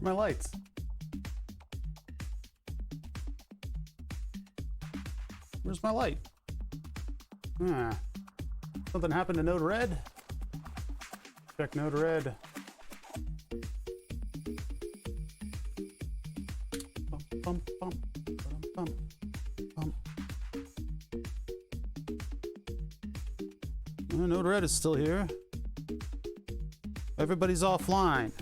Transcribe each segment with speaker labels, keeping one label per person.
Speaker 1: My lights. Where's my light? Ah. Something happened to Node Red? Check Node Red. Bump, bump, bump, bump, bump. Oh, Node Red is still here. Everybody's offline.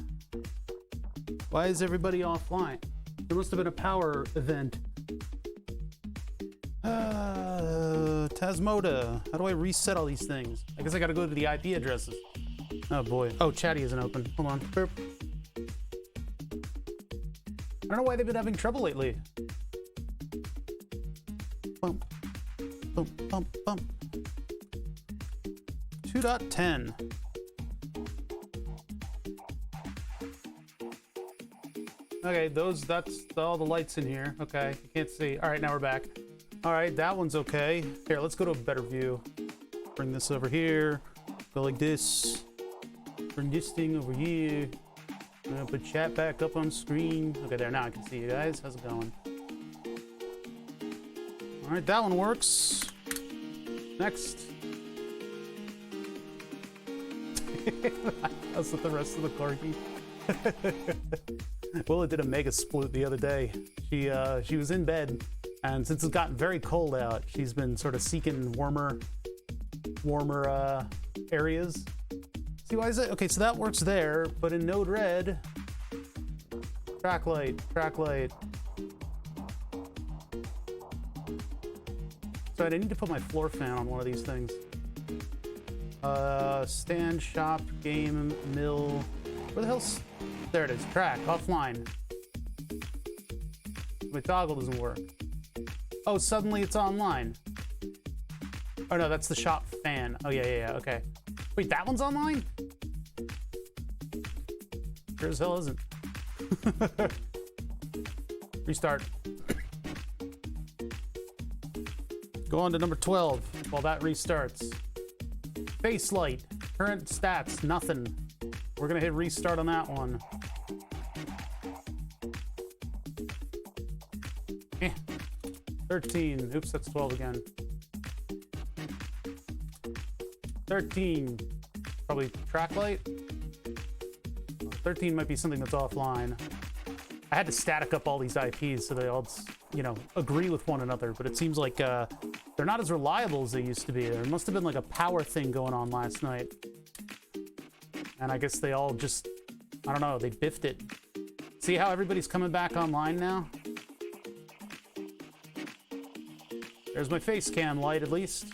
Speaker 1: Why is everybody offline? There must have been a power event. Tasmoda. How do I reset all these things? I guess I gotta go to the IP addresses. Oh boy. Oh, Chatty isn't open. Hold on. Burp. I don't know why they've been having trouble lately. Bump. Bump, bump, bump. 2.10. Okay, that's all the lights in here. Okay, you can't see. All right, now we're back. All right, that one's okay. Here, let's go to a better view. Bring this over here. Go like this. Bring this thing over here. I'm gonna put chat back up on screen. Okay, there, now I can see you guys. How's it going? All right, that one works. Next. How's with the rest of the corgi? Willa did a mega sploot the other day. She was in bed, and since it's gotten very cold out, she's been sort of seeking warmer areas. See, why is it? Okay, so that works there, but in Node Red, track light. So I need to put my floor fan on one of these things. Stand, shop, game, mill. Where the hell's... There it is. Track. Offline. My toggle doesn't work. Oh, suddenly it's online. Oh no, that's the shop fan. Oh yeah, okay. Wait, that one's online? Sure as hell isn't. Restart. Go on to number 12 while that restarts. Face light. Current stats, nothing. We're gonna hit restart on that one. 13. Oops, that's 12 again. 13. Probably track light. 13 might be something that's offline. I had to static up all these IPs so they all, you know, agree with one another, but it seems like they're not as reliable as they used to be. There must have been like a power thing going on last night. And I guess they all just, I don't know, they biffed it. See how everybody's coming back online now? There's my face cam light, at least.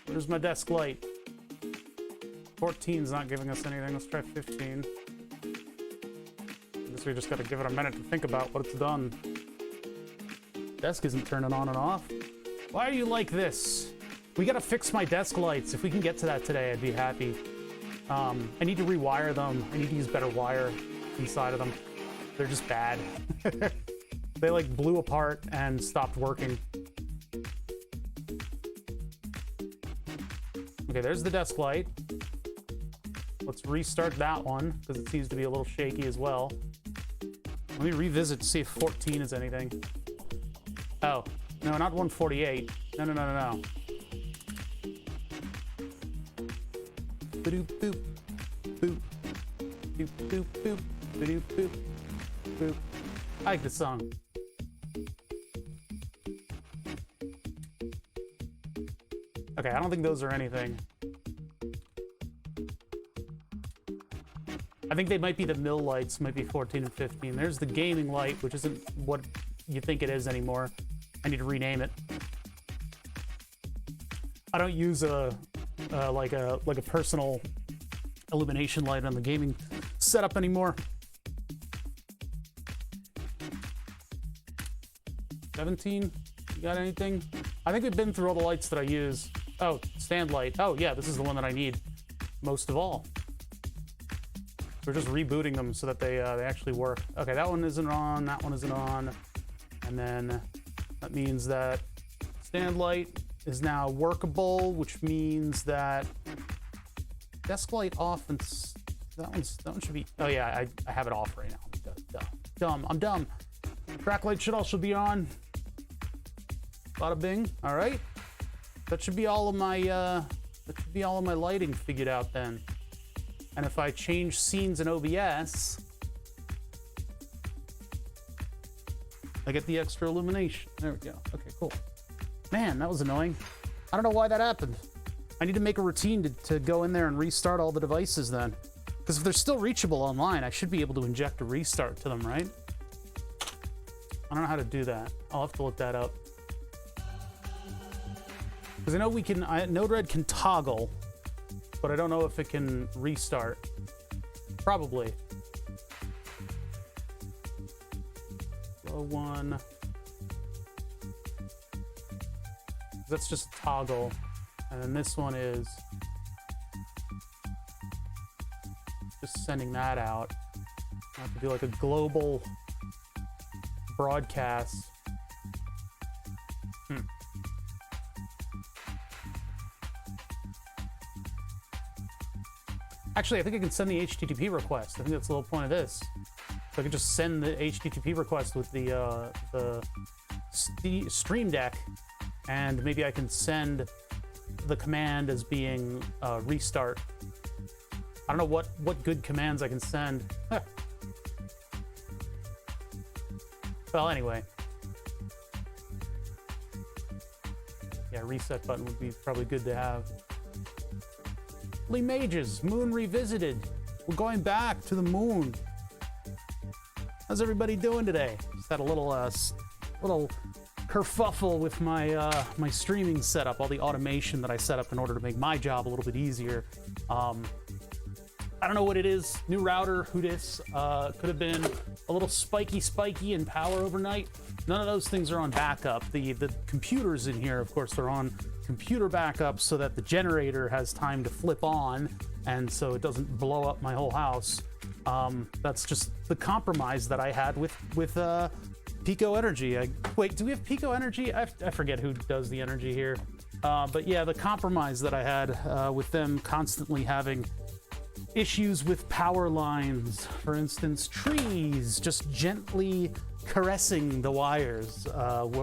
Speaker 1: Where's my desk light? 14's not giving us anything. Let's try 15. I guess we just gotta give it a minute to think about what it's done. Desk isn't turning on and off. Why are you like this? We gotta fix my desk lights. If we can get to that today, I'd be happy. I need to rewire them. I need to use better wire inside of them. They're just bad. They like blew apart and stopped working. Okay, there's the desk light. Let's restart that one because it seems to be a little shaky as well. Let me revisit to see if 14 is anything. Oh, no, not 148. No. Boop, boop, boop, boop, boop, boop, boop, boop, boop. I like this song. Okay, I don't think those are anything. I think they might be the mill lights, might be 14 and 15. There's the gaming light, which isn't what you think it is anymore. I need to rename it. I don't use like a personal illumination light on the gaming setup anymore. 17, you got anything? I think we've been through all the lights that I use. Oh, stand light. Oh yeah, this is the one that I need most of all. We're just rebooting them so that they actually work. Okay, that one isn't on, that one isn't on. And then that means that stand light is now workable, which means that desk light off and that one should be, oh yeah, I have it off right now. Dumb. I'm dumb. Track light should also be on. Bada bing. All right. That should be all of my lighting figured out then. And if I change scenes in OBS, I get the extra illumination. There we go. Okay, cool. Man, that was annoying. I don't know why that happened. I need to make a routine to go in there and restart all the devices then. Because if they're still reachable online, I should be able to inject a restart to them, right? I don't know how to do that. I'll have to look that up. Because I know we can, Node-RED can toggle, but I don't know if it can restart. Probably. Flow 1. That's just a toggle. And then this one is just sending that out. I have to do like a global broadcast. Actually, I think I can send the HTTP request. I think that's the whole point of this. So I can just send the HTTP request with the Stream Deck, and maybe I can send the command as being restart. I don't know what good commands I can send. Well, anyway. Yeah, reset button would be probably good to have. Lee Mages, Moon Revisited. We're going back to the moon. How's everybody doing today? Just had a little kerfuffle with my my streaming setup, all the automation that I set up in order to make my job a little bit easier. I don't know what it is. New router, who dis? Could have been a little spiky in power overnight. None of those things are on backup. The computers in here, of course, they're on computer backup so that the generator has time to flip on, and so it doesn't blow up my whole house. That's just the compromise that I had with Pico Energy. Wait, do we have Pico Energy? I forget who does the energy here. But yeah, the compromise that I had with them constantly having issues with power lines, for instance, trees just gently caressing the wires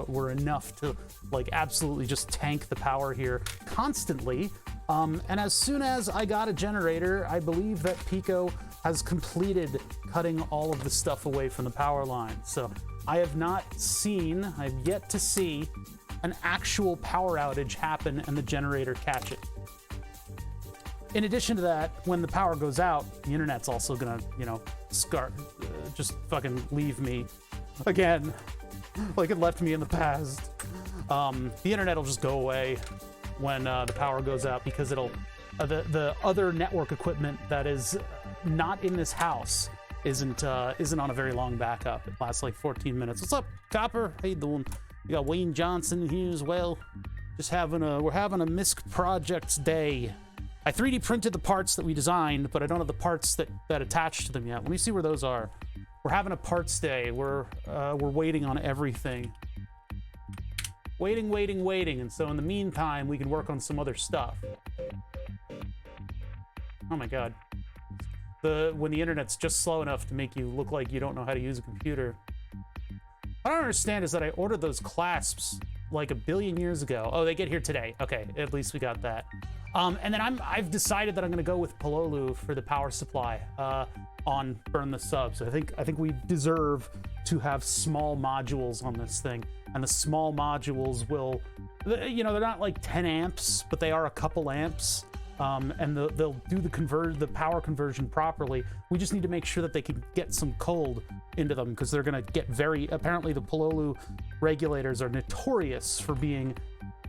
Speaker 1: were enough to like absolutely just tank the power here constantly. And as soon as I got a generator, I believe that Pico has completed cutting all of the stuff away from the power line. So I have yet to see an actual power outage happen and the generator catch it. In addition to that, when the power goes out, the internet's also gonna, just fucking leave me again, like it left me in the past. The internet will just go away when the power goes out because it'll the other network equipment that is not in this house isn't on a very long backup. It lasts like 14 minutes. What's up, Copper? How you doing? We got Wayne Johnson here as well. We're having a Misc projects day. I 3D printed the parts that we designed, but I don't have the parts that attach to them yet. Let me see where those are. We're having a parts day. We're waiting on everything. Waiting. And so in the meantime, we can work on some other stuff. Oh my God. When the internet's just slow enough to make you look like you don't know how to use a computer. What I don't understand is that I ordered those clasps like a billion years ago. Oh, they get here today. Okay, at least we got that. And then I've decided that I'm gonna go with Pololu for the power supply on Burn the Subs. I think we deserve to have small modules on this thing, and the small modules will, they're not like 10 amps, but they are a couple amps, and they'll do the power conversion properly. We just need to make sure that they can get some cold into them because they're gonna get apparently the Pololu regulators are notorious for being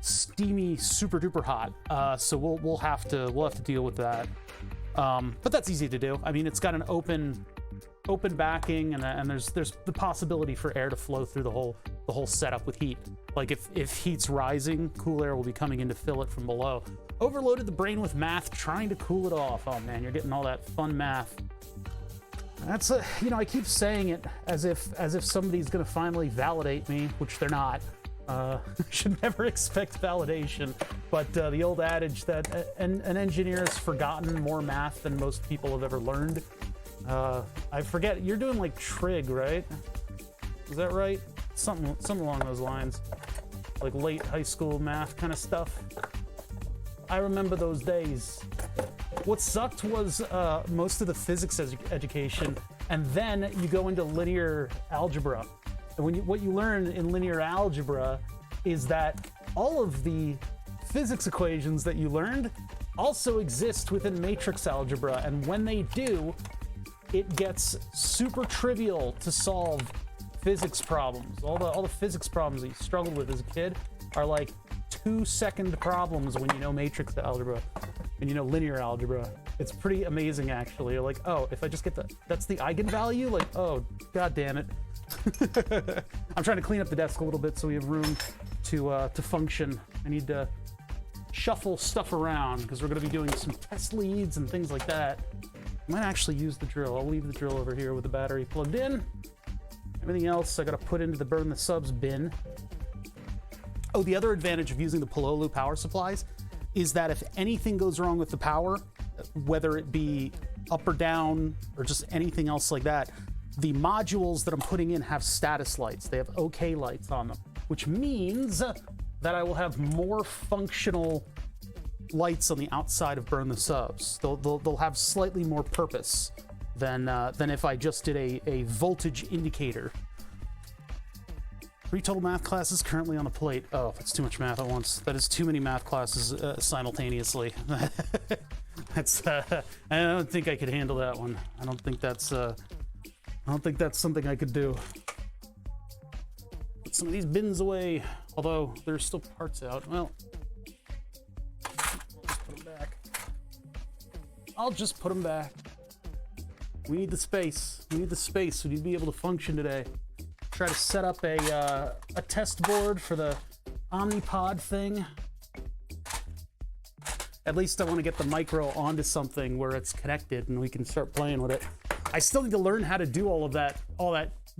Speaker 1: steamy, super duper hot. So we'll have to deal with that. But that's easy to do. I mean, it's got an open backing, and there's the possibility for air to flow through the whole setup with heat. Like if heat's rising, cool air will be coming in to fill it from below. Overloaded the brain with math, trying to cool it off. Oh man, you're getting all that fun math. That's I keep saying it as if somebody's gonna finally validate me, which they're not. Should never expect validation, but the old adage that an engineer has forgotten more math than most people have ever learned. I forget, you're doing like trig, right? Is that right? Something along those lines. Like late high school math kind of stuff. I remember those days. What sucked was most of the physics education, and then you go into linear algebra. And what you learn in linear algebra is that all of the physics equations that you learned also exist within matrix algebra, and when they do, it gets super trivial to solve physics problems. All the physics problems that you struggled with as a kid are like 2-second problems when you know matrix algebra and you know linear algebra. It's pretty amazing, actually. You're like, oh, if I just get that's the eigenvalue? Like, oh, god damn it. I'm trying to clean up the desk a little bit so we have room to function. I need to shuffle stuff around because we're going to be doing some test leads and things like that. I might actually use the drill. I'll leave the drill over here with the battery plugged in. Everything else I got to put into the burn the subs bin. Oh, the other advantage of using the Pololu power supplies is that if anything goes wrong with the power, whether it be up or down or just anything else like that, the modules that I'm putting in have status lights. They have OK lights on them, which means that I will have more functional lights on the outside of burn the subs. They'll have slightly more purpose than if I just did a voltage indicator. 3 total math classes currently on the plate. Oh, that's too much math at once. That is too many math classes simultaneously. That's I don't think I could handle that one. I don't think that's something I could do. Put some of these bins away, although there's still parts out. Well, let's put them back. I'll just put them back. We need the space. We need the space. We need to be able to function today. Try to set up a test board for the Omnipod thing. At least I want to get the micro onto something where it's connected and we can start playing with it. I still need to learn how to do all that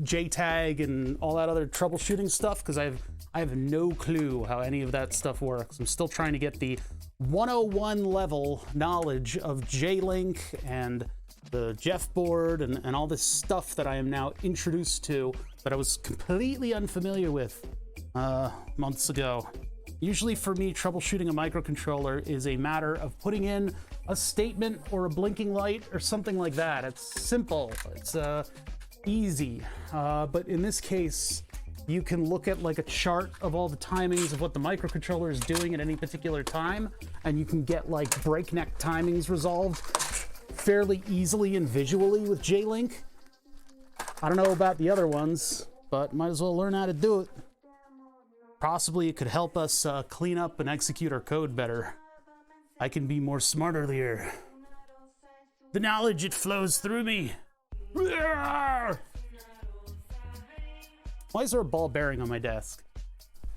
Speaker 1: JTAG and all that other troubleshooting stuff because I have no clue how any of that stuff works. I'm still trying to get the 101 level knowledge of J-Link and the Jeff board and all this stuff that I am now introduced to that I was completely unfamiliar with months ago. Usually for me, troubleshooting a microcontroller is a matter of putting in a statement or a blinking light or something like that. It's simple, it's easy. But in this case, you can look at like a chart of all the timings of what the microcontroller is doing at any particular time, and you can get like breakneck timings resolved fairly easily and visually with J-Link. I don't know about the other ones, but might as well learn how to do it. Possibly it could help us clean up and execute our code better. I can be more smarter here. The knowledge, it flows through me. Why is there a ball bearing on my desk?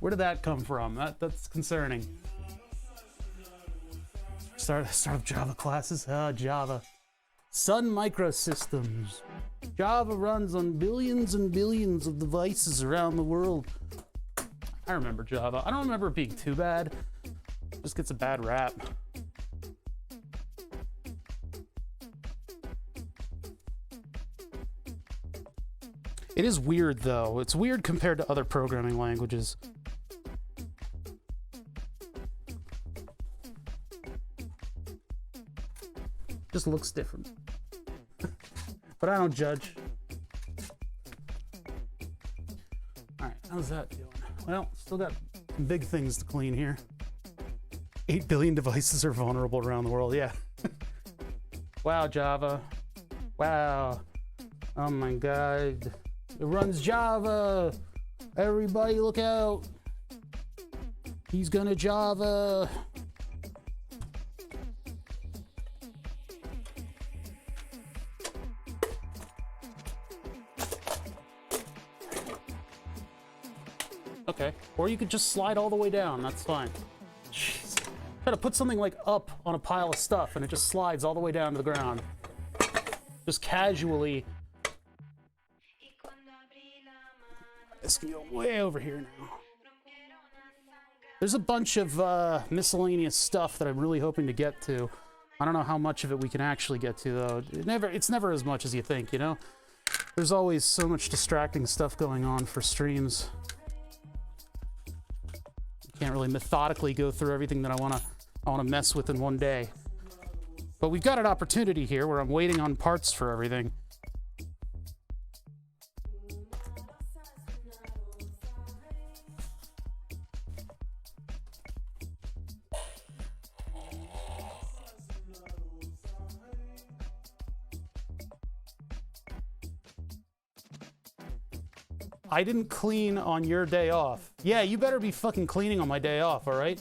Speaker 1: Where did that come from? That's concerning. Start up Java classes? Java. Sun Microsystems. Java runs on billions and billions of devices around the world. I remember Java. I don't remember it being too bad. It just gets a bad rap. It is weird, though. It's weird compared to other programming languages. Just looks different. But I don't judge. Alright, how's that doing? Well, still got some big things to clean here. 8 billion devices are vulnerable around the world, yeah. Wow, Java. Wow. Oh my god. It runs Java. Everybody look out. He's gonna Java. Okay, or you could just slide all the way down, that's fine. Jeez. Try to put something like up on a pile of stuff and it just slides all the way down to the ground. Just casually. This can go way over here now. There's a bunch of miscellaneous stuff that I'm really hoping to get to. I don't know how much of it we can actually get to, though. It's never as much as you think, you know? There's always so much distracting stuff going on for streams. You can't really methodically go through everything that I want to mess with in one day. But we've got an opportunity here where I'm waiting on parts for everything. I didn't clean on your day off. Yeah, you better be fucking cleaning on my day off, all right?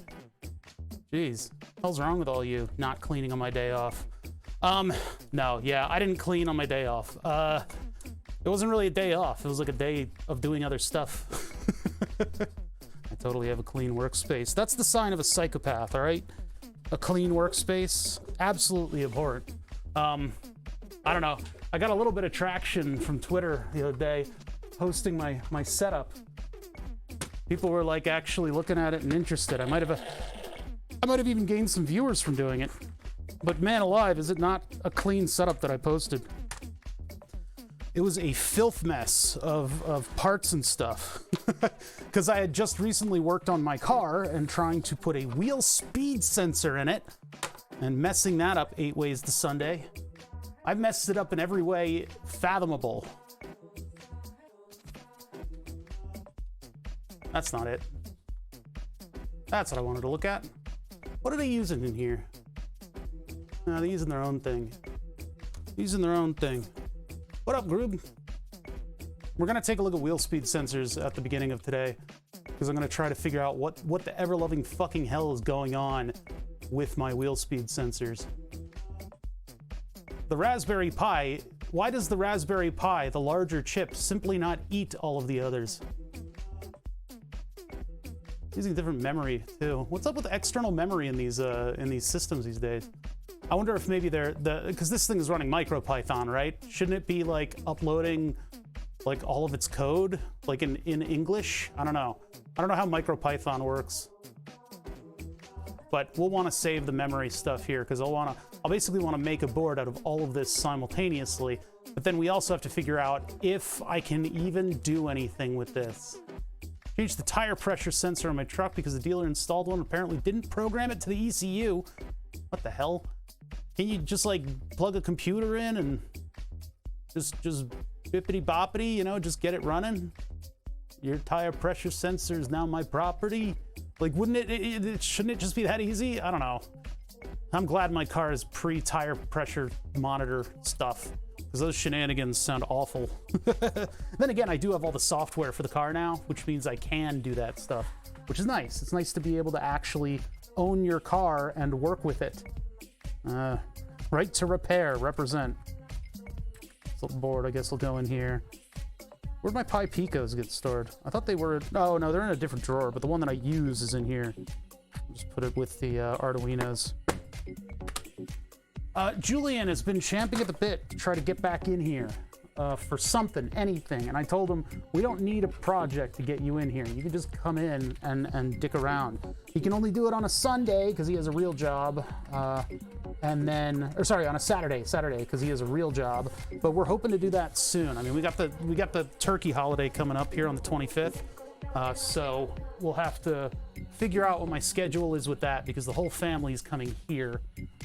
Speaker 1: Jeez, what the hell's wrong with all you not cleaning on my day off? No, yeah, I didn't clean on my day off. It wasn't really a day off. It was like a day of doing other stuff. I totally have a clean workspace. That's the sign of a psychopath, all right? A clean workspace, absolutely abhorrent. I don't know. I got a little bit of traction from Twitter the other day posting my setup. People were like actually looking at it and interested. I might have even gained some viewers from doing it. But man alive, is it not a clean setup that I posted? It was a filth mess of parts and stuff. Because I had just recently worked on my car and trying to put a wheel speed sensor in it and messing that up 8 ways to Sunday. I messed it up in every way fathomable. That's not it. That's what I wanted to look at. What are they using in here? No, they're using their own thing. Using their own thing. What up, Groob? We're gonna take a look at wheel speed sensors at the beginning of today, because I'm gonna try to figure out what the ever-loving fucking hell is going on with my wheel speed sensors. The Raspberry Pi, why does the Raspberry Pi, the larger chip, simply not eat all of the others? Using different memory too. What's up with external memory in these systems these days? I wonder if maybe because this thing is running MicroPython, right? Shouldn't it be like uploading like all of its code like in English? I don't know. I don't know how MicroPython works. But we'll want to save the memory stuff here because I'll basically want to make a board out of all of this simultaneously. But then we also have to figure out if I can even do anything with this. Changed the tire pressure sensor on my truck because the dealer installed one. Apparently didn't program it to the ECU. What the hell? Can you just like plug a computer in and just bippity boppity, you know, just get it running? Your tire pressure sensor is now my property. Like, shouldn't it just be that easy? I don't know. I'm glad my car is pre-tire pressure monitor stuff, because those shenanigans sound awful. Then again, I do have all the software for the car now, which means I can do that stuff, which is nice. It's nice to be able to actually own your car and work with it. Right to repair, represent. This little board, I guess, will go in here. Where'd my Pi Picos get stored? I thought they were, oh no, they're in a different drawer, but the one that I use is in here. Just put it with the Arduinos. Julian has been champing at the bit to try to get back in here for something, anything. And I told him, we don't need a project to get you in here. You can just come in and dick around. He can only do it on a Sunday because he has a real job. And then, or sorry, on a Saturday, because he has a real job. But we're hoping to do that soon. I mean, we got the turkey holiday coming up here on the 25th. So we'll have to figure out what my schedule is with that, because the whole family is coming here,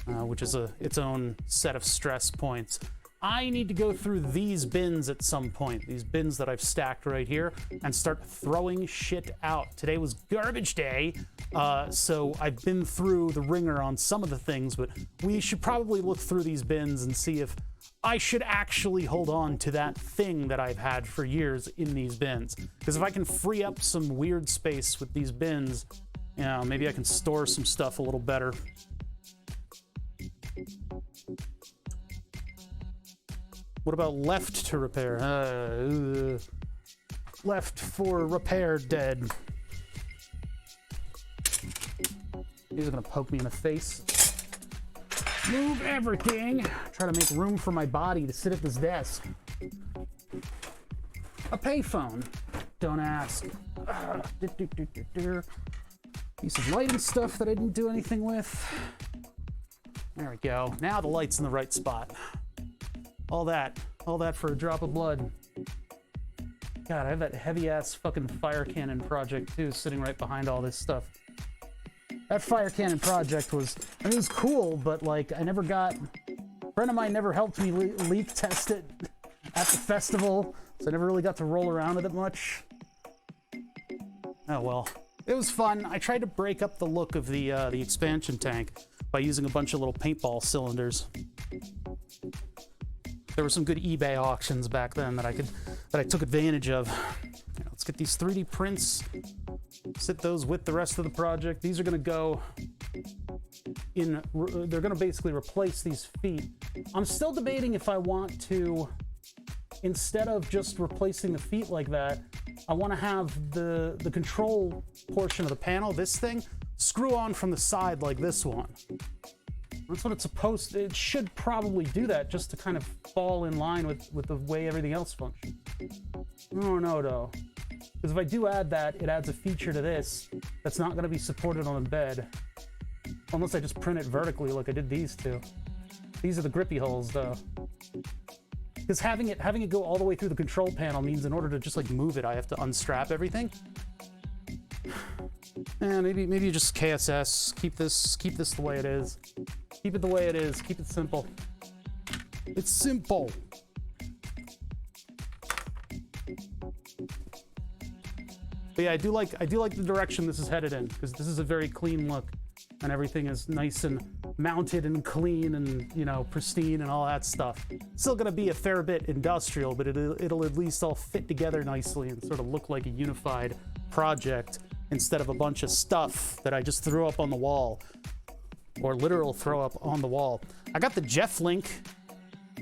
Speaker 1: which is its own set of stress points. I need to go through these bins at some point, these bins that I've stacked right here, and start throwing shit out. Today was garbage day, so I've been through the ringer on some of the things, but we should probably look through these bins and see if I should actually hold on to that thing that I've had for years in these bins. Because if I can free up some weird space with these bins, you know, maybe I can store some stuff a little better. What about left to repair? Left for repair dead. These are gonna poke me in the face. Move everything. Try to make room for my body to sit at this desk. A payphone. Don't ask. Piece of lighting stuff that I didn't do anything with. There we go. Now the light's in the right spot. All that for a drop of blood. God, I have that heavy-ass fucking fire cannon project, too, sitting right behind all this stuff. That fire cannon project was, I mean, it was cool, but, like, I never got... A friend of mine never helped me leak test it at the festival, so I never really got to roll around with it much. Oh, well. It was fun. I tried to break up the look of the expansion tank by using a bunch of little paintball cylinders. There were some good eBay auctions back then that I took advantage of. Okay, let's get these 3D prints, sit those with the rest of the project. These are going to go in, they're going to basically replace these feet. I'm still debating if I want to, instead of just replacing the feet like that, I want to have the control portion of the panel, this thing, screw on from the side like this one. That's what it's supposed to, it should probably do that just to kind of fall in line with the way everything else functions. I don't know though. Because if I do add that, it adds a feature to this that's not going to be supported on the bed. Unless I just print it vertically like I did these two. These are the grippy holes though. Because having it go all the way through the control panel means in order to just like move it, I have to unstrap everything. Maybe just KSS. Keep this the way it is. Keep it the way it is. Keep it simple. It's simple. But yeah, I do like the direction this is headed in, because this is a very clean look, and everything is nice and mounted and clean and, you know, pristine and all that stuff. Still gonna be a fair bit industrial, but it'll at least all fit together nicely and sort of look like a unified project instead of a bunch of stuff that I just threw up on the wall. Or literal throw up on the wall. I got the Jeff link.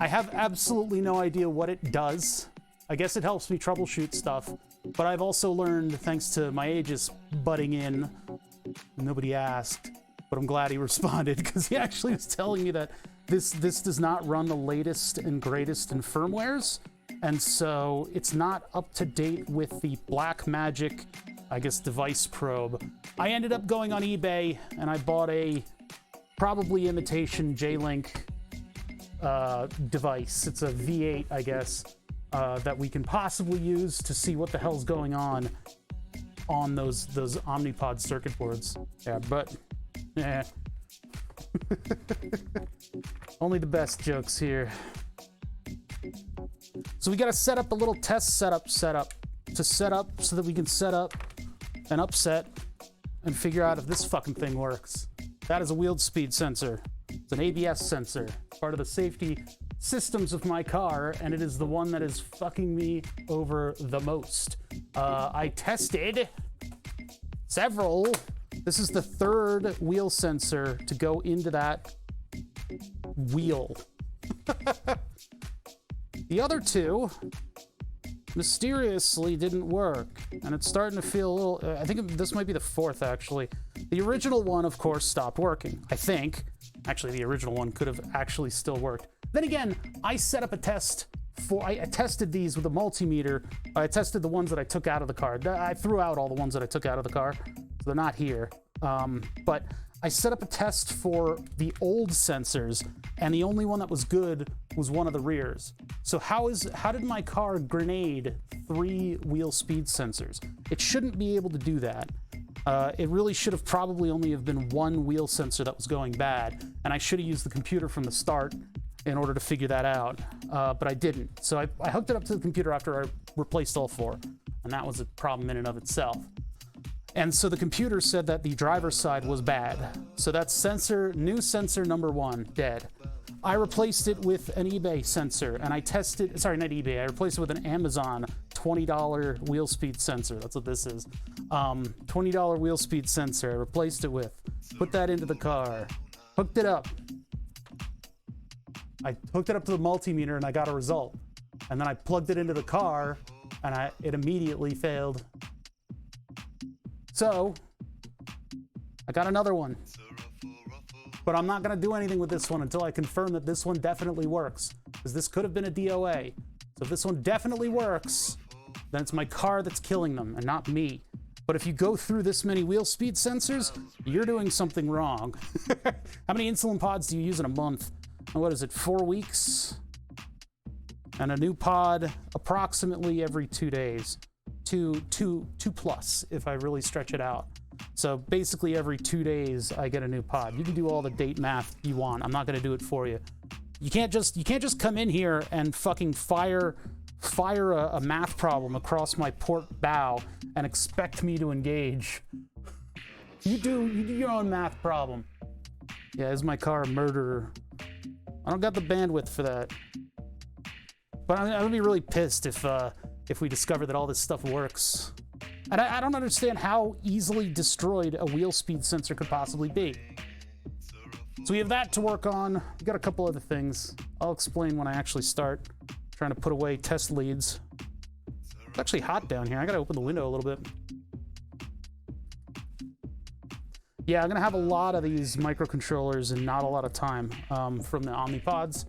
Speaker 1: I have absolutely no idea what it does. I guess it helps me troubleshoot stuff, but I've also learned, thanks to my Aegis butting in, nobody asked, but I'm glad he responded, because he actually was telling me that this does not run the latest and greatest in firmwares, and so it's not up to date with the Blackmagic, I guess, device probe. I ended up going on eBay and I bought a probably imitation J-Link device. It's a V8, I guess, that we can possibly use to see what the hell's going on those Omnipod circuit boards. Yeah, but yeah. Only the best jokes here. So we gotta set up a little test setup to set up so that we can set up and upset and figure out if this fucking thing works. That is a wheel speed sensor. It's an ABS sensor, part of the safety systems of my car, and it is the one that is fucking me over the most. I tested several. This is the third wheel sensor to go into that wheel. The other two mysteriously didn't work, and it's starting to feel a little, I think this might be the fourth actually. The original one, of course, stopped working, I think. Actually, the original one could have actually still worked. Then again, I set up a test for, I tested these with a multimeter. I tested the ones that I took out of the car. I threw out all the ones that I took out of the car, so they're not here. But I set up a test for the old sensors, and the only one that was good was one of the rears. So how did my car grenade 3 wheel speed sensors? It shouldn't be able to do that. It really should have probably only have been 1 wheel sensor that was going bad, and I should have used the computer from the start in order to figure that out, but I didn't. So I hooked it up to the computer after I replaced all 4, and that was a problem in and of itself. And so the computer said that the driver's side was bad. So that's new sensor number 1, dead. I replaced it with an eBay sensor, and I tested, sorry, not eBay, I replaced it with an Amazon $20 wheel speed sensor. That's what this is. $20 wheel speed sensor I replaced it with. Put that into the car. Hooked it up. I hooked it up to the multimeter and I got a result. And then I plugged it into the car and it immediately failed. So I got another one. But I'm not going to do anything with this one until I confirm that this one definitely works. Because this could have been a DOA. So if this one definitely works, then it's my car that's killing them and not me. But if you go through this many wheel speed sensors, you're doing something wrong. How many insulin pods do you use in a month? And what is it, 4 weeks? And a new pod approximately every 2 days. Two plus, if I really stretch it out. So basically every 2 days I get a new pod. You can do all the date math you want. I'm not gonna do it for you. You can't just come in here and fucking fire a math problem across my port bow and expect me to engage. You do your own math problem. Yeah, is my car a murderer? I don't got the bandwidth for that. But I'm gonna be really pissed if we discover that all this stuff works. And I don't understand how easily destroyed a wheel speed sensor could possibly be. So we have that to work on. We got a couple other things. I'll explain when I actually start trying to put away test leads. It's actually hot down here. I gotta open the window a little bit. Yeah, I'm gonna have a lot of these microcontrollers and not a lot of time from the Omnipods.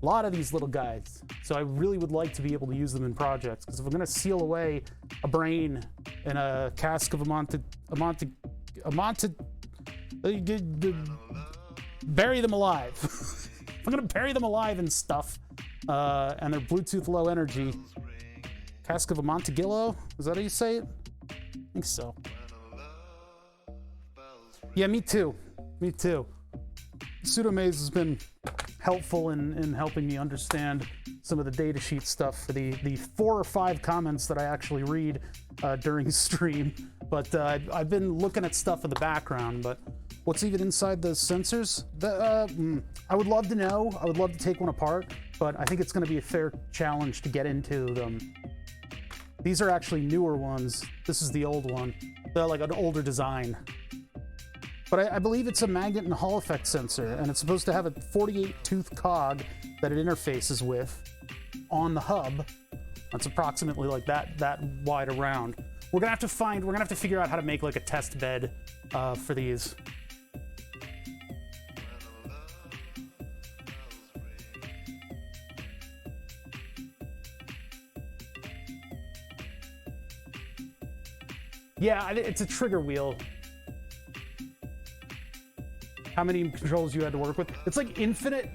Speaker 1: A lot of these little guys. So I really would like to be able to use them in projects, because if I'm gonna seal away a brain in a cask of bury them alive. If I'm gonna bury them alive in stuff, and they're Bluetooth low energy, cask of Amontillado, is that how you say it? I think so. Yeah, me too. Me too. Pseudomaze has been helpful in helping me understand some of the datasheet stuff for the 4 or 5 comments that I actually read during stream. But I've been looking at stuff in the background. But what's even inside the sensors? I would love to know. I would love to take one apart, but I think it's going to be a fair challenge to get into them. These are actually newer ones. This is the old one. They're like an older design. But I believe it's a magnet and Hall effect sensor, and it's supposed to have a 48-tooth cog that it interfaces with on the hub. That's approximately like that wide around. We're gonna have to figure out how to make like a test bed for these. Yeah, it's a trigger wheel. How many controls you had to work with? It's like infinite.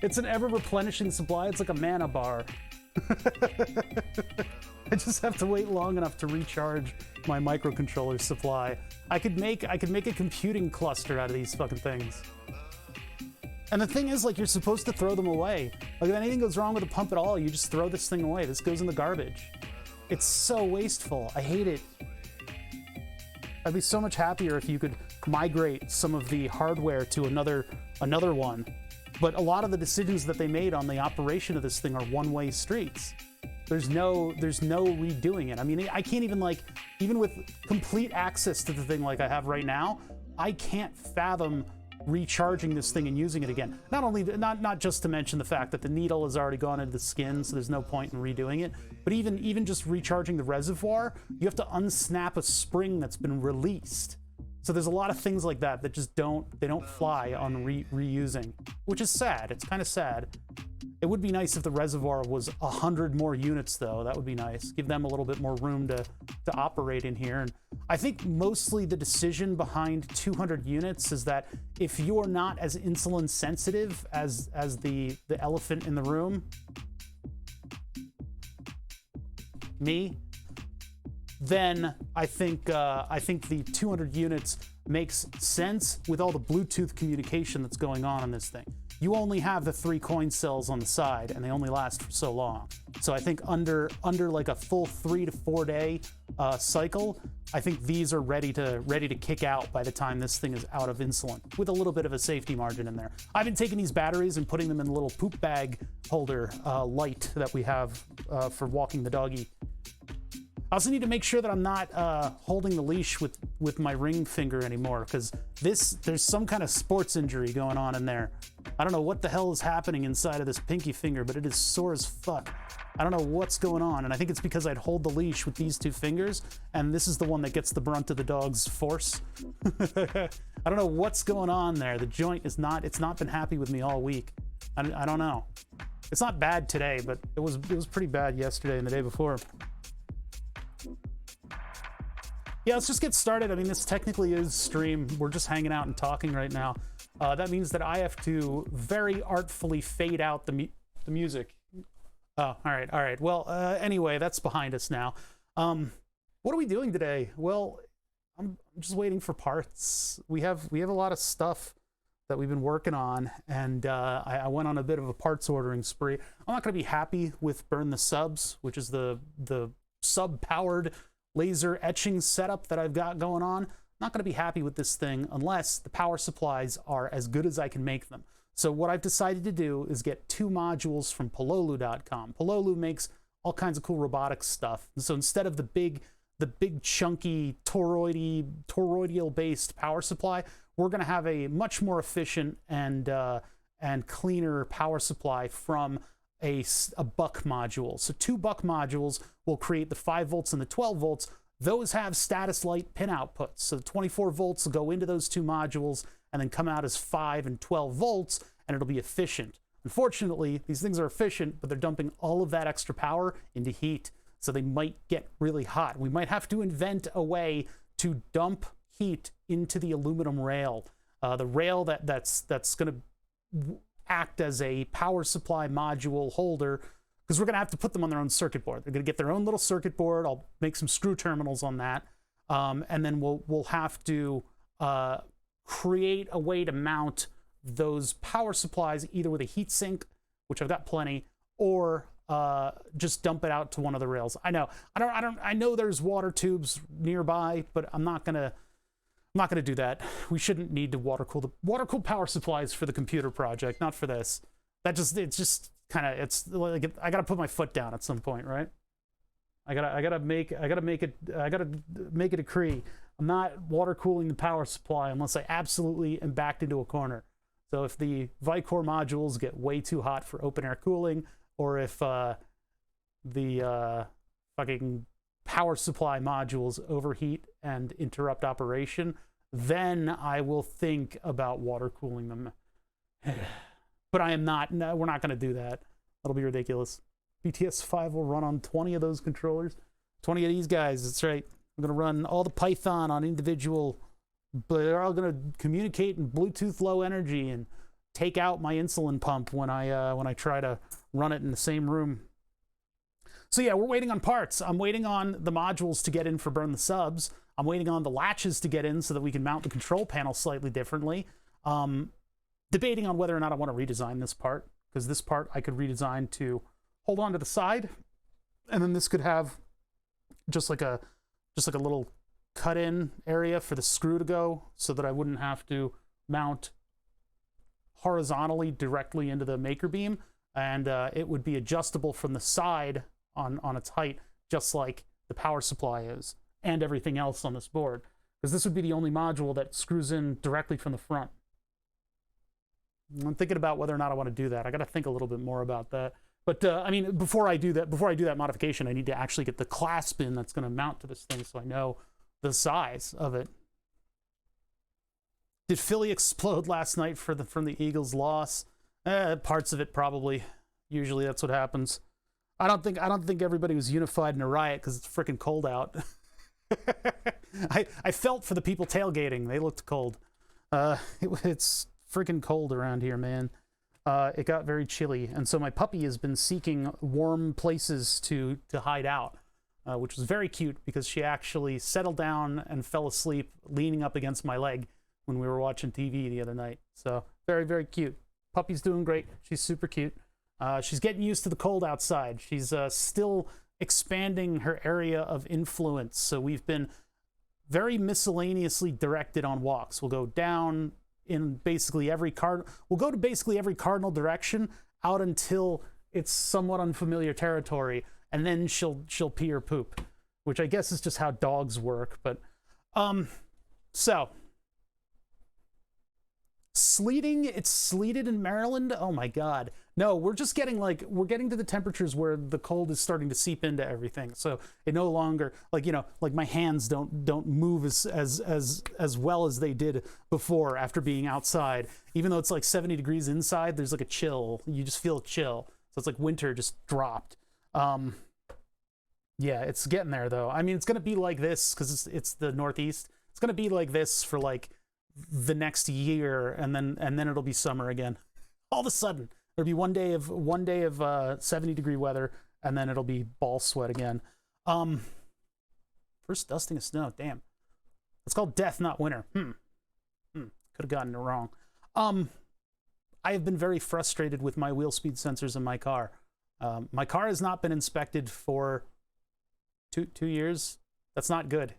Speaker 1: it's an ever replenishing supply. It's like a mana bar. I just have to wait long enough to recharge my microcontroller supply. I could make a computing cluster out of these fucking things. And the thing is, like, you're supposed to throw them away. Like, if anything goes wrong with the pump at all, you just throw this thing away. This goes in the garbage. It's so wasteful. I hate it. I'd be so much happier if you could migrate some of the hardware to another one. But a lot of the decisions that they made on the operation of this thing are one-way streets. There's no redoing it. I mean, I can't even with complete access to the thing like I have right now, I can't fathom recharging this thing and using it again. Not just to mention the fact that the needle has already gone into the skin, so there's no point in redoing it. But even just recharging the reservoir, you have to unsnap a spring that's been released. So there's a lot of things like that just don't fly on reusing, which is sad. It's kind of sad. It would be nice if the reservoir was 100 more units, though. That would be nice. Give them a little bit more room to operate in here. And I think mostly the decision behind 200 units is that if you're not as insulin sensitive as the elephant in the room, me, then I think the 200 units makes sense with all the Bluetooth communication that's going on this thing. You only have the 3 coin cells on the side, and they only last for so long. So I think under like a full 3 to 4 day cycle, I think these are ready to kick out by the time this thing is out of insulin, with a little bit of a safety margin in there. I've been taking these batteries and putting them in the little poop bag holder light that we have for walking the doggy. I also need to make sure that I'm not holding the leash with my ring finger anymore, because there's some kind of sports injury going on in there. I don't know what the hell is happening inside of this pinky finger, but it is sore as fuck. I don't know what's going on, and I think it's because I'd hold the leash with these 2 fingers, and this is the one that gets the brunt of the dog's force. I don't know what's going on there. The joint it's not been happy with me all week. I don't know. It's not bad today, but it was pretty bad yesterday and the day before. Yeah, let's just get started. I mean, this technically is stream. We're just hanging out and talking right now. That means that I have to very artfully fade out the music. Oh, all right. Well, anyway, that's behind us now. What are we doing today? Well, I'm just waiting for parts. We have a lot of stuff that we've been working on, and I went on a bit of a parts ordering spree. I'm not going to be happy with Burn the Subs, which is the sub-powered laser etching setup that I've got going on. I'm not going to be happy with this thing unless the power supplies are as good as I can make them. So what I've decided to do is get 2 modules from Pololu.com. Pololu makes all kinds of cool robotics stuff. So instead of the big chunky toroidal-based power supply, we're going to have a much more efficient and cleaner power supply from a buck module. So 2 buck modules will create the 5 volts and the 12 volts. Those have status light pin outputs. So the 24 volts will go into those 2 modules and then come out as 5 and 12 volts, and it'll be efficient. Unfortunately, these things are efficient, but they're dumping all of that extra power into heat. So they might get really hot. We might have to invent a way to dump heat into the aluminum rail. The rail that's going to act as a power supply module holder, because we're going to have to put them on their own circuit board. They're going to get their own little circuit board. I'll make some screw terminals on that, and then we'll have to create a way to mount those power supplies either with a heat sink, which I've got plenty, or just dump it out to one of the rails. I know there's water tubes nearby, but I'm not gonna do that. We shouldn't need to water cool power supplies for the computer project, not for this. It's just kind of, it's like, I gotta put my foot down at some point, right? I gotta make a decree. I'm not water cooling the power supply unless I absolutely am backed into a corner. So if the Vicor modules get way too hot for open air cooling, or if the fucking power supply modules overheat and interrupt operation, then I will think about water cooling them. But I am not. No, we're not going to do that. That'll be ridiculous. BTS 5 will run on 20 of those controllers. 20 of these guys, that's right. I'm going to run all the Python on individual, but they're all going to communicate in Bluetooth low energy and take out my insulin pump when I try to run it in the same room. So yeah, we're waiting on parts. I'm waiting on the modules to get in for Burn the Subs. I'm waiting on the latches to get in so that we can mount the control panel slightly differently. Debating on whether or not I want to redesign this part, because this part I could redesign to hold on to the side, and then this could have just like a little cut-in area for the screw to go, so that I wouldn't have to mount horizontally directly into the maker beam, and it would be adjustable from the side on its height, just like the power supply is, and everything else on this board, because this would be the only module that screws in directly from the front. I'm thinking about whether or not I want to do that. I got to think a little bit more about that. But I mean, before I do that modification, I need to actually get the clasp in that's going to mount to this thing, so I know the size of it. Did Philly explode last night from the Eagles' loss? Parts of it probably. Usually that's what happens. I don't think everybody was unified in a riot because it's freaking cold out. I felt for the people tailgating. They looked cold. It's freaking cold around here, man. It got very chilly, and so my puppy has been seeking warm places to hide out, which was very cute because she actually settled down and fell asleep leaning up against my leg when we were watching TV the other night. So very, very cute. Puppy's doing great. She's super cute. She's getting used to the cold outside. She's still expanding her area of influence. So we've been very miscellaneously directed on walks. We'll go down in basically every we'll go to basically every cardinal direction out until it's somewhat unfamiliar territory, and then she'll pee or poop, which I guess is just how dogs work. But so sleeting, it's sleeted in Maryland. Oh my god. No, we're just getting we're getting to the temperatures where the cold is starting to seep into everything. So it no longer, like my hands don't move as well as they did before after being outside. Even though it's like 70 degrees inside, there's like a chill. You just feel a chill. So it's like winter just dropped. Yeah, it's getting there though. I mean, it's gonna be like this because it's the Northeast. It's gonna be like this for like the next year, and then it'll be summer again. All of a sudden, there'll be one day of 70-degree weather, and then it'll be ball sweat again. First dusting of snow. Damn, it's called death, not winter. Could have gotten it wrong. I have been very frustrated with my wheel speed sensors in my car. My car has not been inspected for two years. That's not good.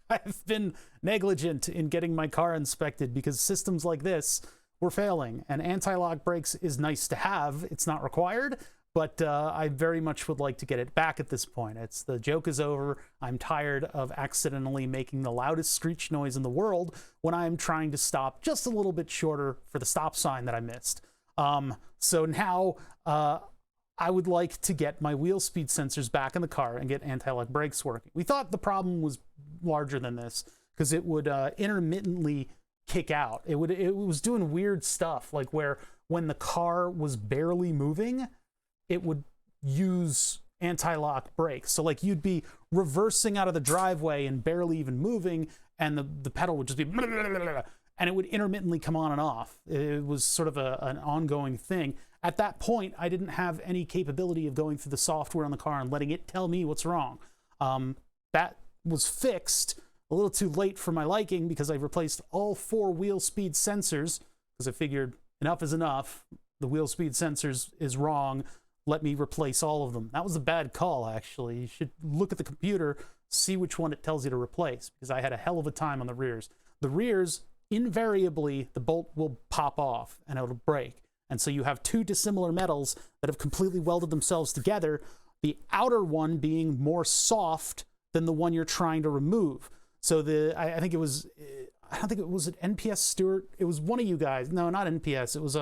Speaker 1: I've been negligent in getting my car inspected because systems like this were failing. And anti-lock brakes is nice to have. It's not required, but I very much would like to get it back at this point. The joke is over. I'm tired of accidentally making the loudest screech noise in the world when I'm trying to stop just a little bit shorter for the stop sign that I missed. So now I would like to get my wheel speed sensors back in the car and get anti-lock brakes working. We thought the problem was larger than this because it would intermittently kick out. It was doing weird stuff, like where when the car was barely moving, it would use anti-lock brakes. So like you'd be reversing out of the driveway and barely even moving, and the pedal would just be and it would intermittently come on and off. It was sort of an ongoing thing. At that point, I didn't have any capability of going through the software on the car and letting it tell me what's wrong. That was fixed a little too late for my liking because I replaced all 4 wheel speed sensors because I figured enough is enough. The wheel speed sensors is wrong. Let me replace all of them. That was a bad call, actually. You should look at the computer, see which one it tells you to replace, because I had a hell of a time on the rears. The rears, invariably, the bolt will pop off and it'll break. And so you have 2 dissimilar metals that have completely welded themselves together, the outer one being more soft than the one you're trying to remove. So I think it was, I don't think it was NPS Stewart. It was one of you guys. No, not NPS. It was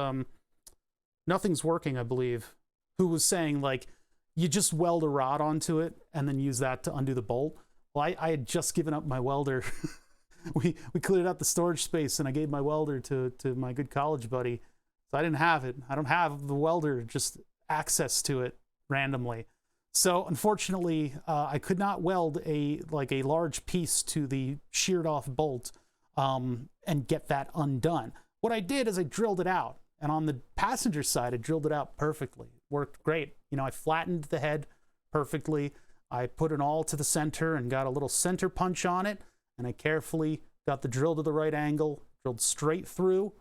Speaker 1: Nothing's Working, I believe, who was saying like, you just weld a rod onto it and then use that to undo the bolt. Well, I had just given up my welder. we cleared out the storage space and I gave my welder to my good college buddy. So I didn't have it. I don't have the welder, just access to it randomly. So unfortunately, I could not weld a large piece to the sheared off bolt and get that undone. What I did is I drilled it out, and on the passenger side, I drilled it out perfectly. It worked great. You know, I flattened the head perfectly. I put it all to the center and got a little center punch on it, and I carefully got the drill to the right angle, drilled straight through,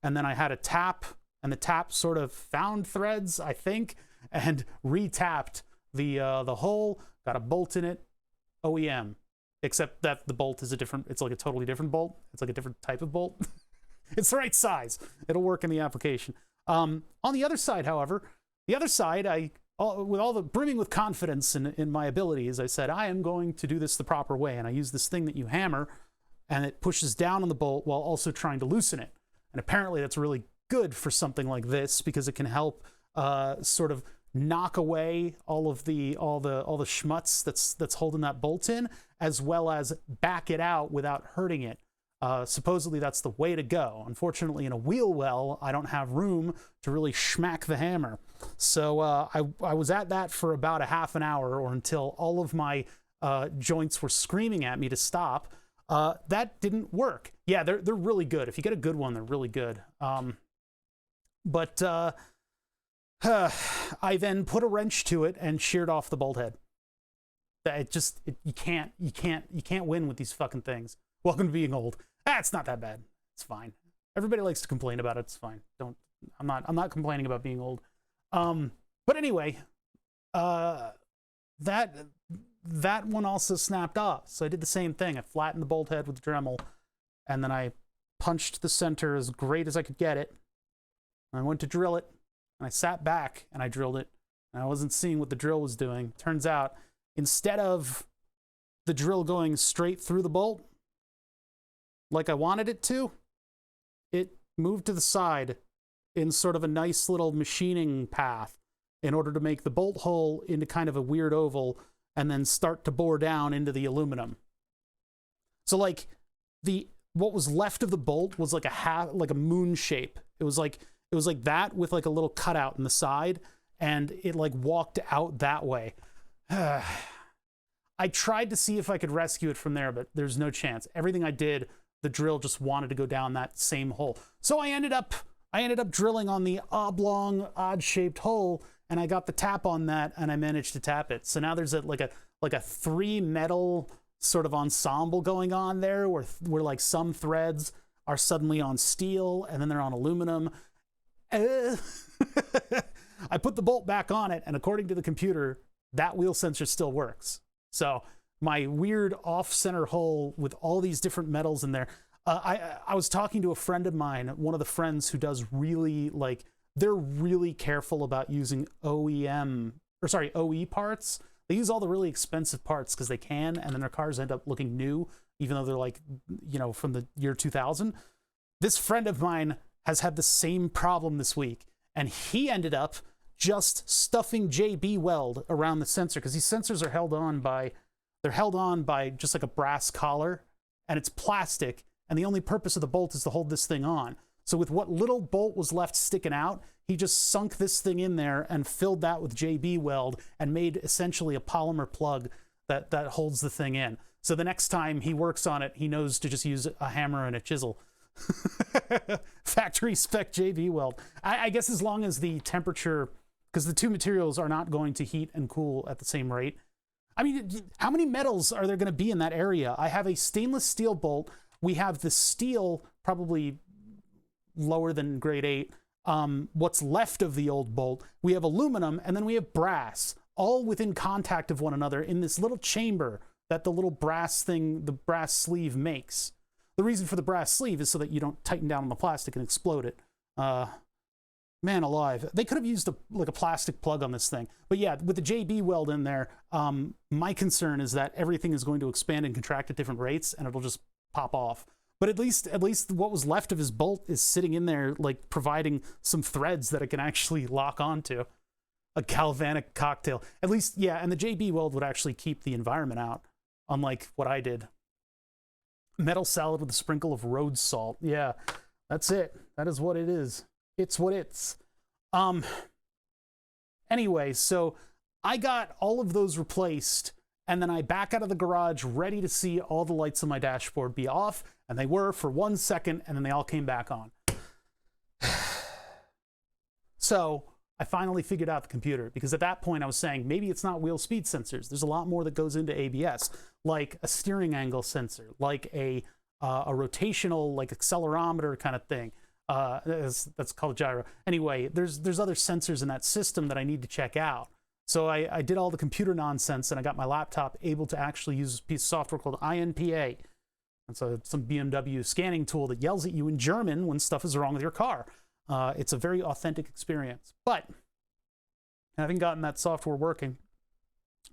Speaker 1: and then I had a tap, and the tap sort of found threads, I think, and re-tapped the hole, got a bolt in it, OEM, except that the bolt is it's like a totally different bolt. It's like a different type of bolt. It's the right size. It'll work in the application. On the other side, however, with all the brimming with confidence in my abilities, I said, I am going to do this the proper way. And I use this thing that you hammer, and it pushes down on the bolt while also trying to loosen it. And apparently that's really good for something like this because it can help sort of knock away all the schmutz that's holding that bolt in, as well as back it out without hurting it. Supposedly that's the way to go. Unfortunately, in a wheel well, I don't have room to really schmack the hammer. So I was at that for about a half an hour, or until all of my joints were screaming at me to stop. That didn't work. Yeah, they're really good. If you get a good one, they're really good. But I then put a wrench to it and sheared off the bolt head. You can't win with these fucking things. Welcome to being old. It's not that bad. It's fine. Everybody likes to complain about it. It's fine. I'm not complaining about being old. But anyway, that one also snapped off. So I did the same thing. I flattened the bolt head with the Dremel, and then I punched the center as great as I could get it. I went to drill it, and I sat back and I drilled it, and I wasn't seeing what the drill was doing. Turns out, instead of the drill going straight through the bolt like I wanted it to, it moved to the side in sort of a nice little machining path in order to make the bolt hole into kind of a weird oval and then start to bore down into the aluminum. So like what was left of the bolt was like a moon shape. It was like that with like a little cutout in the side, and it like walked out that way. I tried to see if I could rescue it from there, but there's no chance. Everything I did, the drill just wanted to go down that same hole. So I ended up drilling on the oblong, odd-shaped hole, and I got the tap on that, and I managed to tap it. So now there's like a 3 metal sort of ensemble going on there, where like some threads are suddenly on steel, and then they're on aluminum. I put the bolt back on it, and according to the computer, that wheel sensor still works. So my weird off-center hole with all these different metals in there. I was talking to a friend of mine, one of the friends who does really, like, they're really careful about using OE parts. They use all the really expensive parts because they can, and then their cars end up looking new, even though they're like, you know, from the year 2000. This friend of mine has had the same problem this week, and he ended up just stuffing JB weld around the sensor, because these sensors are held on by just like a brass collar, and it's plastic, and the only purpose of the bolt is to hold this thing on. So with what little bolt was left sticking out, he just sunk this thing in there and filled that with JB weld and made essentially a polymer plug that holds the thing in. So the next time he works on it, he knows to just use a hammer and a chisel. Factory spec JB weld. I guess as long as the temperature, because the two materials are not going to heat and cool at the same rate. I mean, how many metals are there going to be in that area? I have a stainless steel bolt. We have the steel, probably lower than grade 8. What's left of the old bolt. We have aluminum, and then we have brass, all within contact of one another in this little chamber that the little brass thing, the brass sleeve makes. The reason for the brass sleeve is so that you don't tighten down on the plastic and explode it. Man alive. They could have used like a plastic plug on this thing. But yeah, with the JB weld in there, my concern is that everything is going to expand and contract at different rates, and it'll just pop off. But at least what was left of his bolt is sitting in there, like providing some threads that it can actually lock onto. A galvanic cocktail. At least, yeah, and the JB weld would actually keep the environment out, unlike what I did. Metal salad with a sprinkle of road salt. Yeah, that's it. That is what it is. It's what it's. Anyway, so I got all of those replaced, and then I back out of the garage ready to see all the lights on my dashboard be off, and they were for 1 second, and then they all came back on. So I finally figured out the computer, because at that point I was saying, maybe it's not wheel speed sensors. There's a lot more that goes into ABS, like a steering angle sensor, like a rotational, like accelerometer kind of thing. That's called gyro. Anyway, there's other sensors in that system that I need to check out. So I did all the computer nonsense, and I got my laptop able to actually use a piece of software called INPA. It's some BMW scanning tool that yells at you in German when stuff is wrong with your car. It's a very authentic experience. But having gotten that software working,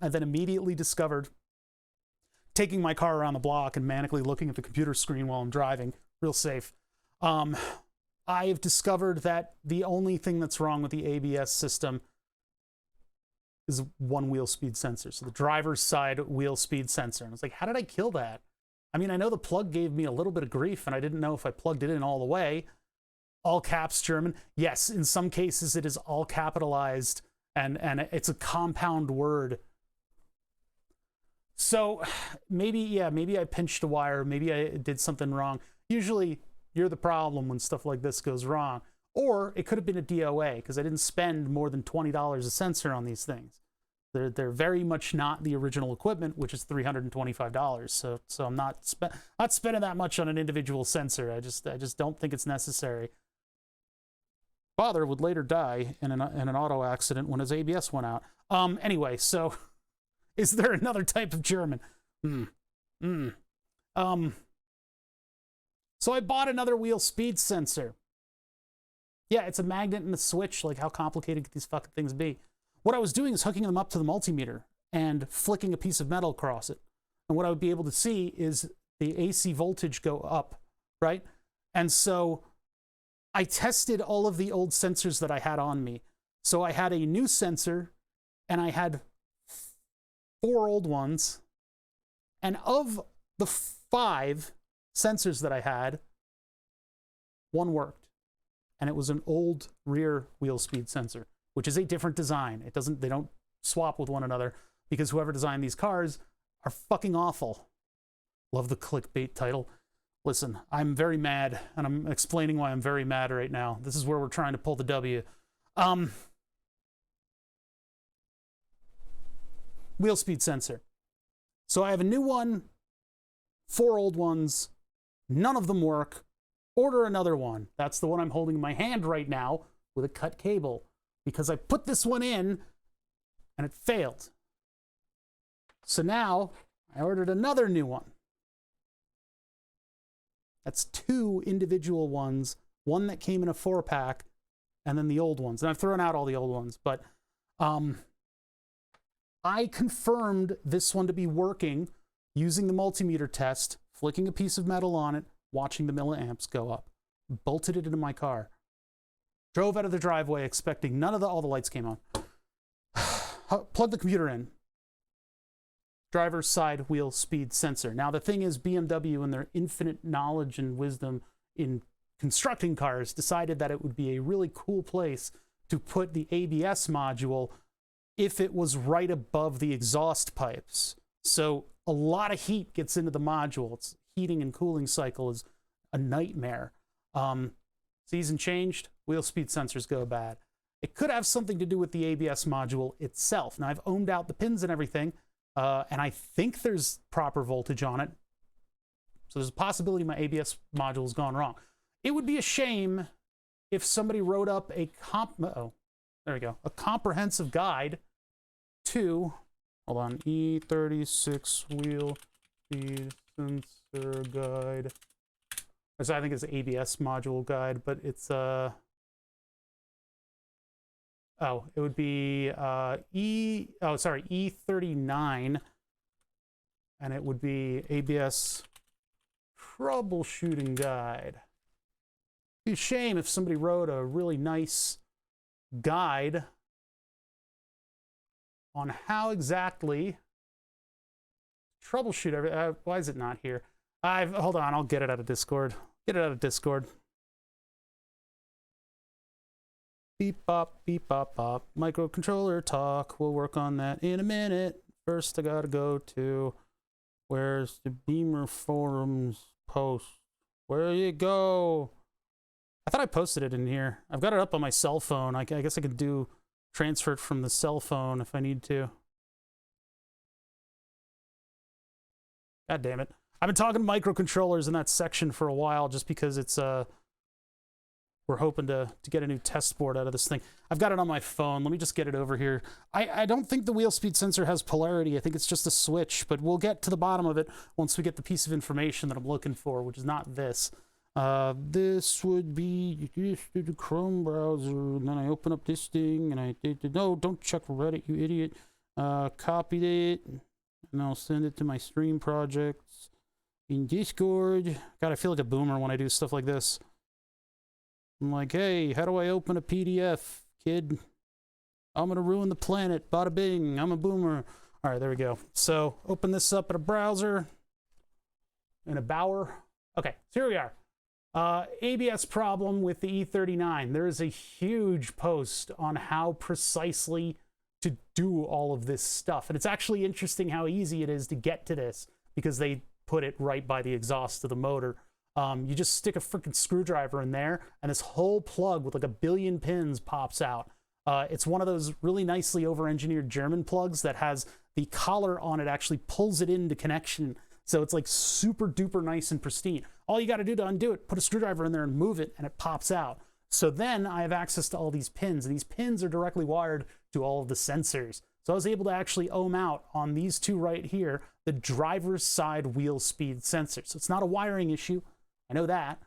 Speaker 1: I then immediately discovered, taking my car around the block and manically looking at the computer screen while I'm driving, real safe, I've discovered that the only thing that's wrong with the ABS system is one wheel speed sensor. So the driver's side wheel speed sensor. And I was like, how did I kill that? I mean, I know the plug gave me a little bit of grief, and I didn't know if I plugged it in all the way. All caps German. Yes, in some cases it is all capitalized, and it's a compound word. So maybe I pinched a wire. Maybe I did something wrong. Usually you're the problem when stuff like this goes wrong. Or it could have been a DOA, because I didn't spend more than $20 a sensor on these things. They're very much not the original equipment, which is $325. So I'm not spending that much on an individual sensor. I just don't think it's necessary. Father would later die in an auto accident when his ABS went out. Anyway, so is there another type of German? So I bought another wheel speed sensor. Yeah, it's a magnet and a switch. Like, how complicated could these fucking things be? What I was doing is hooking them up to the multimeter and flicking a piece of metal across it. And what I would be able to see is the AC voltage go up, right? And so I tested all of the old sensors that I had on me. So I had a new sensor, and I had 4 old ones. And of the 5 sensors that I had, 1 worked. And it was an old rear wheel speed sensor, which is a different design. They don't swap with one another, because whoever designed these cars are fucking awful. Love the clickbait title. Listen, I'm very mad, and I'm explaining why I'm very mad right now. This is where we're trying to pull the W. Wheel speed sensor. So I have a new one, 4 old ones, none of them work. Order another one. That's the one I'm holding in my hand right now with a cut cable, because I put this one in and it failed. So now I ordered another new one. That's 2 individual ones, one that came in a 4-pack, and then the old ones. And I've thrown out all the old ones, but I confirmed this one to be working using the multimeter test, flicking a piece of metal on it, watching the milliamps go up. Bolted it into my car. Drove out of the driveway expecting all the lights came on. Plugged the computer in. Driver's side wheel speed sensor. Now the thing is, BMW and their infinite knowledge and wisdom in constructing cars decided that it would be a really cool place to put the ABS module if it was right above the exhaust pipes. So a lot of heat gets into the module. Its heating and cooling cycle is a nightmare. Season changed, wheel speed sensors go bad. It could have something to do with the ABS module itself. Now I've ohmed out the pins and everything, and I think there's proper voltage on it. So there's a possibility my ABS module's gone wrong. It would be a shame if somebody wrote up a comprehensive guide to, hold on, E36 wheel speed sensor guide. Which I think is ABS module guide, but it's it would be E39, and it would be ABS troubleshooting guide. It'd be a shame if somebody wrote a really nice guide on how exactly troubleshoot everything. Why is it not here? Hold on, I'll get it out of Discord. Get it out of Discord. Beep bop, bop. Microcontroller talk. We'll work on that in a minute. First, I gotta go to, where's the Beamer forums post? Where you go? I thought I posted it in here. I've got it up on my cell phone. I guess I could transfer it from the cell phone if I need to. God damn it. I've been talking microcontrollers in that section for a while just because it's, we're hoping to get a new test board out of this thing. I've got it on my phone. Let me just get it over here. I don't think the wheel speed sensor has polarity. I think it's just a switch, but we'll get to the bottom of it once we get the piece of information that I'm looking for, which is not this. This would be the Chrome browser, and then I open up this thing, and I did, no, don't check Reddit, you idiot. Copied it, and I'll send it to my stream projects in Discord. God, I feel like a boomer when I do stuff like this. I'm like, hey, how do I open a PDF, kid? I'm gonna ruin the planet. Bada bing, I'm a boomer. All right, there we go. So open this up in a browser, in a Bower. Okay, so here we are. ABS problem with the E39. There is a huge post on how precisely to do all of this stuff. And it's actually interesting how easy it is to get to this because they put it right by the exhaust of the motor. You just stick a freaking screwdriver in there and this whole plug with like 1 billion pins pops out. It's one of those really nicely over-engineered German plugs that has the collar on it actually pulls it into connection. So it's like super duper nice and pristine. All you got to do to undo it, put a screwdriver in there and move it, and it pops out. So then I have access to all these pins, and these pins are directly wired to all of the sensors. So I was able to actually ohm out on these two right here, the driver's side wheel speed sensors. So it's not a wiring issue. I know that.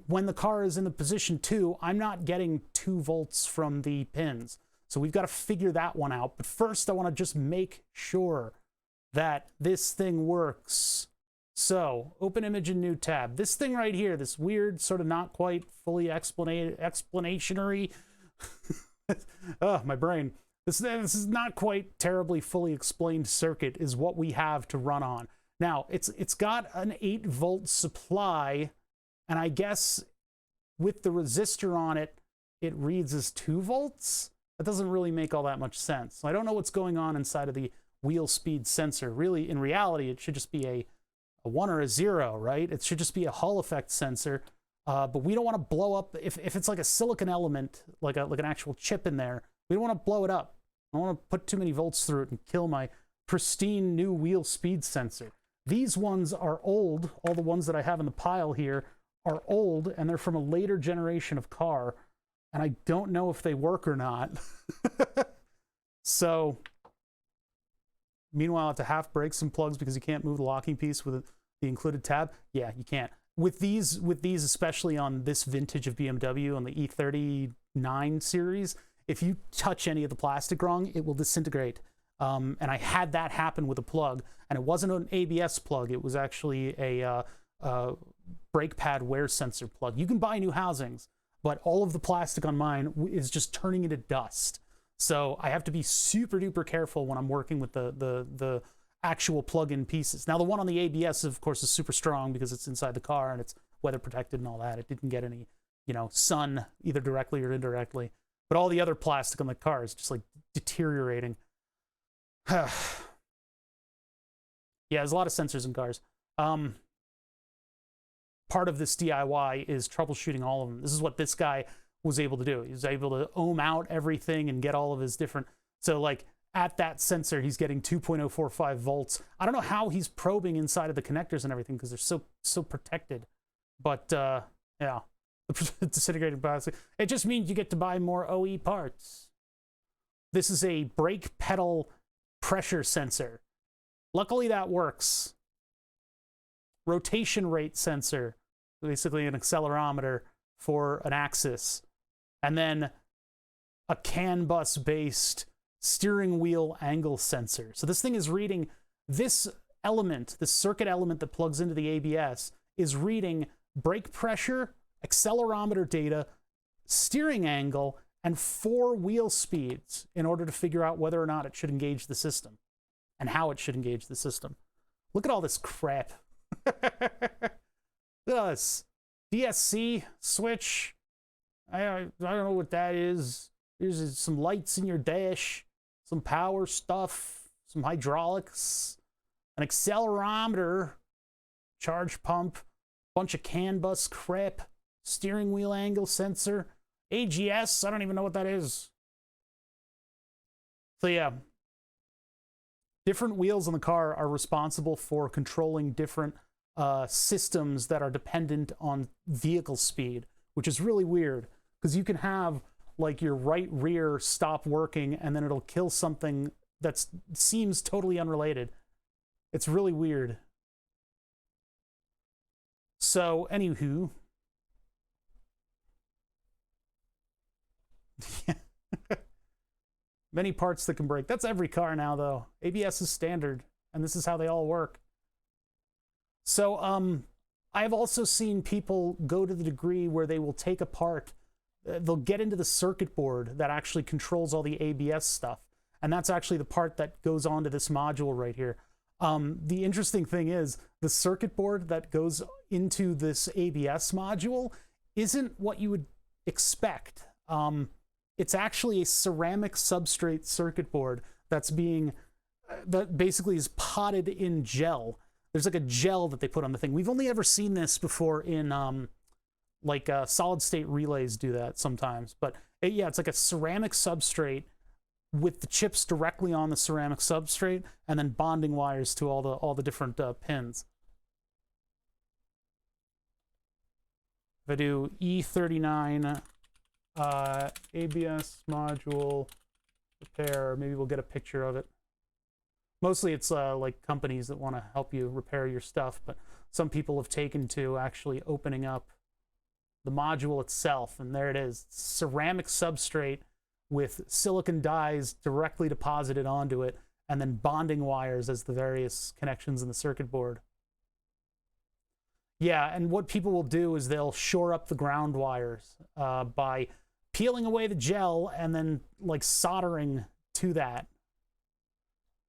Speaker 1: When the car is in the position 2, I'm not getting 2 volts from the pins. So we've got to figure that one out. But first, I want to just make sure that this thing works. So open image in new tab. This thing right here, this weird sort of not quite fully explanationary. Oh, my brain. This is not quite terribly fully explained circuit is what we have to run on. Now, it's got an 8-volt supply, and I guess with the resistor on it, it reads as 2 volts. That doesn't really make all that much sense. So I don't know what's going on inside of the wheel speed sensor. Really, in reality, it should just be a 1 or a 0, right? It should just be a Hall effect sensor. But we don't want to blow up, if it's like a silicon element, like an actual chip in there, we don't want to blow it up. I don't want to put too many volts through it and kill my pristine new wheel speed sensor. These ones are old. All the ones that I have in the pile here are old, and they're from a later generation of car, and I don't know if they work or not. So, meanwhile, I have to half break some plugs because you can't move the locking piece with the included tab. Yeah, you can't. With these, especially on this vintage of BMW, on the E39 series, if you touch any of the plastic wrong, it will disintegrate. And I had that happen with a plug, and it wasn't an ABS plug. It was actually a brake pad wear sensor plug. You can buy new housings, but all of the plastic on mine is just turning into dust. So I have to be super duper careful when I'm working with the actual plug-in pieces. Now the one on the ABS, of course, is super strong because it's inside the car and it's weather protected and all that. It didn't get any, sun either directly or indirectly. But all the other plastic on the car is just like deteriorating. Yeah, there's a lot of sensors in cars. Part of this DIY is troubleshooting all of them. This is what this guy was able to do. He was able to ohm out everything and get all of his different... So like at that sensor, he's getting 2.045 volts. I don't know how he's probing inside of the connectors and everything because they're so protected. But yeah, the disintegrated plastic. It just means you get to buy more OE parts. This is a brake pedal pressure sensor. Luckily that works. Rotation rate sensor, basically an accelerometer for an axis. And then a CAN bus based steering wheel angle sensor. So this thing is reading this element, this circuit element that plugs into the ABS, is reading brake pressure, accelerometer data, steering angle, and 4 wheel speeds in order to figure out whether or not it should engage the system and how it should engage the system. Look at all this crap. Look at this. DSC switch. I don't know what that is. There's some lights in your dash, some power stuff, some hydraulics, an accelerometer, charge pump, bunch of CAN bus crap, steering wheel angle sensor, AGS, I don't even know what that is. So yeah, different wheels on the car are responsible for controlling different systems that are dependent on vehicle speed, which is really weird because you can have like your right rear stop working and then it'll kill something that seems totally unrelated. It's really weird. So anywho, many parts that can break. That's every car now though. ABS is standard and this is how they all work. So I've also seen people go to the degree where they will take apart, they'll get into the circuit board that actually controls all the ABS stuff. And that's actually the part that goes onto this module right here. The interesting thing is the circuit board that goes into this ABS module isn't what you would expect. It's actually a ceramic substrate circuit board that basically is potted in gel. There's like a gel that they put on the thing. We've only ever seen this before in solid state relays do that sometimes. But yeah, it's like a ceramic substrate with the chips directly on the ceramic substrate and then bonding wires to all the different pins. If I do E39 ABS module repair, maybe we'll get a picture of it. Mostly it's like companies that want to help you repair your stuff, but some people have taken to actually opening up the module itself, and there it is. Ceramic substrate with silicon dies directly deposited onto it, and then bonding wires as the various connections in the circuit board. Yeah, and what people will do is they'll shore up the ground wires by peeling away the gel and then like soldering to that.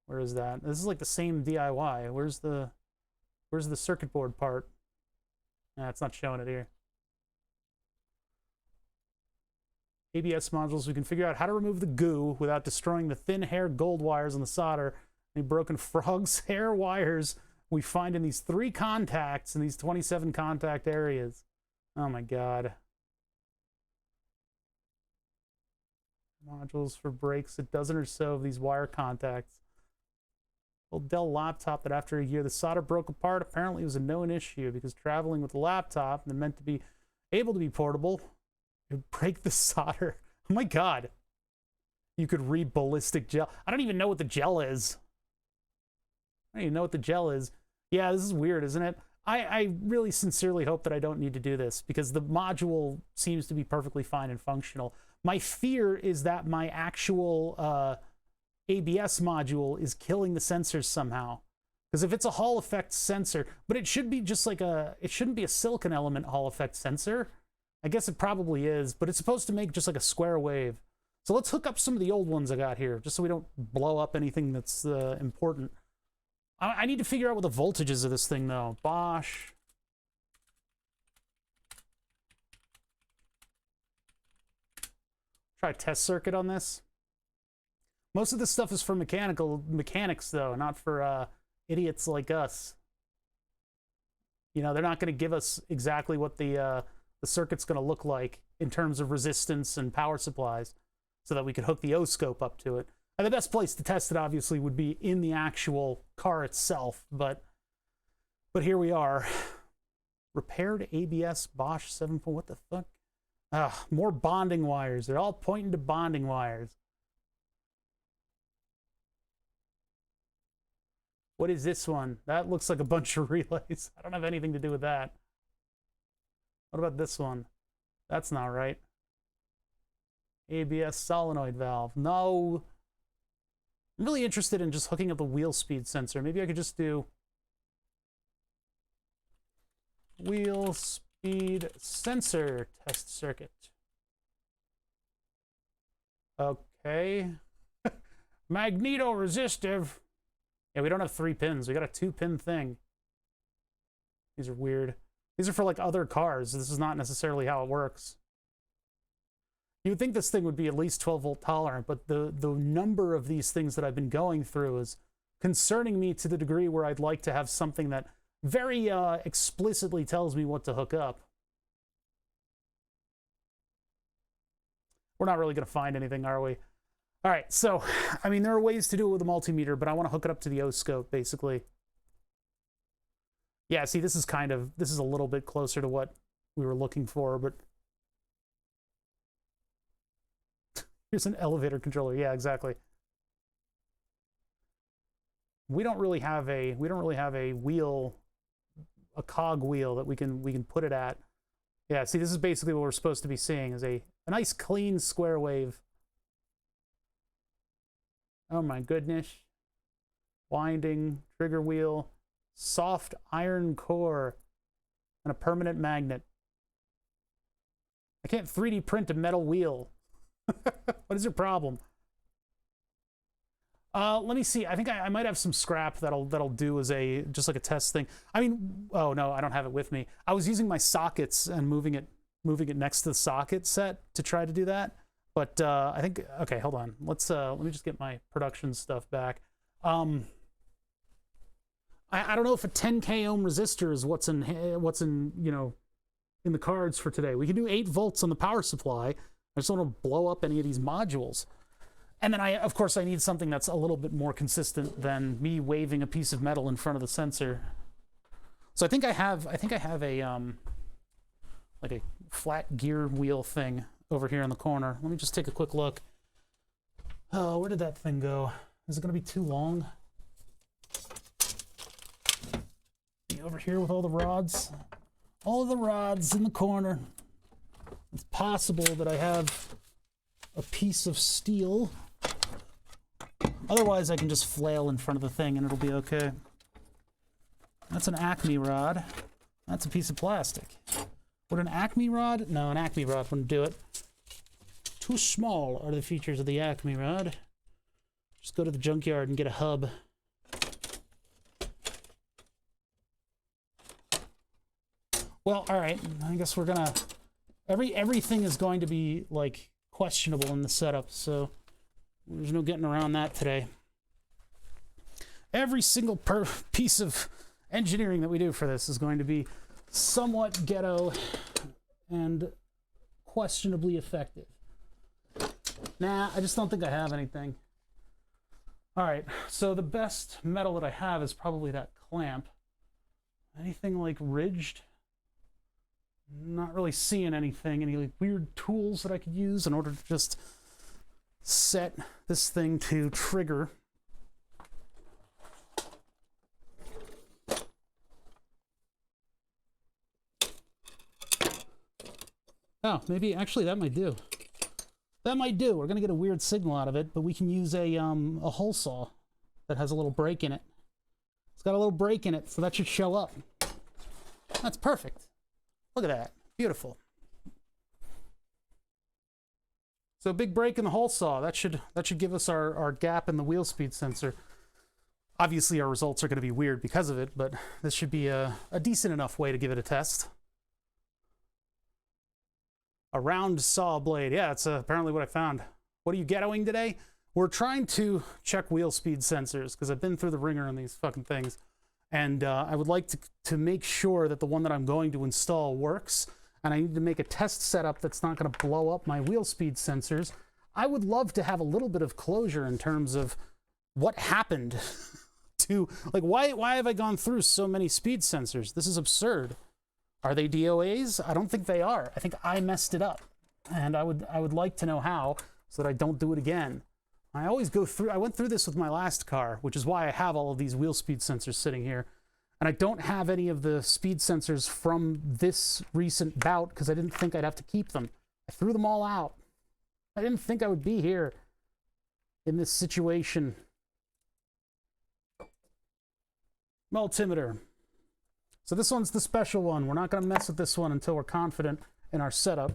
Speaker 1: Where is that? This is like the same DIY. Where's the circuit board part? Nah, it's not showing it here. ABS modules, we can figure out how to remove the goo without destroying the thin hair gold wires on the solder Any broken frogs? Hair wires we find in these 3 contacts in these 27 contact areas. Oh my god. Modules for breaks, a dozen or so of these wire contacts. Old Dell laptop that after a year the solder broke apart. Apparently it was a known issue because traveling with the laptop and meant to be able to be portable, it would break the solder. Oh my god. You could read ballistic gel. I don't even know what the gel is. I don't even know what the gel is. Yeah, this is weird, isn't it? I really sincerely hope that I don't need to do this because the module seems to be perfectly fine and functional. My fear is that my actual ABS module is killing the sensors somehow. Because if it's a Hall effect sensor, but it should be just like it shouldn't be a silicon element Hall effect sensor. I guess it probably is, but it's supposed to make just like a square wave. So let's hook up some of the old ones I got here, just so we don't blow up anything that's important. I need to figure out what the voltages of this thing, though. Bosch. Try a test circuit on this. Most of this stuff is for mechanics, though, not for idiots like us. You know, they're not going to give us exactly what the circuit's going to look like in terms of resistance and power supplies so that we could hook the O-scope up to it. And the best place to test it, obviously, would be in the actual car itself. But here we are. Repaired ABS Bosch 7. What the fuck? More bonding wires. They're all pointing to bonding wires. What is this one? That looks like a bunch of relays. I don't have anything to do with that. What about this one? That's not right. ABS solenoid valve. No. I'm really interested in just hooking up the wheel speed sensor. Maybe I could just do wheel speed sensor test circuit. Okay. Magneto-resistive. Yeah, we don't have 3 pins. We got a 2-pin thing. These are weird. These are for like other cars. This is not necessarily how it works. You would think this thing would be at least 12-volt tolerant, but the number of these things that I've been going through is concerning me to the degree where I'd like to have something that very explicitly tells me what to hook up. We're not really going to find anything, are we? All right, so, I mean, there are ways to do it with a multimeter, but I want to hook it up to the O-scope, basically. Yeah, see, this is a little bit closer to what we were looking for, but here's an elevator controller. Yeah, exactly. We don't really have a wheel, a cog wheel that we can put it at. Yeah, see, this is basically what we're supposed to be seeing, is a nice clean square wave. Oh my goodness. Winding, trigger wheel, soft iron core, and a permanent magnet. I can't 3D print a metal wheel. What is your problem? Let me see. I think I might have some scrap that'll do as just like a test thing. I mean, oh no, I don't have it with me. I was using my sockets and moving it next to the socket set to try to do that. But I think, okay, hold on. Let me just get my production stuff back. I don't know if a 10K ohm resistor is what's in in the cards for today. We can do 8 volts on the power supply. I just don't want to blow up any of these modules. And then of course I need something that's a little bit more consistent than me waving a piece of metal in front of the sensor. So I think I have a like a flat gear wheel thing over here in the corner. Let me just take a quick look. Oh, where did that thing go? Is it going to be too long? Be over here with all the rods. All of the rods in the corner. It's possible that I have a piece of steel. Otherwise, I can just flail in front of the thing and it'll be okay. That's an Acme rod. That's a piece of plastic. Would an Acme rod? No, an Acme rod wouldn't do it. Too small are the features of the Acme rod. Just go to the junkyard and get a hub. Well, all right. I guess we're gonna... Everything is going to be, like, questionable in the setup, so there's no getting around that today. every single piece of engineering that we do for this is going to be somewhat ghetto and questionably effective. Nah, I just don't think I have anything. All right, so the best metal that I have is probably that clamp. Anything like ridged? Not really seeing anything. Any like weird tools that I could use in order to just set this thing to trigger. Oh, maybe actually that might do. That might do. We're gonna get a weird signal out of it, but we can use a hole saw that has a little break in it. It's got a little break in it, so that should show up. That's perfect. Look at that. Beautiful. So big break in the hole saw. That should give us our gap in the wheel speed sensor. Obviously our results are going to be weird because of it, but this should be a decent enough way to give it a test. A round saw blade. Yeah, that's apparently what I found. What are you ghettoing today? We're trying to check wheel speed sensors because I've been through the ringer on these fucking things. And I would like to make sure that the one that I'm going to install works. And I need to make a test setup that's not going to blow up my wheel speed sensors. I would love to have a little bit of closure in terms of what happened to, like, why have I gone through so many speed sensors? This is absurd. Are they DOAs? I don't think they are. I think I messed it up. And I would like to know how so that I don't do it again. I always go through, I went through this with my last car, which is why I have all of these wheel speed sensors sitting here. And I don't have any of the speed sensors from this recent bout because I didn't think I'd have to keep them. I threw them all out. I didn't think I would be here in this situation. Multimeter. So this one's the special one. We're not going to mess with this one until we're confident in our setup.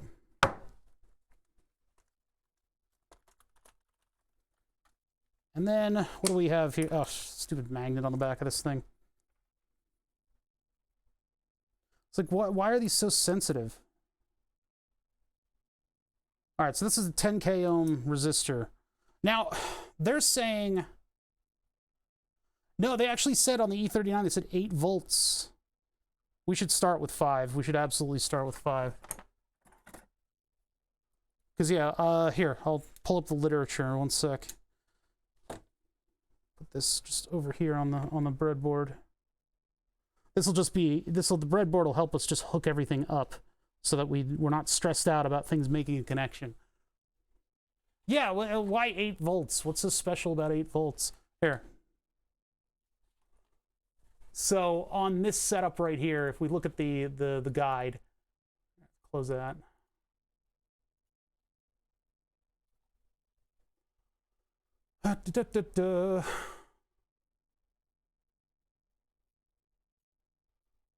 Speaker 1: And then, what do we have here? Oh, stupid magnet on the back of this thing. It's like, why are these so sensitive? All right, so this is a 10K ohm resistor. Now, they're saying... No, they actually said on the E39, they said 8 volts. We should start with 5. We should absolutely start with 5. Because, yeah, here, I'll pull up the literature. One sec. Put this just over here on the breadboard. The breadboard will help us just hook everything up so that we're not stressed out about things making a connection. Yeah, why 8 volts? What's so special about 8 volts? Here. So on this setup right here, if we look at the guide, close that.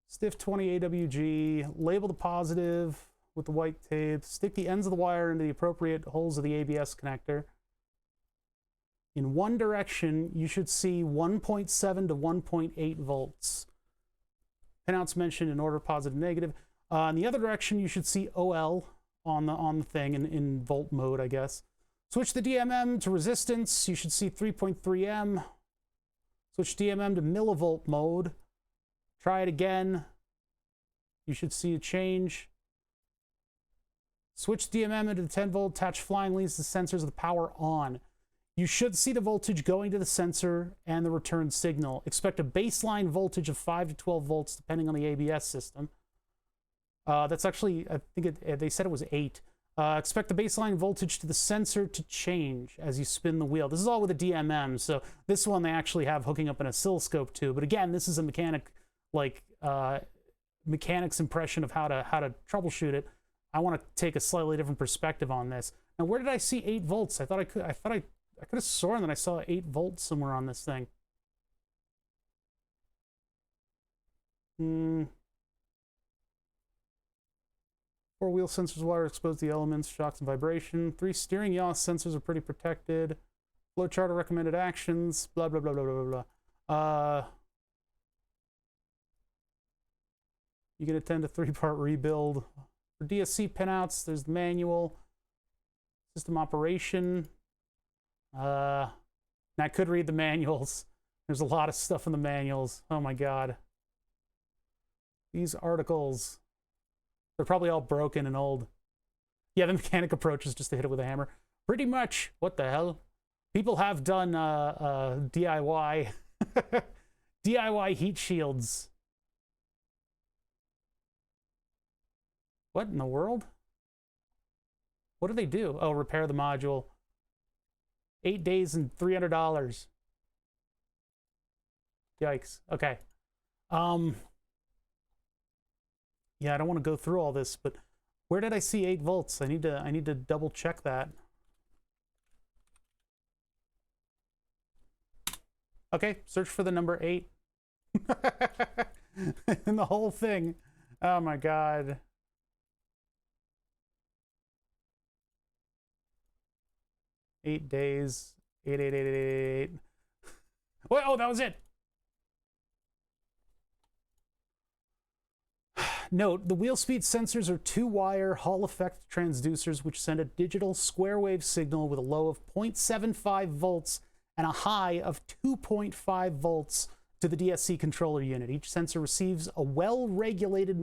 Speaker 1: Stiff 20 AWG, label the positive with the white tape, stick the ends of the wire into the appropriate holes of the ABS connector. In one direction, you should see 1.7 to 1.8 volts. Pinouts mentioned in order positive, negative. In the other direction, you should see OL on the thing in volt mode, I guess. Switch the DMM to resistance. You should see 3.3 M. Switch DMM to millivolt mode. Try it again. You should see a change. Switch DMM into the 10 volt. Attach flying leads to sensors with the power on. You should see the voltage going to the sensor and the return signal. Expect a baseline voltage of 5 to 12 volts, depending on the ABS system. That's actually, I think they said it was 8. Expect the baseline voltage to the sensor to change as you spin the wheel. This is all with a DMM, so this one they actually have hooking up an oscilloscope to. But again, this is a mechanic's impression of how to troubleshoot it. I want to take a slightly different perspective on this. Now, where did I see 8 volts? I could have sworn that I saw 8 volts somewhere on this thing. Four wheel sensors wire exposed to the elements, shocks and vibration. 3 steering yaw sensors are pretty protected. Flow chart of recommended actions. Blah blah blah blah blah blah. You can attend a 3-part rebuild. For DSC pinouts, there's the manual. System operation. And I could read the manuals. There's a lot of stuff in the manuals. Oh my god. These articles, they're probably all broken and old. Yeah, the mechanic approach is just to hit it with a hammer. Pretty much. What the hell? People have done DIY DIY heat shields. What in the world? What do they do? Oh, repair the module. 8 days and $300. Yikes. Okay. Yeah, I don't want to go through all this, but where did I see 8 volts? I need to double check that. Okay, search for the number 8. And the whole thing. Oh my god. Eight days. 8. Wait, oh, that was it. Note, the wheel speed sensors are 2-wire Hall effect transducers which send a digital square wave signal with a low of 0.75 volts and a high of 2.5 volts to the DSC controller unit. Each sensor receives a well-regulated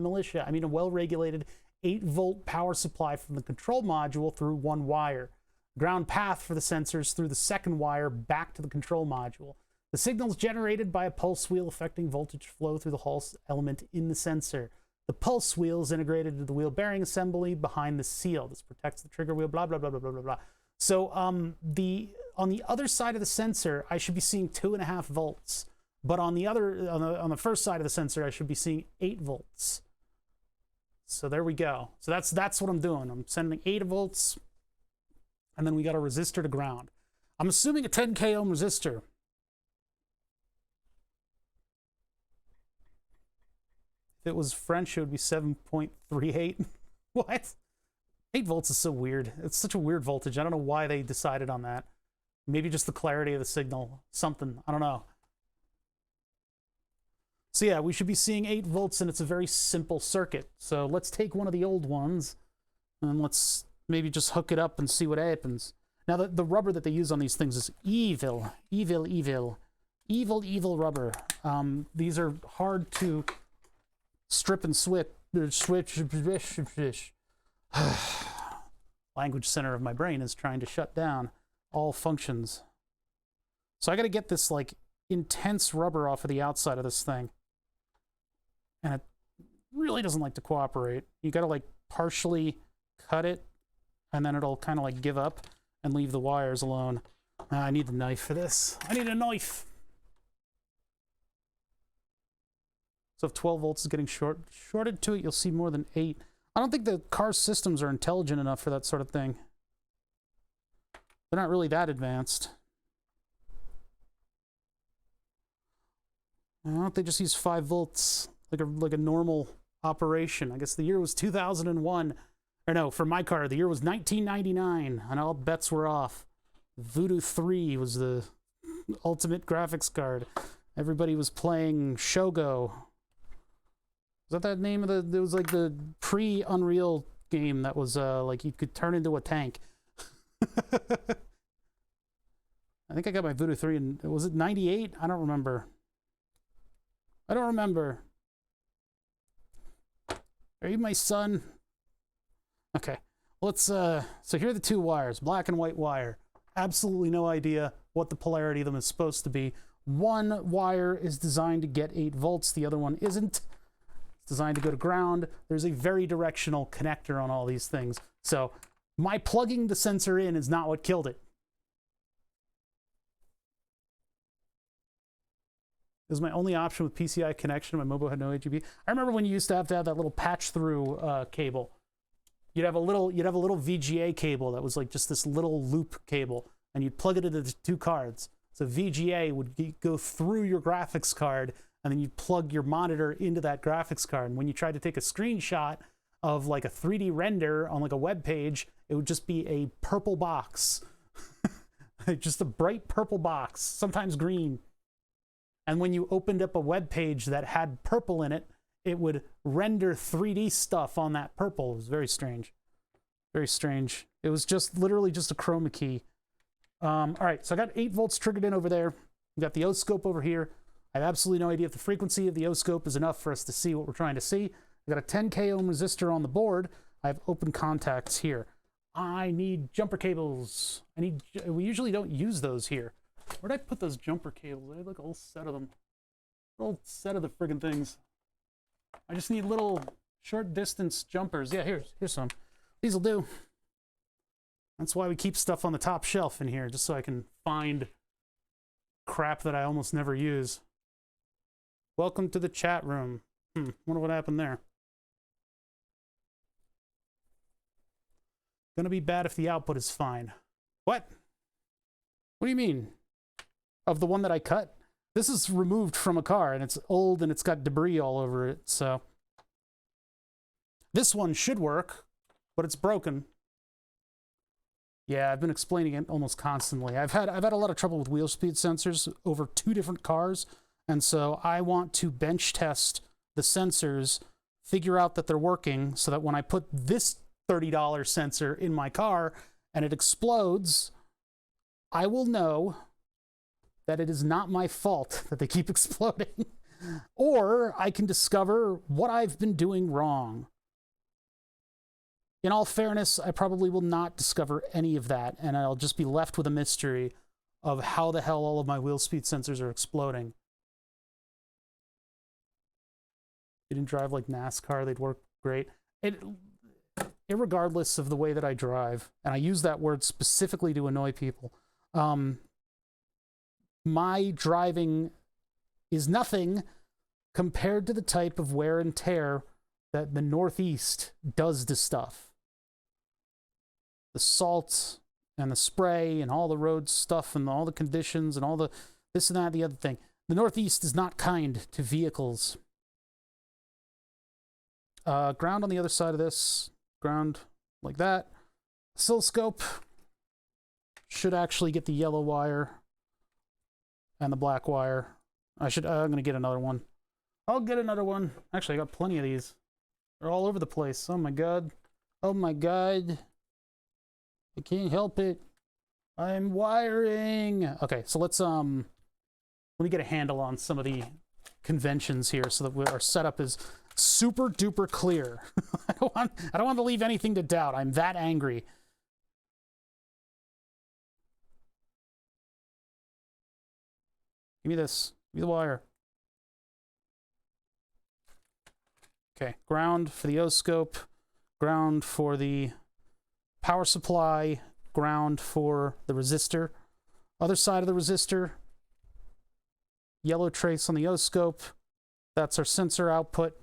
Speaker 1: 8-volt power supply from the control module through one wire. Ground path for the sensors through the second wire back to the control module. The signal is generated by a pulse wheel affecting voltage flow through the Hall element in the sensor. The pulse wheel is integrated into the wheel bearing assembly behind the seal. This protects the trigger wheel, blah, blah, blah, blah, blah, blah, blah. So on the other side of the sensor, I should be seeing 2.5 volts. But on the first side of the sensor, I should be seeing 8 volts. So there we go. So that's what I'm doing. I'm sending 8 volts, and then we got a resistor to ground. I'm assuming a 10K ohm resistor. If it was French, it would be 7.38. What? 8 volts is so weird. It's such a weird voltage. I don't know why they decided on that. Maybe just the clarity of the signal. Something. I don't know. So yeah, we should be seeing 8 volts, and it's a very simple circuit. So let's take one of the old ones, and let's maybe just hook it up and see what happens. Now, the rubber that they use on these things is evil. Evil, evil. Evil, evil rubber. These are hard to strip and switch. Language center of my brain is trying to shut down all functions. So I got to get this like intense rubber off of the outside of this thing. And it really doesn't like to cooperate. You got to like partially cut it, and then it'll kind of like give up and leave the wires alone. I need a knife for this. I need a knife. So if 12 volts is getting shorted to it, you'll see more than 8. I don't think the car systems are intelligent enough for that sort of thing. They're not really that advanced. Why don't they just use 5 volts like a normal operation? I guess the year was 2001. Or no, for my car, the year was 1999, and all bets were off. Voodoo 3 was the ultimate graphics card. Everybody was playing Shogo. Was that name of the... It was like the pre-Unreal game that was like you could turn into a tank. I think I got my Voodoo 3 in... Was it 98? I don't remember. I don't remember. Are you my son? Okay. Let's... So here are the 2 wires. Black and white wire. Absolutely no idea what the polarity of them is supposed to be. One wire is designed to get 8 volts. The other one isn't. Designed to go to ground. There's a very directional connector on all these things. So my plugging the sensor in is not what killed it. It was my only option with PCI connection. My mobile had no AGB. I remember when you used to have that little patch through cable. You'd have a little VGA cable that was like just this little loop cable, and you'd plug it into the 2 cards. So VGA would go through your graphics card, and then you plug your monitor into that graphics card. And when you tried to take a screenshot of like a 3D render on like a web page, it would just be a purple box. Just a bright purple box, sometimes green. And when you opened up a web page that had purple in it, it would render 3D stuff on that purple. It was very strange. Very strange. It was just literally just a chroma key. All right, so I got 8 volts triggered in over there. We've got the O-scope over here. I have absolutely no idea if the frequency of the O-scope is enough for us to see what we're trying to see. I've got a 10K ohm resistor on the board. I have open contacts here. I need jumper cables. We usually don't use those here. Where'd I put those jumper cables? I had like a whole set of them. A whole set of the friggin' things. I just need little short distance jumpers. Yeah, here's some. These will do. That's why we keep stuff on the top shelf in here, just so I can find crap that I almost never use. Welcome to the chat room. Wonder what happened there. Gonna be bad if the output is fine. What? What do you mean? Of the one that I cut? This is removed from a car, and it's old, and it's got debris all over it, so... This one should work, but it's broken. Yeah, I've been explaining it almost constantly. I've had a lot of trouble with wheel speed sensors over 2 different cars, and so I want to bench test the sensors, figure out that they're working, so that when I put this $30 sensor in my car and it explodes, I will know that it is not my fault that they keep exploding. Or I can discover what I've been doing wrong. In all fairness, I probably will not discover any of that, and I'll just be left with a mystery of how the hell all of my wheel speed sensors are exploding. They didn't drive like NASCAR, they'd work great. Irregardless of the way that I drive, and I use that word specifically to annoy people, my driving is nothing compared to the type of wear and tear that the Northeast does to stuff. The salt and the spray and all the road stuff and all the conditions and all the this and that, the other thing. The Northeast is not kind to vehicles. Ground on the other side of this. Ground like that. Oscilloscope should actually get the yellow wire and the black wire. I'm going to get another one. I'll get another one. Actually, I got plenty of these. They're all over the place. Oh my god. Oh my god. I can't help it. I'm wiring. Okay, so let's let me get a handle on some of the conventions here so that our setup is super duper clear. I don't want to leave anything to doubt. I'm that angry. Give me this. Give me the wire. Okay, ground for the O-scope, ground for the power supply, ground for the resistor. Other side of the resistor, yellow trace on the O-scope. That's our sensor output.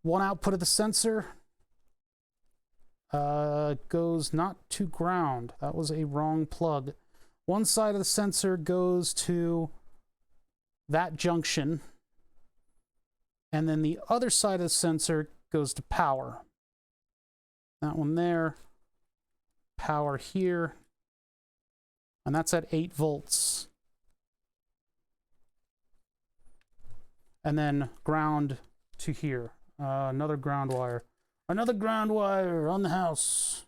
Speaker 1: One output of the sensor goes not to ground. That was a wrong plug. One side of the sensor goes to that junction, and then the other side of the sensor goes to power. That one there, power here, and that's at 8 volts. And then ground to here. Another ground wire. Another ground wire on the house.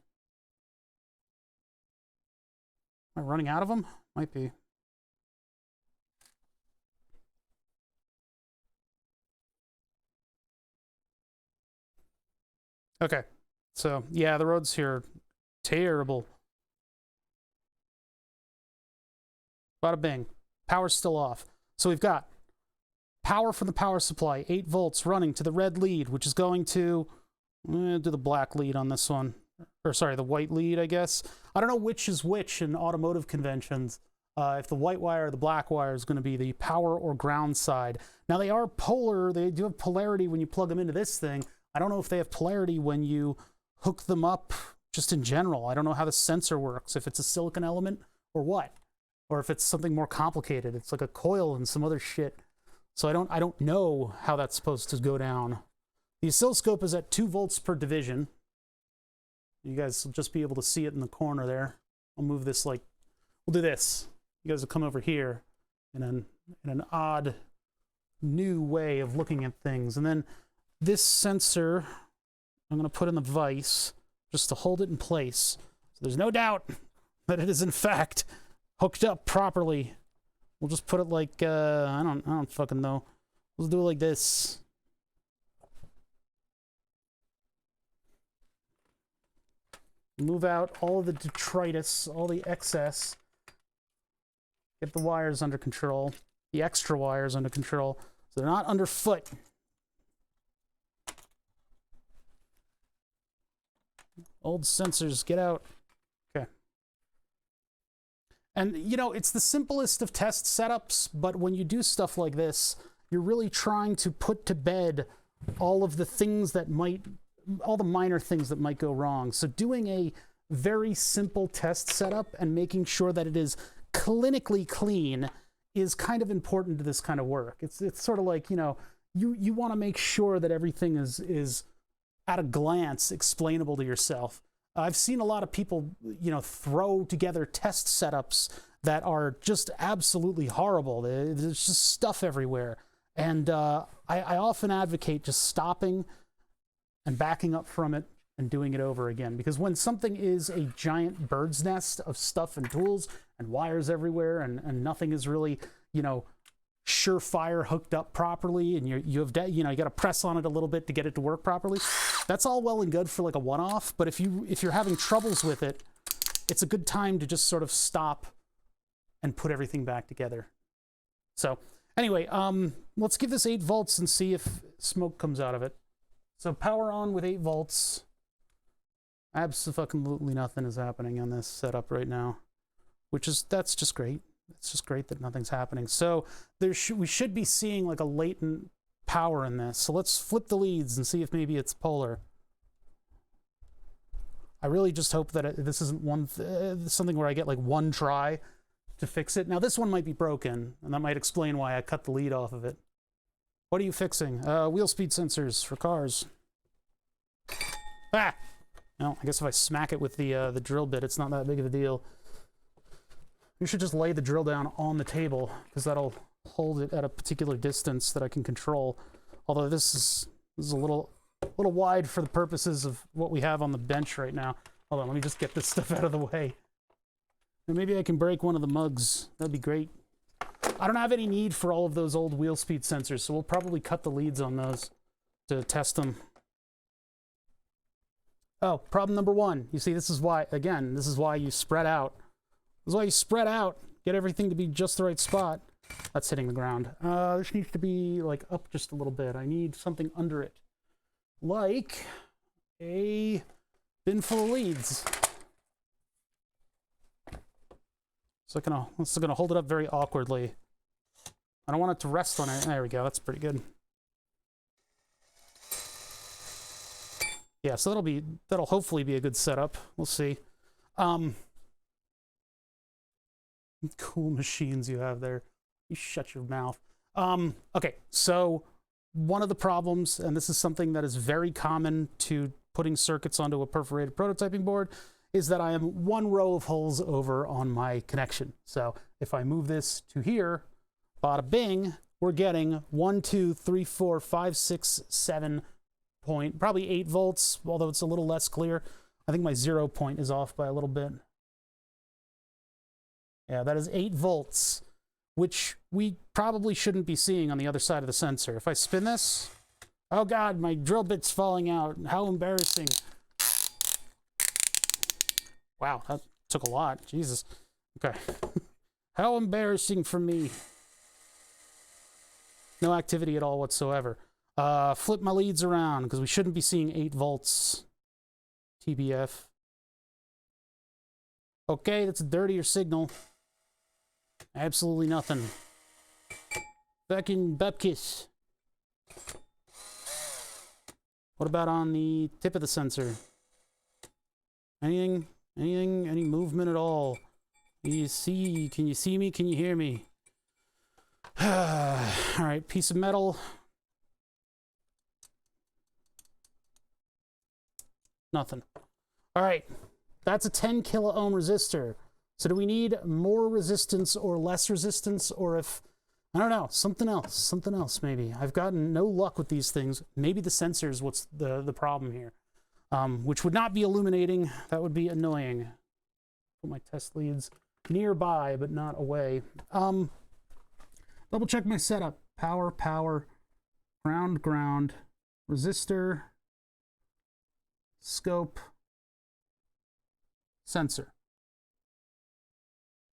Speaker 1: Am I running out of them? Might be. Okay, so yeah, the roads here are terrible. Bada bing. Power's still off. So we've got power from the power supply, 8 volts running to the red lead, which is going to do the black lead on this one. Or sorry, the white lead, I guess. I don't know which is which in automotive conventions. If the white wire or the black wire is going to be the power or ground side. Now they are polar, they do have polarity when you plug them into this thing. I don't know if they have polarity when you hook them up just in general. I don't know how the sensor works, if it's a silicon element or what. Or if it's something more complicated. It's like a coil and some other shit. So I don't know how that's supposed to go down. The oscilloscope is at 2 volts per division. You guys will just be able to see it in the corner there. I'll move this like, we'll do this. You guys will come over here in an odd new way of looking at things. And then this sensor, I'm going to put in the vise just to hold it in place. So there's no doubt that it is in fact hooked up properly We'll just put it like, I don't fucking know. Let's do it like this. Move out all of the detritus, all the excess. Get the wires under control. The extra wires under control. So they're not underfoot. Old sensors, get out. Okay. And, you know, it's the simplest of test setups, but when you do stuff like this, you're really trying to put to bed all of the things that might, all the minor things that might go wrong. So doing a very simple test setup and making sure that it is clinically clean is kind of important to this kind of work. It's sort of like, you know, you want to make sure that everything is at a glance explainable to yourself. I've seen a lot of people, you know, throw together test setups that are just absolutely horrible. There's just stuff everywhere. And I often advocate just stopping and backing up from it and doing it over again. Because when something is a giant bird's nest of stuff and tools and wires everywhere and nothing is really, you know, surefire hooked up properly, and you got to press on it a little bit to get it to work properly. That's all well and good for like a one-off, but if you're having troubles with it, it's a good time to just sort of stop and put everything back together. So anyway, let's give this 8 volts and see if smoke comes out of it. So power on with 8 volts. Absolutely nothing is happening on this setup right now, that's just great. It's just great that nothing's happening. So we should be seeing like a latent power in this. So let's flip the leads and see if maybe it's polar. I really just hope that this isn't something where I get like one try to fix it. Now this one might be broken, and that might explain why I cut the lead off of it. What are you fixing? Wheel speed sensors for cars. Ah! No, I guess if I smack it with the drill bit, it's not that big of a deal. You should just lay the drill down on the table, because that'll hold it at a particular distance that I can control. Although this is a little wide for the purposes of what we have on the bench right now. Hold on, let me just get this stuff out of the way. And maybe I can break one of the mugs. That'd be great. I don't have any need for all of those old wheel speed sensors, so we'll probably cut the leads on those to test them. Oh, problem number 1. You see, this is why you spread out. This is why you spread out. Get everything to be just the right spot. That's hitting the ground. This needs to be like up just a little bit. I need something under it. Like a bin full of leads. So it's gonna hold it up very awkwardly. I don't want it to rest on it. There we go. That's pretty good. Yeah, so that'll hopefully be a good setup. We'll see. Cool machines you have there. You shut your mouth. Okay, so one of the problems, and this is something that is very common to putting circuits onto a perforated prototyping board, is that I am one row of holes over on my connection. So if I move this to here, bada bing, we're getting 1, 2, 3, 4, 5, 6, 7 point, probably 8 volts, although it's a little less clear. I think my 0 point is off by a little bit. Yeah, that is 8 volts, which we probably shouldn't be seeing on the other side of the sensor. If I spin this, oh God, my drill bit's falling out. How embarrassing. Wow, that took a lot. Jesus. Okay. How embarrassing for me. No activity at all whatsoever. Flip my leads around, because we shouldn't be seeing 8 volts. TBF. Okay, that's a dirtier signal. Absolutely nothing. Fucking bupkis. What about on the tip of the sensor? Anything? Any movement at all? Can you see me? Can you hear me? All right, piece of metal. Nothing. All right, that's a 10 kilo ohm resistor. So do we need more resistance or less resistance, or if, I don't know, something else maybe. I've gotten no luck with these things. Maybe the sensor is what's the problem here, which would not be illuminating. That would be annoying. Put my test leads nearby, but not away. Double check my setup. Power, power, ground, ground, resistor, scope, sensor.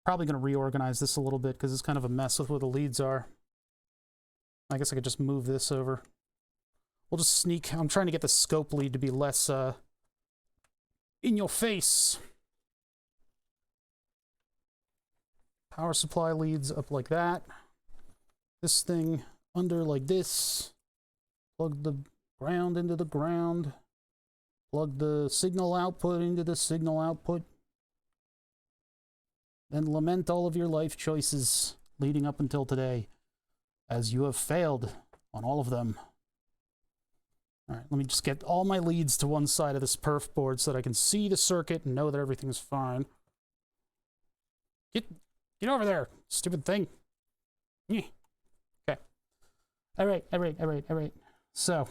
Speaker 1: Probably going to reorganize this a little bit because it's kind of a mess with where the leads are. I guess I could just move this over. We'll just sneak. I'm trying to get the scope lead to be less in your face. Power supply leads up like that. This thing under like this. Plug the ground into the ground. Plug the signal output into the signal output. Then lament all of your life choices leading up until today, as you have failed on all of them. All right, let me just get all my leads to one side of this perf board so that I can see the circuit and know that everything's fine. Get over there, stupid thing. Yeah. Okay. All right. So,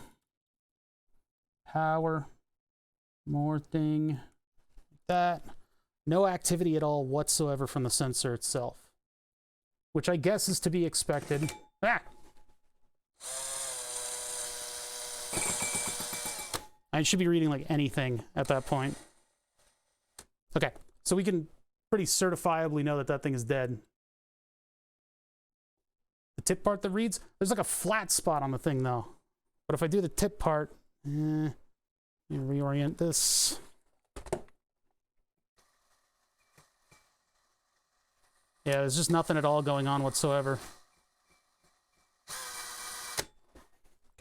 Speaker 1: power, more thing, like that. No activity at all whatsoever from the sensor itself, which I guess is to be expected. Ah! I should be reading like anything at that point. Okay, so we can pretty certifiably know that that thing is dead. The tip part that reads, there's like a flat spot on the thing though. But if I do the tip part, let me reorient this. Yeah, there's just nothing at all going on whatsoever.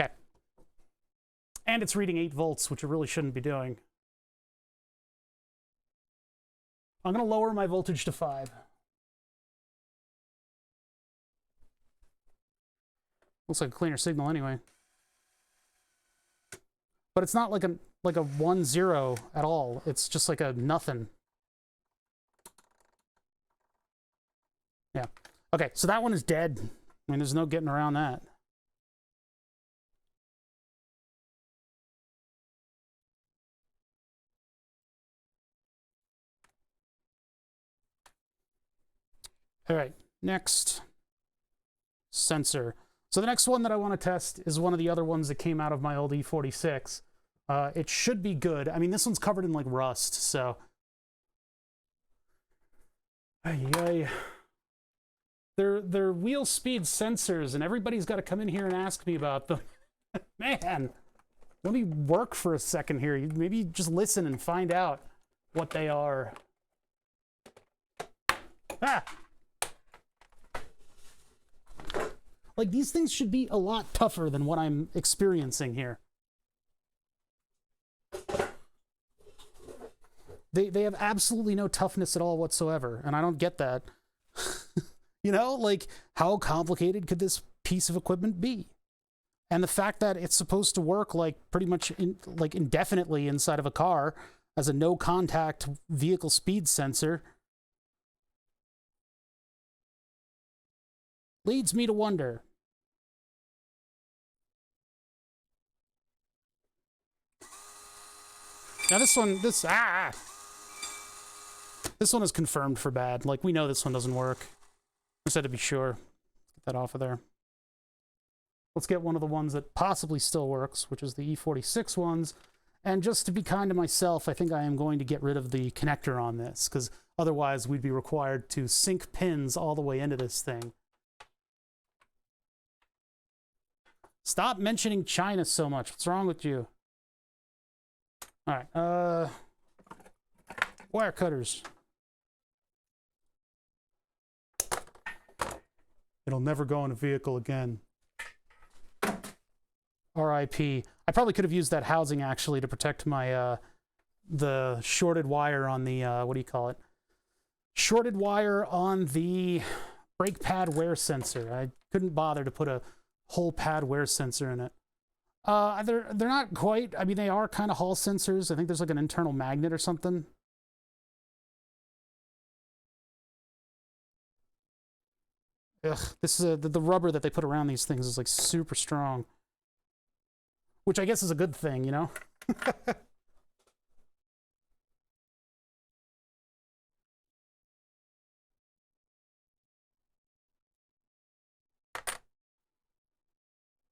Speaker 1: Okay. And it's reading 8 volts, which it really shouldn't be doing. I'm going to lower my voltage to 5. Looks like a cleaner signal anyway. But it's not like a 1-0 at all. It's just like a nothing. Yeah. Okay, so that one is dead. I mean, there's no getting around that. All right, next sensor. So the next one that I want to test is one of the other ones that came out of my old E46. It should be good. I mean, this one's covered in like rust, so. Ay. They're wheel speed sensors, and everybody's got to come in here and ask me about them. Man, let me work for a second here. Maybe just listen and find out what they are. Ah! Like, these things should be a lot tougher than what I'm experiencing here. They have absolutely no toughness at all whatsoever, and I don't get that. You know, like, how complicated could this piece of equipment be? And the fact that it's supposed to work like pretty much indefinitely inside of a car as a no-contact vehicle speed sensor leads me to wonder. Now this one is confirmed for bad. Like, we know this one doesn't work. I said to be sure. Get that off of there. Let's get one of the ones that possibly still works, which is the E46 ones. And just to be kind to myself, I think I am going to get rid of the connector on this, because otherwise we'd be required to sink pins all the way into this thing. Stop mentioning China so much. What's wrong with you? All right. Wire cutters. It'll never go in a vehicle again. R.I.P. I probably could have used that housing actually to protect my the shorted wire on the what do you call it? Shorted wire on the brake pad wear sensor. I couldn't bother to put a whole pad wear sensor in it. They're not quite. I mean, they are kind of Hall sensors. I think there's like an internal magnet or something. Ugh, this is the rubber that they put around these things is like super strong. Which I guess is a good thing, you know?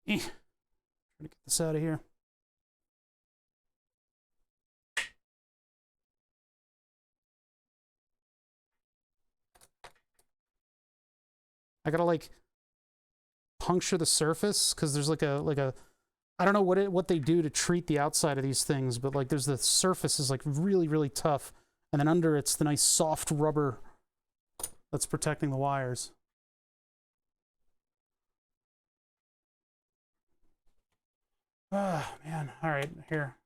Speaker 1: Trying to get this out of here. I gotta like puncture the surface because there's like a I don't know what they do to treat the outside of these things, but like there's the surface is like really tough, and then under it's the nice soft rubber that's protecting the wires. Ah, man. All right, here.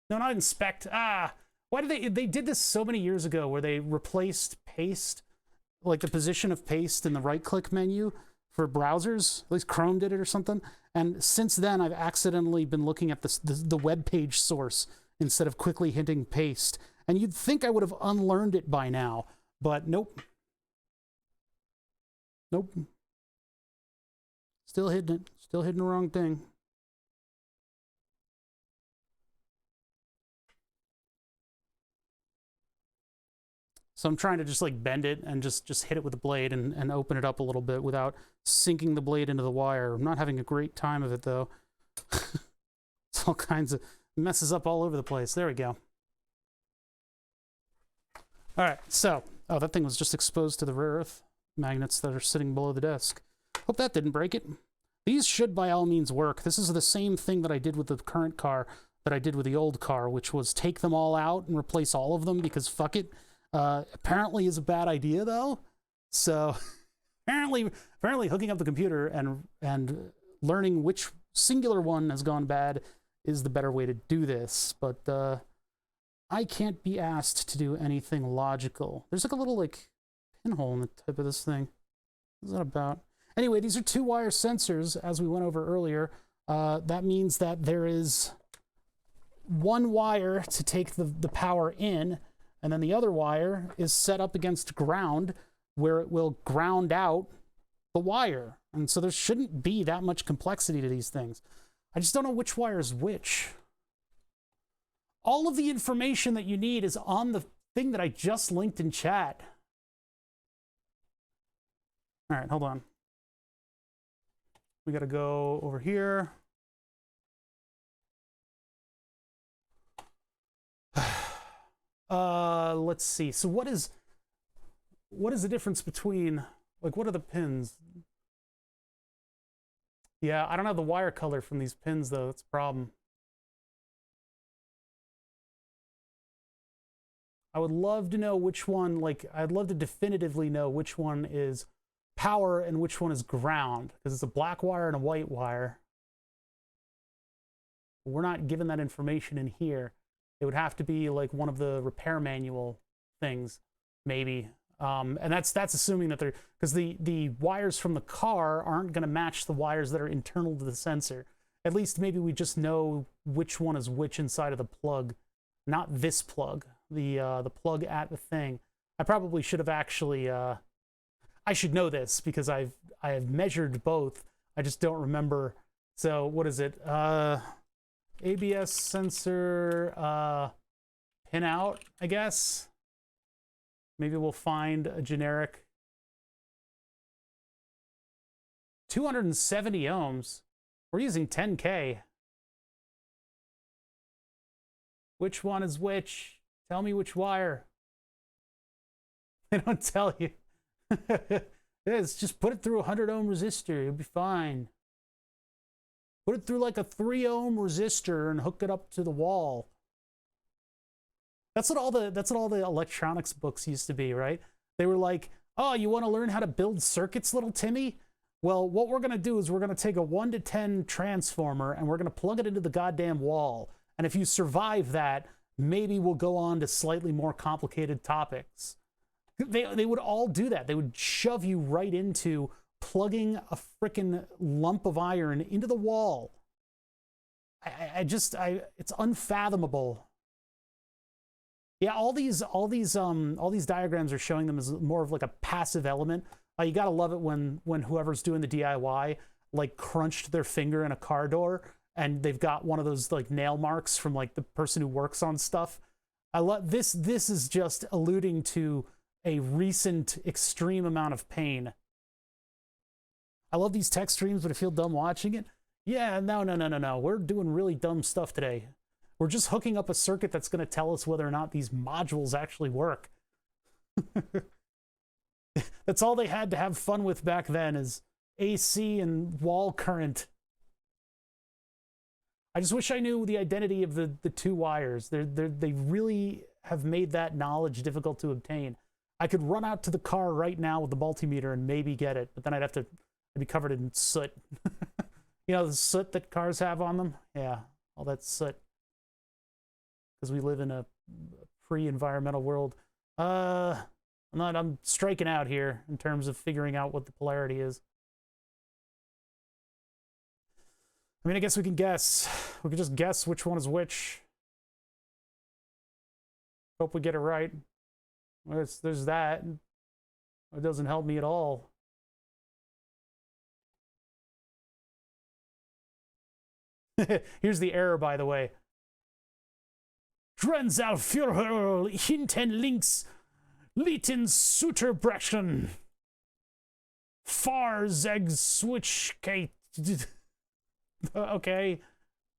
Speaker 1: No, not inspect. Ah, why did they did this so many years ago where they replaced paste, like the position of paste in the right-click menu for browsers. At least Chrome did it or something. And since then, I've accidentally been looking at the web page source instead of quickly hitting paste. And you'd think I would have unlearned it by now, but nope. Nope. Still hitting it. Still hitting the wrong thing. So I'm trying to just like bend it and just hit it with the blade and open it up a little bit without sinking the blade into the wire. I'm not having a great time of it though. It's all kinds of messes up all over the place. There we go. All right, so, oh, that thing was just exposed to the rare earth magnets that are sitting below the desk. Hope that didn't break it. These should by all means work. This is the same thing that I did with the current car that I did with the old car, which was take them all out and replace all of them because fuck it. Apparently is a bad idea though. So apparently hooking up the computer and learning which singular one has gone bad is the better way to do this. But I can't be asked to do anything logical. There's like a little like pinhole in the tip of this thing. What's that about? Anyway, these are 2-wire sensors, as we went over earlier. That means that there is one wire to take the power in, and then the other wire is set up against ground where it will ground out the wire. And so there shouldn't be that much complexity to these things. I just don't know which wire is which. All of the information that you need is on the thing that I just linked in chat. All right, hold on. We got to go over here. Let's see. So what is the difference between, like, what are the pins? Yeah, I don't have the wire color from these pins though. That's a problem. I would love to know which one, like, I'd love to definitively know which one is power and which one is ground, because it's a black wire and a white wire. We're not given that information in here. It would have to be like one of the repair manual things, maybe. And that's assuming that they're, because the wires from the car aren't going to match the wires that are internal to the sensor. At least maybe we just know which one is which inside of the plug, not this plug, the plug at the thing. I probably should have actually, I should know this because I have measured both. I just don't remember. So what is it? ABS sensor pin out, I guess. Maybe we'll find a generic 270 ohms. We're using 10K. Which one is which? Tell me which wire. They don't tell you. It's just put it through a 100 ohm resistor. You'll be fine. Put it through like a 3 ohm resistor and hook it up to the wall. That's what all the electronics books used to be, right? They were like, oh, you want to learn how to build circuits, little Timmy? Well, what we're going to do is we're going to take a 1 to 10 transformer and we're going to plug it into the goddamn wall. And if you survive that, maybe we'll go on to slightly more complicated topics. They would all do that. They would shove you right into plugging a frickin' lump of iron into the wall. It's unfathomable. Yeah, all these diagrams are showing them as more of like a passive element. You gotta love it when whoever's doing the DIY like crunched their finger in a car door and they've got one of those like nail marks from like the person who works on stuff. I love this. This is just alluding to a recent extreme amount of pain I love these tech streams, but I feel dumb watching it. Yeah, no. We're doing really dumb stuff today. We're just hooking up a circuit that's going to tell us whether or not these modules actually work. That's all they had to have fun with back then, is AC and wall current. I just wish I knew the identity of the two wires. They really have made that knowledge difficult to obtain. I could run out to the car right now with the multimeter and maybe get it, but then I'd be covered in soot. You know, the soot that cars have on them? Yeah, all that soot. Because we live in a pre-environmental world. I'm striking out here in terms of figuring out what the polarity is. I mean, I guess we can guess. We can just guess which one is which. Hope we get it right. There's that. It doesn't help me at all. Here's the error, by the way. Grenzau hinten links Liten Suterbrechen Far Zeg Switchgate. Okay.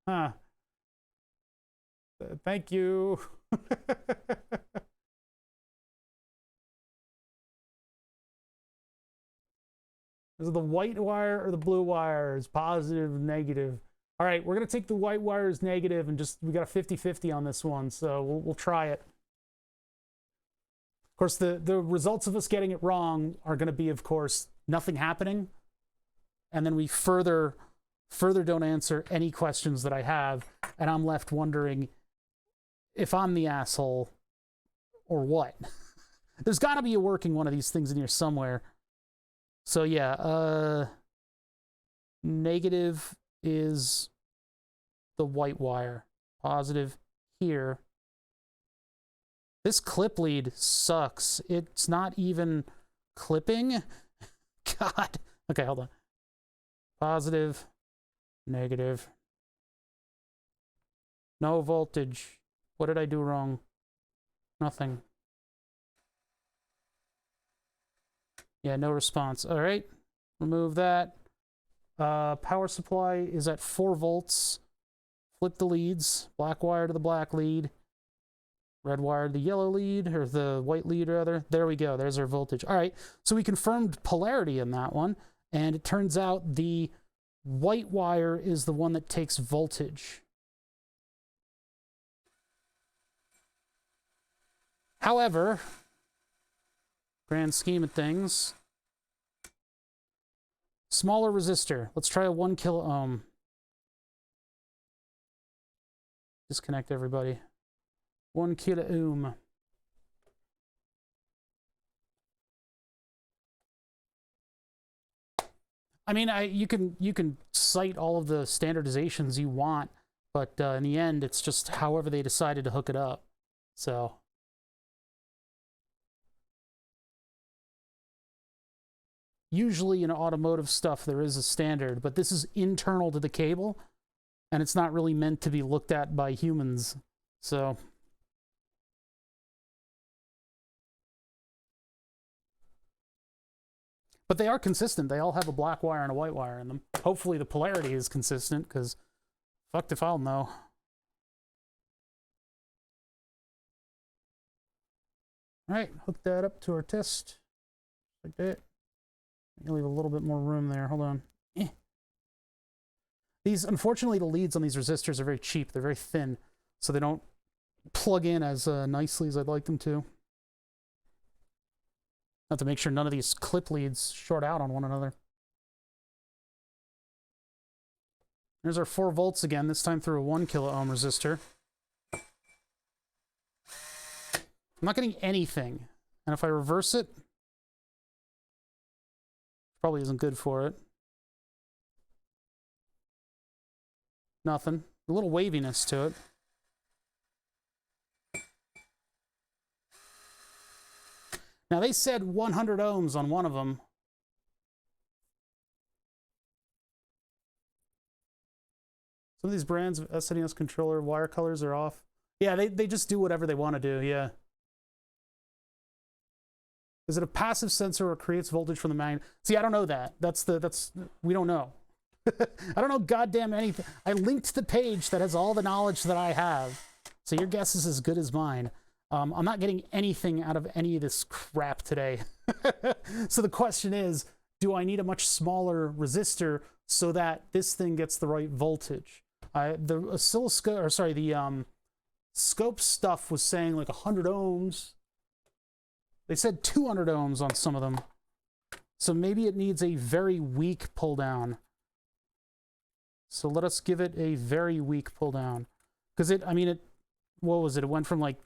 Speaker 1: Huh. Thank you. Is it the white wire or the blue wire? Is positive, negative? All right, we're going to take the white wire as negative and we got a 50-50 on this one, so we'll try it. Of course, the results of us getting it wrong are going to be, of course, nothing happening. And then we further don't answer any questions that I have, and I'm left wondering if I'm the asshole or what. There's got to be a working one of these things in here somewhere. So yeah, negative is the white wire. Positive here. This clip lead sucks. It's not even clipping. God. Okay, hold on. Positive, negative. No voltage. What did I do wrong? Nothing. Yeah, no response. All right, remove that. Power supply is at 4 volts. Flip the leads. Black wire to the black lead. Red wire to the yellow lead, or the white lead rather. There we go. There's our voltage. All right, so we confirmed polarity in that one, and it turns out the white wire is the one that takes voltage. However, grand scheme of things, smaller resistor. Let's try a 1 kilo ohm. Disconnect everybody. 1 kilo ohm. I mean, you can cite all of the standardizations you want, but in the end, it's just however they decided to hook it up. So. Usually in automotive stuff, there is a standard, but this is internal to the cable, and it's not really meant to be looked at by humans. So. But they are consistent. They all have a black wire and a white wire in them. Hopefully the polarity is consistent, because fucked if I'll know. All right, hook that up to our test. Like that. Leave a little bit more room there. Hold on. These, unfortunately, the leads on these resistors are very cheap. They're very thin, so they don't plug in as nicely as I'd like them to. Have to make sure none of these clip leads short out on one another. There's our 4 volts again, this time through a 1 kilo ohm resistor. I'm not getting anything. And if I reverse it, probably isn't good for it. Nothing. A little waviness to it. Now they said 100 ohms on one of them. Some of these brands of SNES controller wire colors are off. Yeah, they just do whatever they want to do, yeah. Is it a passive sensor or creates voltage from the magnet? See, I don't know that. We don't know. I don't know goddamn anything. I linked the page that has all the knowledge that I have. So your guess is as good as mine. I'm not getting anything out of any of this crap today. So the question is, do I need a much smaller resistor so that this thing gets the right voltage? The oscilloscope, or sorry, the scope stuff was saying like 100 ohms. They said 200 ohms on some of them. So maybe it needs a very weak pull down. So let us give it a very weak pull down. Because what was it? It went from like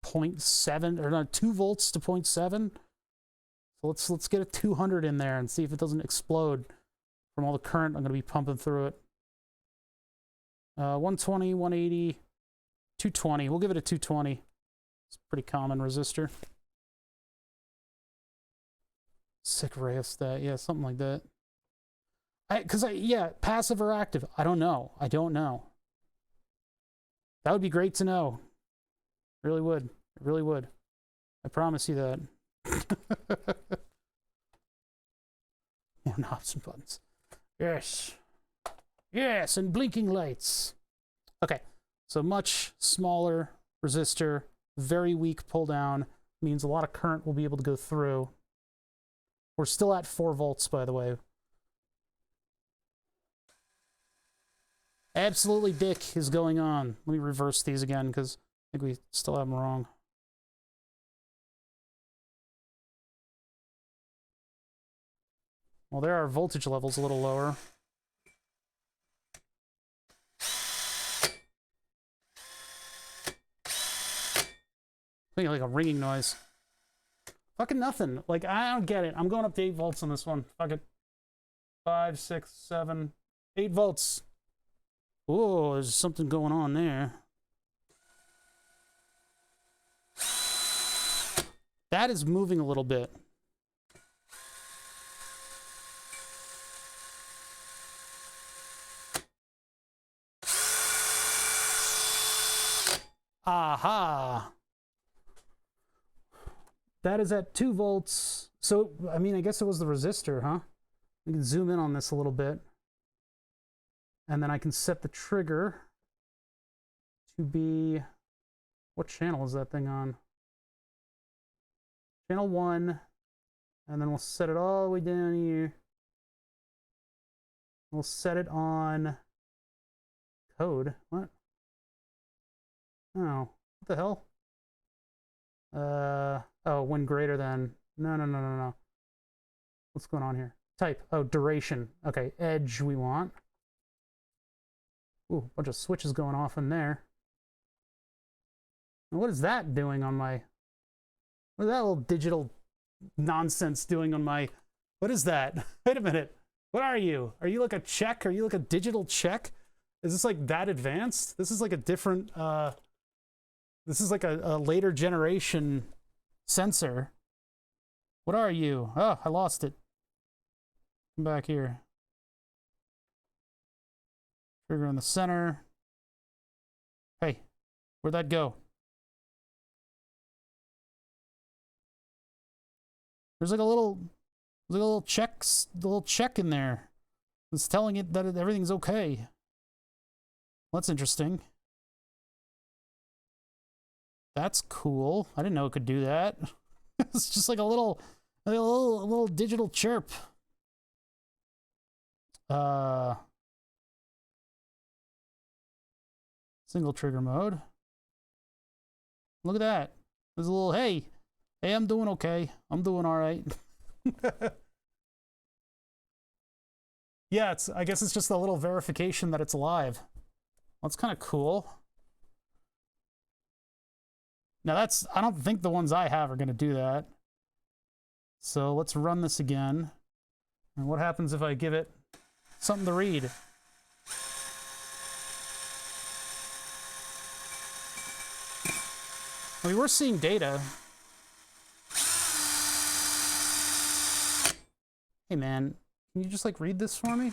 Speaker 1: 0.7 or not 2 volts to 0.7. So let's get a 200 in there and see if it doesn't explode from all the current I'm going to be pumping through it. 120, 180, 220. We'll give it a 220. It's a pretty common resistor. Sick rheostat, yeah, something like that. Yeah, passive or active? I don't know. I don't know. That would be great to know. It really would. It really would. I promise you that. More knobs and buttons. Yes. Yes, and blinking lights. Okay, so much smaller resistor, very weak pull down, means a lot of current will be able to go through. We're still at 4 volts, by the way. Absolutely dick is going on. Let me reverse these again, because I think we still have them wrong. Well, there are voltage levels a little lower. Making like a ringing noise. Fucking nothing. Like, I don't get it. I'm going up to 8 volts on this one. Fuck it. 5, 6, 7, 8 volts. Oh, there's something going on there. That is moving a little bit. Aha! That is at 2 volts. So, I mean, I guess it was the resistor, huh? We can zoom in on this a little bit. And then I can set the trigger to be... What channel is that thing on? Channel 1. And then we'll set it all the way down here. We'll set it on... Code? What? Oh, what the hell? Oh, when greater than... No. What's going on here? Type. Oh, duration. Okay, edge we want. Ooh, bunch of switches going off in there. And what is that doing on my... What is that little digital nonsense doing on my... What is that? Wait a minute. What are you? Are you like a check? Are you like a digital check? Is this like that advanced? This is like a different... This is like a later generation sensor. What are you? Oh, I lost it. Come back here. Trigger in the center. Hey, where'd that go? There's like a little check in there. It's telling it that everything's okay. Well, that's interesting. That's cool. I didn't know it could do that. It's just like a little digital chirp. Single trigger mode. Look at that. There's a little hey, I'm doing okay. I'm doing all right. Yeah, I guess it's just a little verification that it's alive. Well, that's kind of cool. Now I don't think the ones I have are going to do that. So let's run this again. And what happens if I give it something to read? I mean, we're seeing data. Hey man, can you just like read this for me?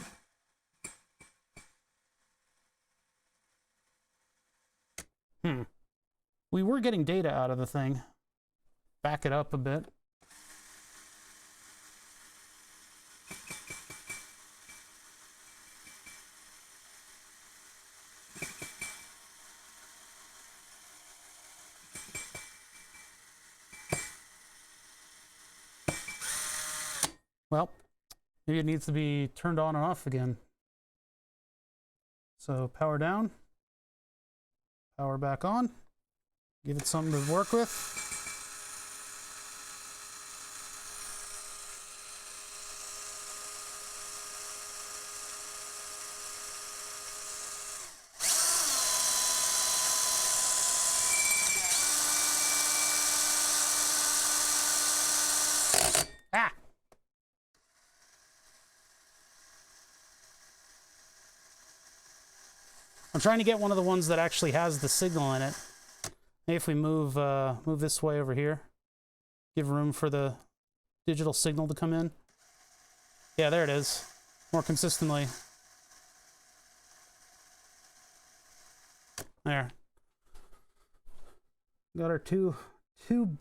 Speaker 1: We were getting data out of the thing. Back it up a bit. Well, maybe it needs to be turned on and off again. So power down, power back on, give it something to work with. Ah! I'm trying to get one of the ones that actually has the signal in it. Maybe if we move this way over here, give room for the digital signal to come in. Yeah, there it is. More consistently. There. Got our two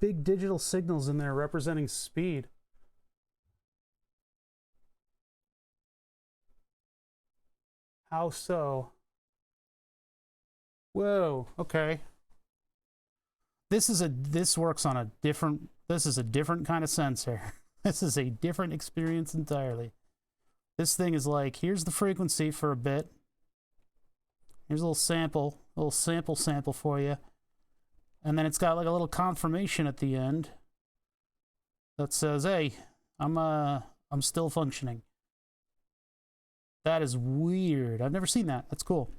Speaker 1: big digital signals in there representing speed. How so? Whoa, okay. This works on a different, this is a different kind of sensor. This is a different experience entirely. This thing is like, here's the frequency for a bit. Here's a little sample for you. And then it's got like a little confirmation at the end that says, hey, I'm still functioning. That is weird. I've never seen that. That's cool.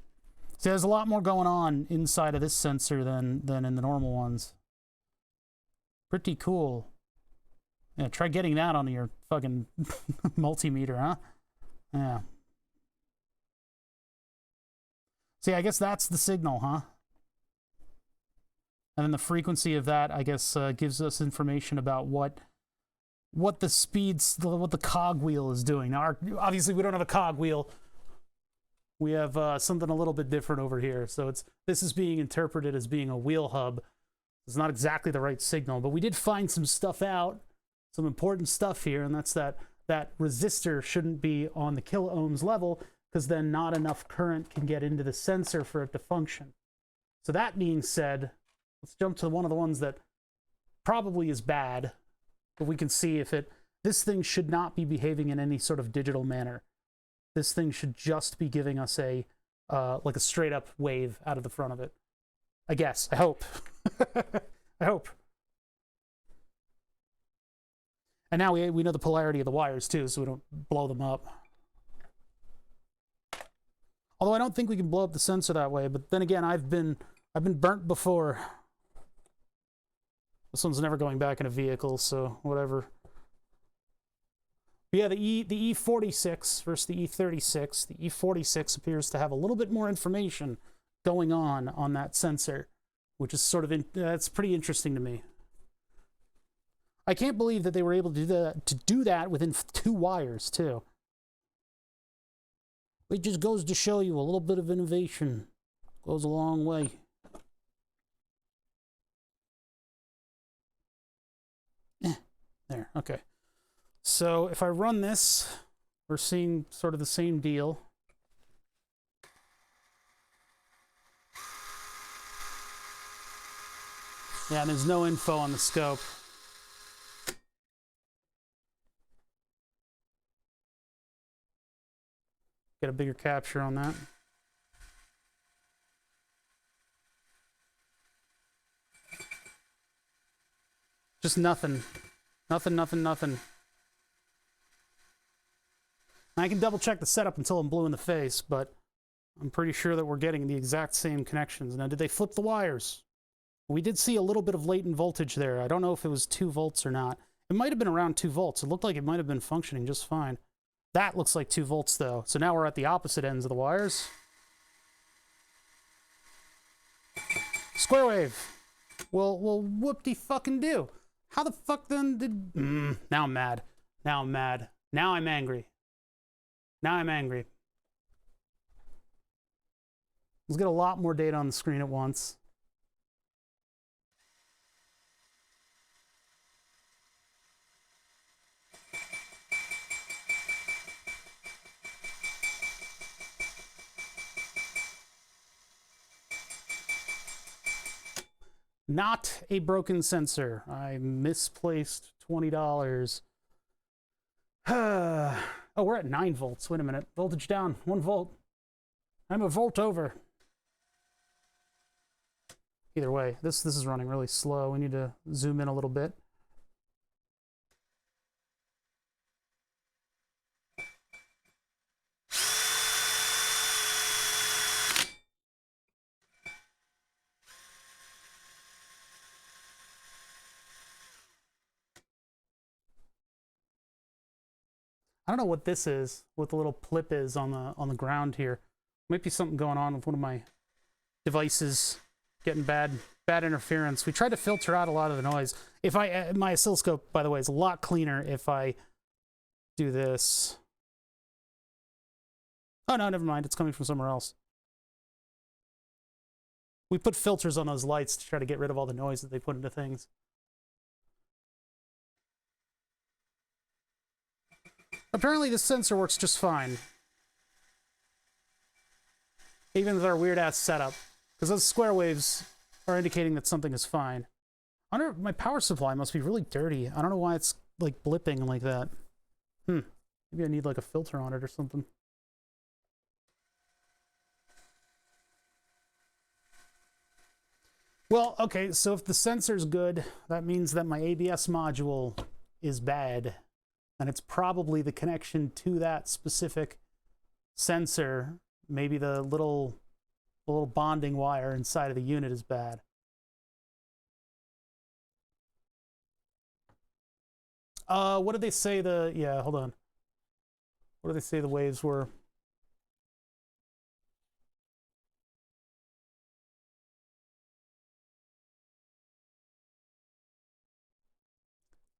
Speaker 1: See, there's a lot more going on inside of this sensor than in the normal ones. Pretty cool. Yeah, try getting that on your fucking multimeter, huh? Yeah. See, I guess that's the signal, huh? And then the frequency of that, I guess, gives us information about what the speeds, what the cogwheel is doing. Now, obviously, we don't have a cogwheel. We have something a little bit different over here. So this is being interpreted as being a wheel hub. It's not exactly the right signal, but we did find some stuff out, some important stuff here, and that's that resistor shouldn't be on the kiloohms level, because then not enough current can get into the sensor for it to function. So that being said, let's jump to one of the ones that probably is bad, but we can see if this thing should not be behaving in any sort of digital manner. This thing should just be giving us like a straight up wave out of the front of it. I guess. I hope. I hope. And now we know the polarity of the wires too, so we don't blow them up. Although I don't think we can blow up the sensor that way, but then again, I've been burnt before. This one's never going back in a vehicle, so whatever. But yeah, the E46 versus the E36. The E46 appears to have a little bit more information going on that sensor, which is sort of that's pretty interesting to me. I can't believe that they were able to do that within 2 wires too. It just goes to show you a little bit of innovation goes a long way. There, okay. So if I run this, we're seeing sort of the same deal. Yeah, there's no info on the scope. Get a bigger capture on that. Just nothing. Nothing. I can double check the setup until I'm blue in the face, but I'm pretty sure that we're getting the exact same connections. Now, did they flip the wires? We did see a little bit of latent voltage there. I don't know if it was 2 volts or not. It might have been around 2 volts. It looked like it might have been functioning just fine. That looks like 2 volts, though. So now we're at the opposite ends of the wires. Square wave. Well, whoop-de-fucking-do. How the fuck then did... now I'm mad. Now I'm mad. Now I'm angry. Now I'm angry. Let's get a lot more data on the screen at once. Not a broken sensor. I misplaced $20. Oh, we're at 9 volts. Wait a minute. Voltage down. 1 volt. I'm a volt over. Either way, this is running really slow. We need to zoom in a little bit. I don't know what this is, what the little plip is on the ground here. Might be something going on with one of my devices getting bad interference. We tried to filter out a lot of the noise. If my oscilloscope, by the way, is a lot cleaner if I do this. Oh no, never mind. It's coming from somewhere else. We put filters on those lights to try to get rid of all the noise that they put into things. Apparently this sensor works just fine. Even with our weird-ass setup. Because those square waves are indicating that something is fine. I wonder if my power supply must be really dirty. I don't know why it's, like, blipping like that. Maybe I need, like, a filter on it or something. Well, okay, so if the sensor's good, that means that my ABS module is bad. And it's probably the connection to that specific sensor. Maybe the little bonding wire inside of the unit is bad. What did they say yeah, hold on. What did they say the waves were?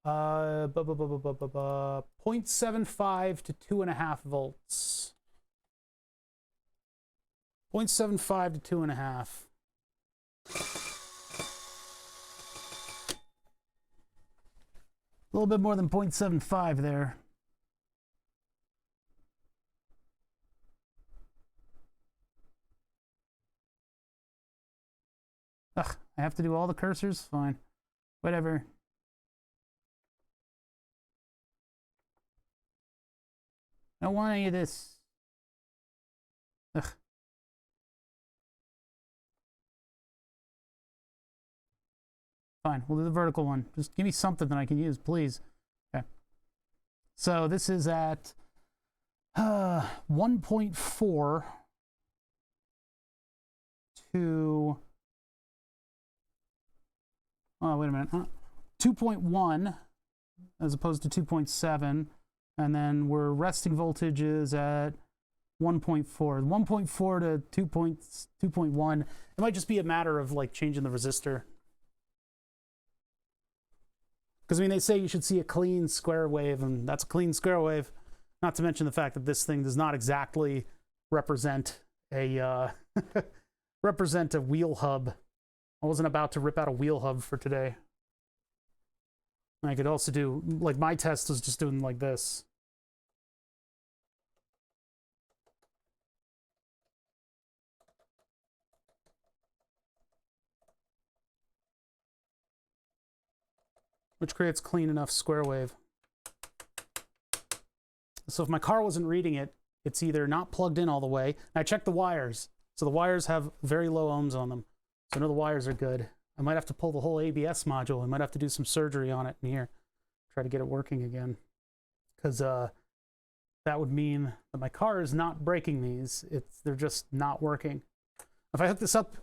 Speaker 1: Uh, 0.75 to 2.5 volts. 0.75 to 2.5. A little bit more than 0.75 there. Ugh, I have to do all the cursors? Fine. Whatever. I don't want any of this. Ugh. Fine, we'll do the vertical one. Just give me something that I can use, please. Okay. So this is at 1.4 to... Oh, wait a minute. 2.1 as opposed to 2.7. And then we're resting voltages at 1.4. 1.4 to 2.1. It might just be a matter of like changing the resistor. Because I mean, they say you should see a clean square wave, and that's a clean square wave. Not to mention the fact that this thing does not exactly represent a represent a wheel hub. I wasn't about to rip out a wheel hub for today. I could also do, like my test was just doing like this. Which creates clean enough square wave. So if my car wasn't reading it, it's either not plugged in all the way. I checked the wires. So the wires have very low ohms on them. So I know the wires are good. I might have to pull the whole ABS module. I might have to do some surgery on it in here. Try to get it working again. Because that would mean that my car is not breaking these. They're just not working. If I hook this up,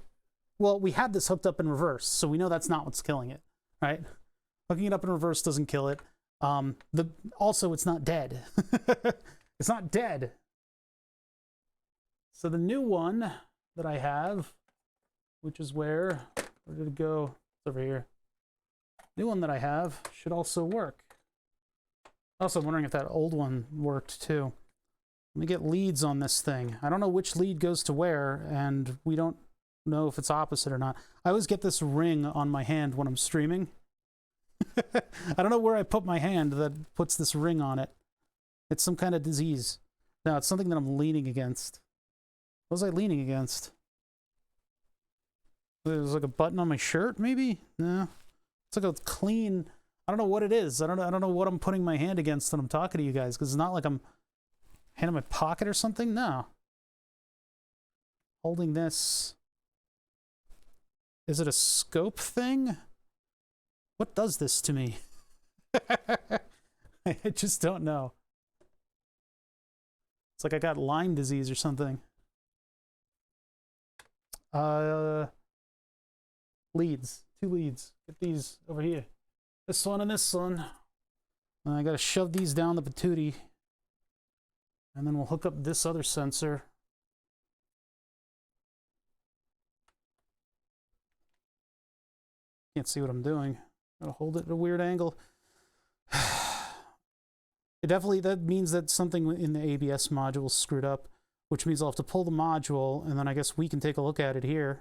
Speaker 1: well, we had this hooked up in reverse, so we know that's not what's killing it, right? Hooking it up in reverse doesn't kill it. Also, it's not dead. It's not dead. So the new one that I have, which is where did it go? It's over here. New one that I have should also work. Also, I'm wondering if that old one worked too. Let me get leads on this thing. I don't know which lead goes to where, and we don't know if it's opposite or not. I always get this ring on my hand when I'm streaming. I don't know where I put my hand that puts this ring on it. It's some kind of disease. No, it's something that I'm leaning against. What was I leaning against? There's like a button on my shirt, maybe? No. It's like a clean I don't know what it is. I don't know what I'm putting my hand against when I'm talking to you guys, because it's not like I'm hand in my pocket or something. No. Holding this. Is it a scope thing? What does this to me? I just don't know. It's like I got Lyme disease or something. Leads. 2 leads. Get these over here. This one and this one. And I gotta shove these down the patootie. And then we'll hook up this other sensor. Can't see what I'm doing. Gotta hold it at a weird angle. It definitely, that means that something in the ABS module is screwed up, which means I'll have to pull the module, and then I guess we can take a look at it here.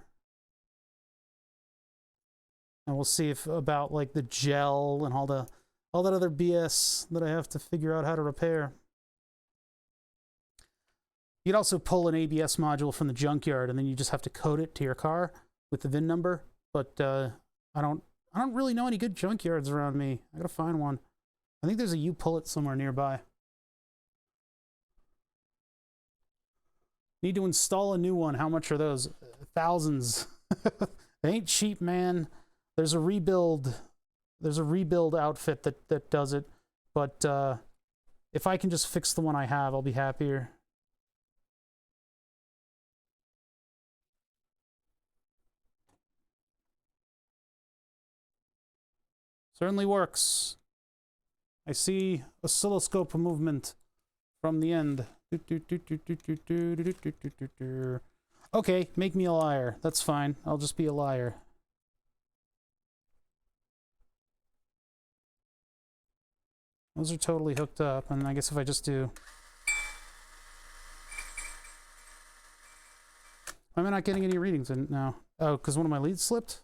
Speaker 1: And we'll see if about like the gel and all that other BS that I have to figure out how to repair. You'd also pull an ABS module from the junkyard, and then you just have to code it to your car with the VIN number. But I don't really know any good junkyards around me. I gotta find one. I think there's a U-Pull-It somewhere nearby. Need to install a new one. How much are those? Thousands. They ain't cheap, man. There's a rebuild outfit that does it. But if I can just fix the one I have, I'll be happier. Certainly works. I see oscilloscope movement from the end. Okay, make me a liar. That's fine. I'll just be a liar. Those are totally hooked up, and I guess if I just do... Why am I not getting any readings in now? Oh, because one of my leads slipped?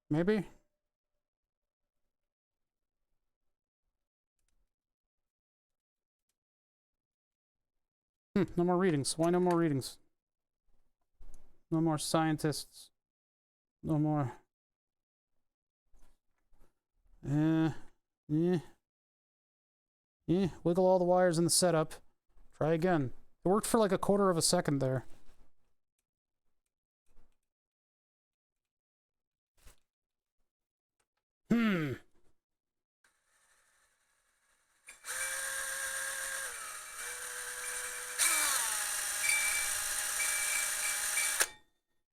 Speaker 1: Maybe? No more readings. Why no more readings? No more scientists. No more. Wiggle all the wires in the setup. Try again. It worked for like a quarter of a second there.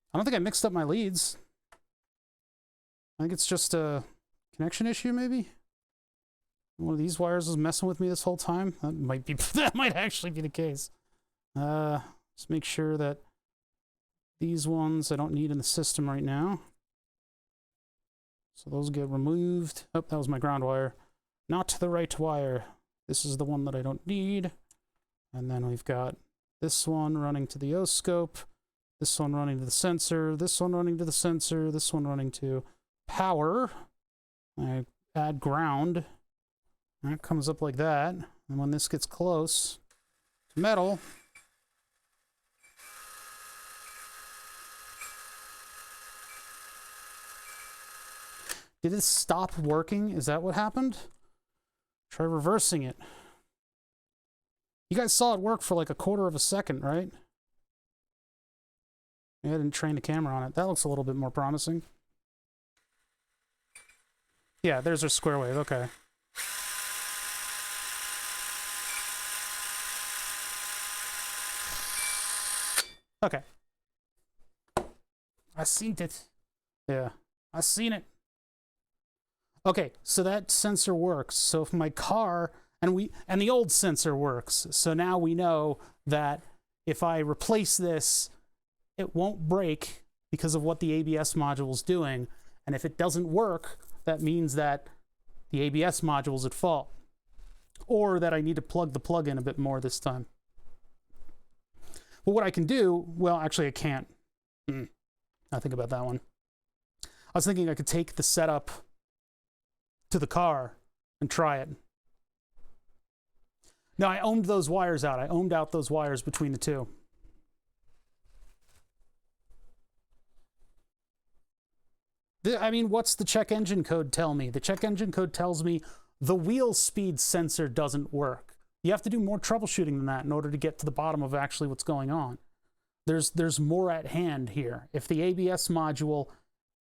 Speaker 1: I don't think I mixed up my leads. I think it's just a connection issue, maybe? One of these wires was messing with me this whole time. That might be, that might actually be the case. Just make sure that these ones I don't need in the system right now. So those get removed. Oh, that was my ground wire. Not the right wire. This is the one that I don't need. And then we've got this one running to the oscope. This one running to the sensor, this one running to the sensor, this one running to power. I add ground. That comes up like that. And when this gets close to metal, did it stop working? Is that what happened? Try reversing it. You guys saw it work for like a quarter of a second, right? I didn't train the camera on it. That looks a little bit more promising. Yeah, there's our square wave. Okay. Okay. I seen it. Yeah, I seen it. Okay, so that sensor works. So if my car and the old sensor works. So now we know that if I replace this, it won't break because of what the ABS module is doing. And if it doesn't work, that means that the ABS module is at fault. Or that I need to plug the plug in a bit more this time. But what I can do, well, actually I can't. I think about that one. I was thinking I could take the setup to the car and try it. No, I ohmed those wires out. I ohmed out those wires between the two. I mean, what's the check engine code tell me? The check engine code tells me the wheel speed sensor doesn't work. You have to do more troubleshooting than that in order to get to the bottom of actually what's going on. There's more at hand here. If the ABS module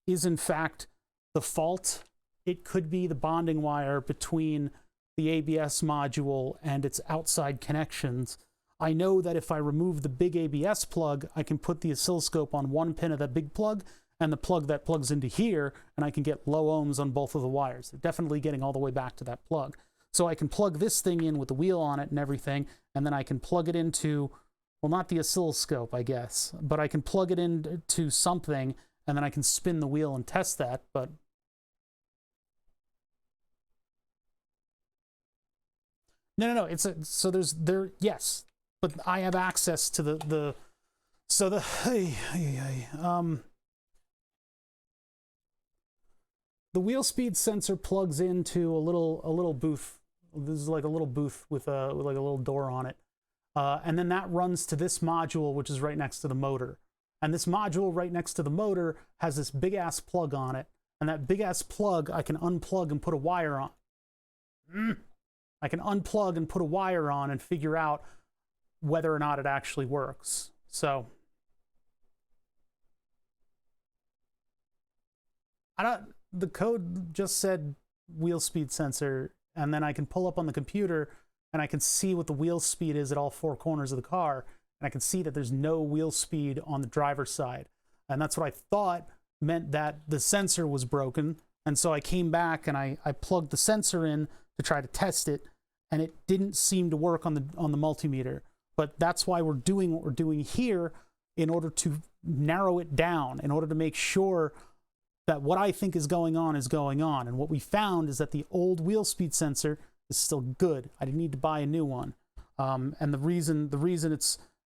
Speaker 1: is in fact the fault, it could be the bonding wire between the ABS module and its outside connections. I know that if I remove the big ABS plug, I can put the oscilloscope on one pin of that big plug and the plug that plugs into here, and I can get low ohms on both of the wires. They're definitely getting all the way back to that plug. So I can plug this thing in with the wheel on it and everything, and then I can plug it into, well, not the oscilloscope, I guess, but I can plug it into something, and then I can spin the wheel and test that, but no, it's a, so there's there, yes, but I have access to the wheel speed sensor plugs into a little booth. This is like a little booth with like a little door on it, and then that runs to this module, which is right next to the motor. And this module right next to the motor has this big ass plug on it, and that big ass plug I can unplug and put a wire on. I can unplug and put a wire on and figure out whether or not it actually works. So the code just said wheel speed sensor, and then I can pull up on the computer and I can see what the wheel speed is at all four corners of the car, and I can see that there's no wheel speed on the driver's side. And that's what I thought meant that the sensor was broken. And so I came back and I plugged the sensor in to try to test it, and it didn't seem to work on the multimeter. But that's why we're doing what we're doing here, in order to narrow it down, in order to make sure that what I think is going on is going on. And what we found is that the old wheel speed sensor is still good. I didn't need to buy a new one. And the reason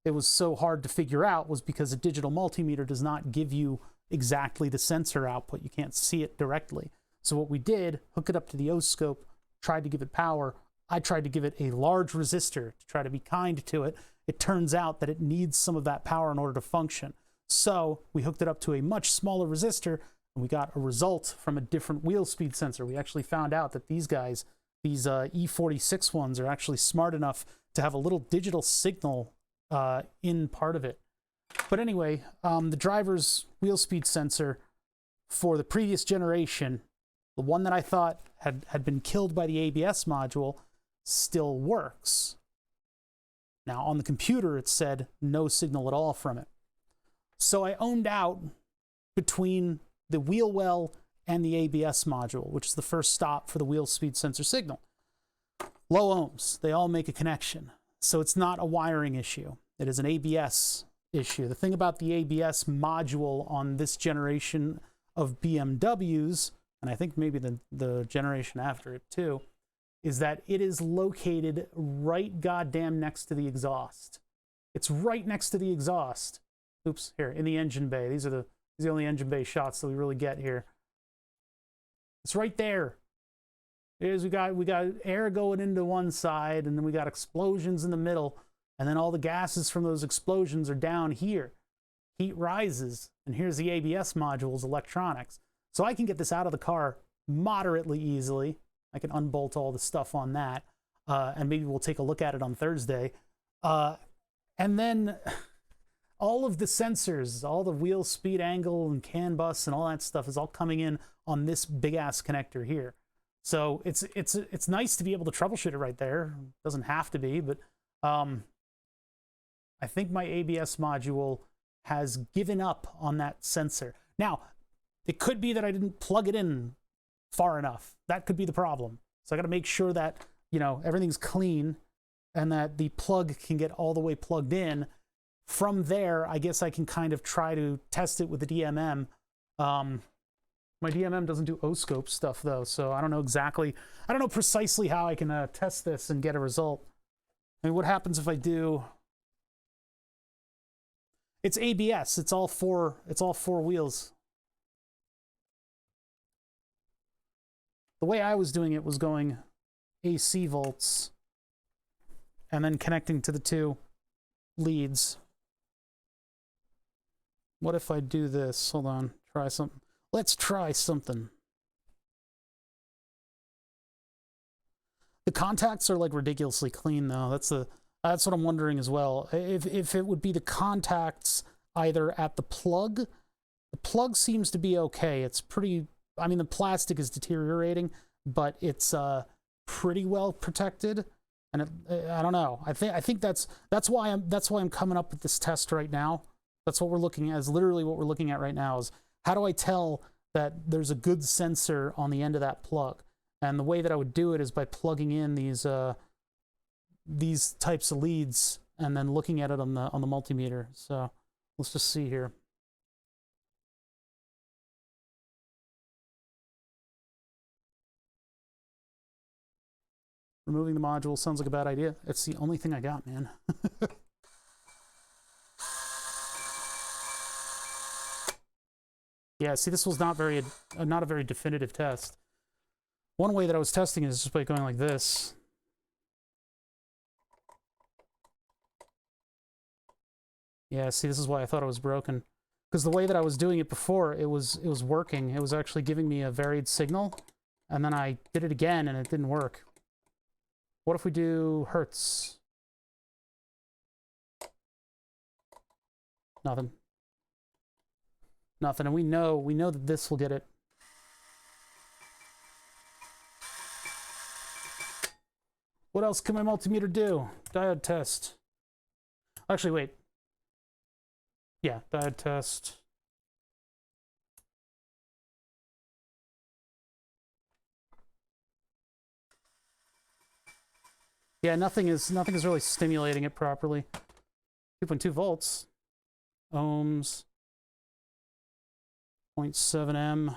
Speaker 1: it was so hard to figure out was because a digital multimeter does not give you exactly the sensor output. You can't see it directly. So what we did, hook it up to the oscilloscope, tried to give it power. I tried to give it a large resistor to try to be kind to it. It turns out that it needs some of that power in order to function. So we hooked it up to a much smaller resistor, and we got a result from a different wheel speed sensor. We actually found out that these guys, these E46 ones, are actually smart enough to have a little digital signal in part of it. But anyway, the driver's wheel speed sensor for the previous generation, the one that I thought had been killed by the ABS module, still works. Now on the computer it said no signal at all from it. So I owned out between the wheel well and the ABS module, which is the first stop for the wheel speed sensor signal. Low ohms, they all make a connection. So it's not a wiring issue. It is an ABS issue. The thing about the ABS module on this generation of BMWs, and I think maybe the generation after it too, is that it is located right goddamn next to the exhaust. It's right next to the exhaust. Oops, here, in the engine bay. These are the only engine bay shots that we really get here. It's right there. Here's, we got air going into one side, and then we got explosions in the middle, and then all the gases from those explosions are down here. Heat rises, and here's the ABS module's electronics. So I can get this out of the car moderately easily. I can unbolt all the stuff on that, and maybe we'll take a look at it on Thursday. And then all of the sensors, all the wheel speed angle and CAN bus and all that stuff is all coming in on this big ass connector here. So it's nice to be able to troubleshoot it right there. It doesn't have to be, but I think my ABS module has given up on that sensor. Now, it could be that I didn't plug it in far enough. That could be the problem. So I got to make sure that, you know, everything's clean and that the plug can get all the way plugged in. From there, I guess I can kind of try to test it with the DMM. My DMM doesn't do oscope stuff though, so I don't know precisely how I can test this and get a result. I mean, what happens if I do? It's ABS. It's all four wheels. The way I was doing it was going AC volts and then connecting to the two leads. What if I do this? Hold on, try something. Let's try something. The contacts are like ridiculously clean though. That's what I'm wondering as well. If it would be the contacts either at the plug seems to be okay. It's pretty, I mean, the plastic is deteriorating, but it's pretty well protected. And I don't know. I think that's why I'm coming up with this test right now. That's what we're looking at. Is literally what we're looking at right now. Is how do I tell that there's a good sensor on the end of that plug? And the way that I would do it is by plugging in these types of leads and then looking at it on the multimeter. So let's just see here. Removing the module sounds like a bad idea. It's the only thing I got, man. Yeah, see, this was not a very definitive test. One way that I was testing is just by going like this. Yeah, see, this is why I thought it was broken. Because the way that I was doing it before, it was working. It was actually giving me a varied signal. And then I did it again, and it didn't work. What if we do hertz? Nothing. Nothing, and we know that this will get it. What else can my multimeter do? Diode test. Actually, wait. Yeah, diode test. Yeah, nothing is really stimulating it properly. 2.2 volts. Ohms. 0.7 M.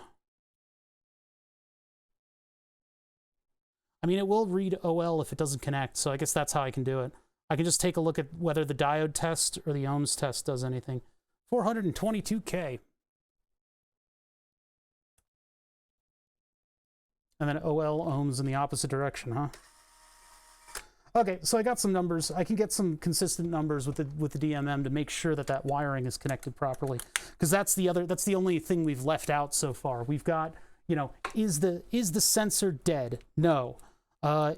Speaker 1: I mean, it will read OL if it doesn't connect, so I guess that's how I can do it. I can just take a look at whether the diode test or the ohms test does anything. 422K. And then OL ohms in the opposite direction, huh? Okay, so I got some numbers. I can get some consistent numbers with the DMM to make sure that that wiring is connected properly, because that's the only thing we've left out so far. We've got, you know, is the sensor dead? No.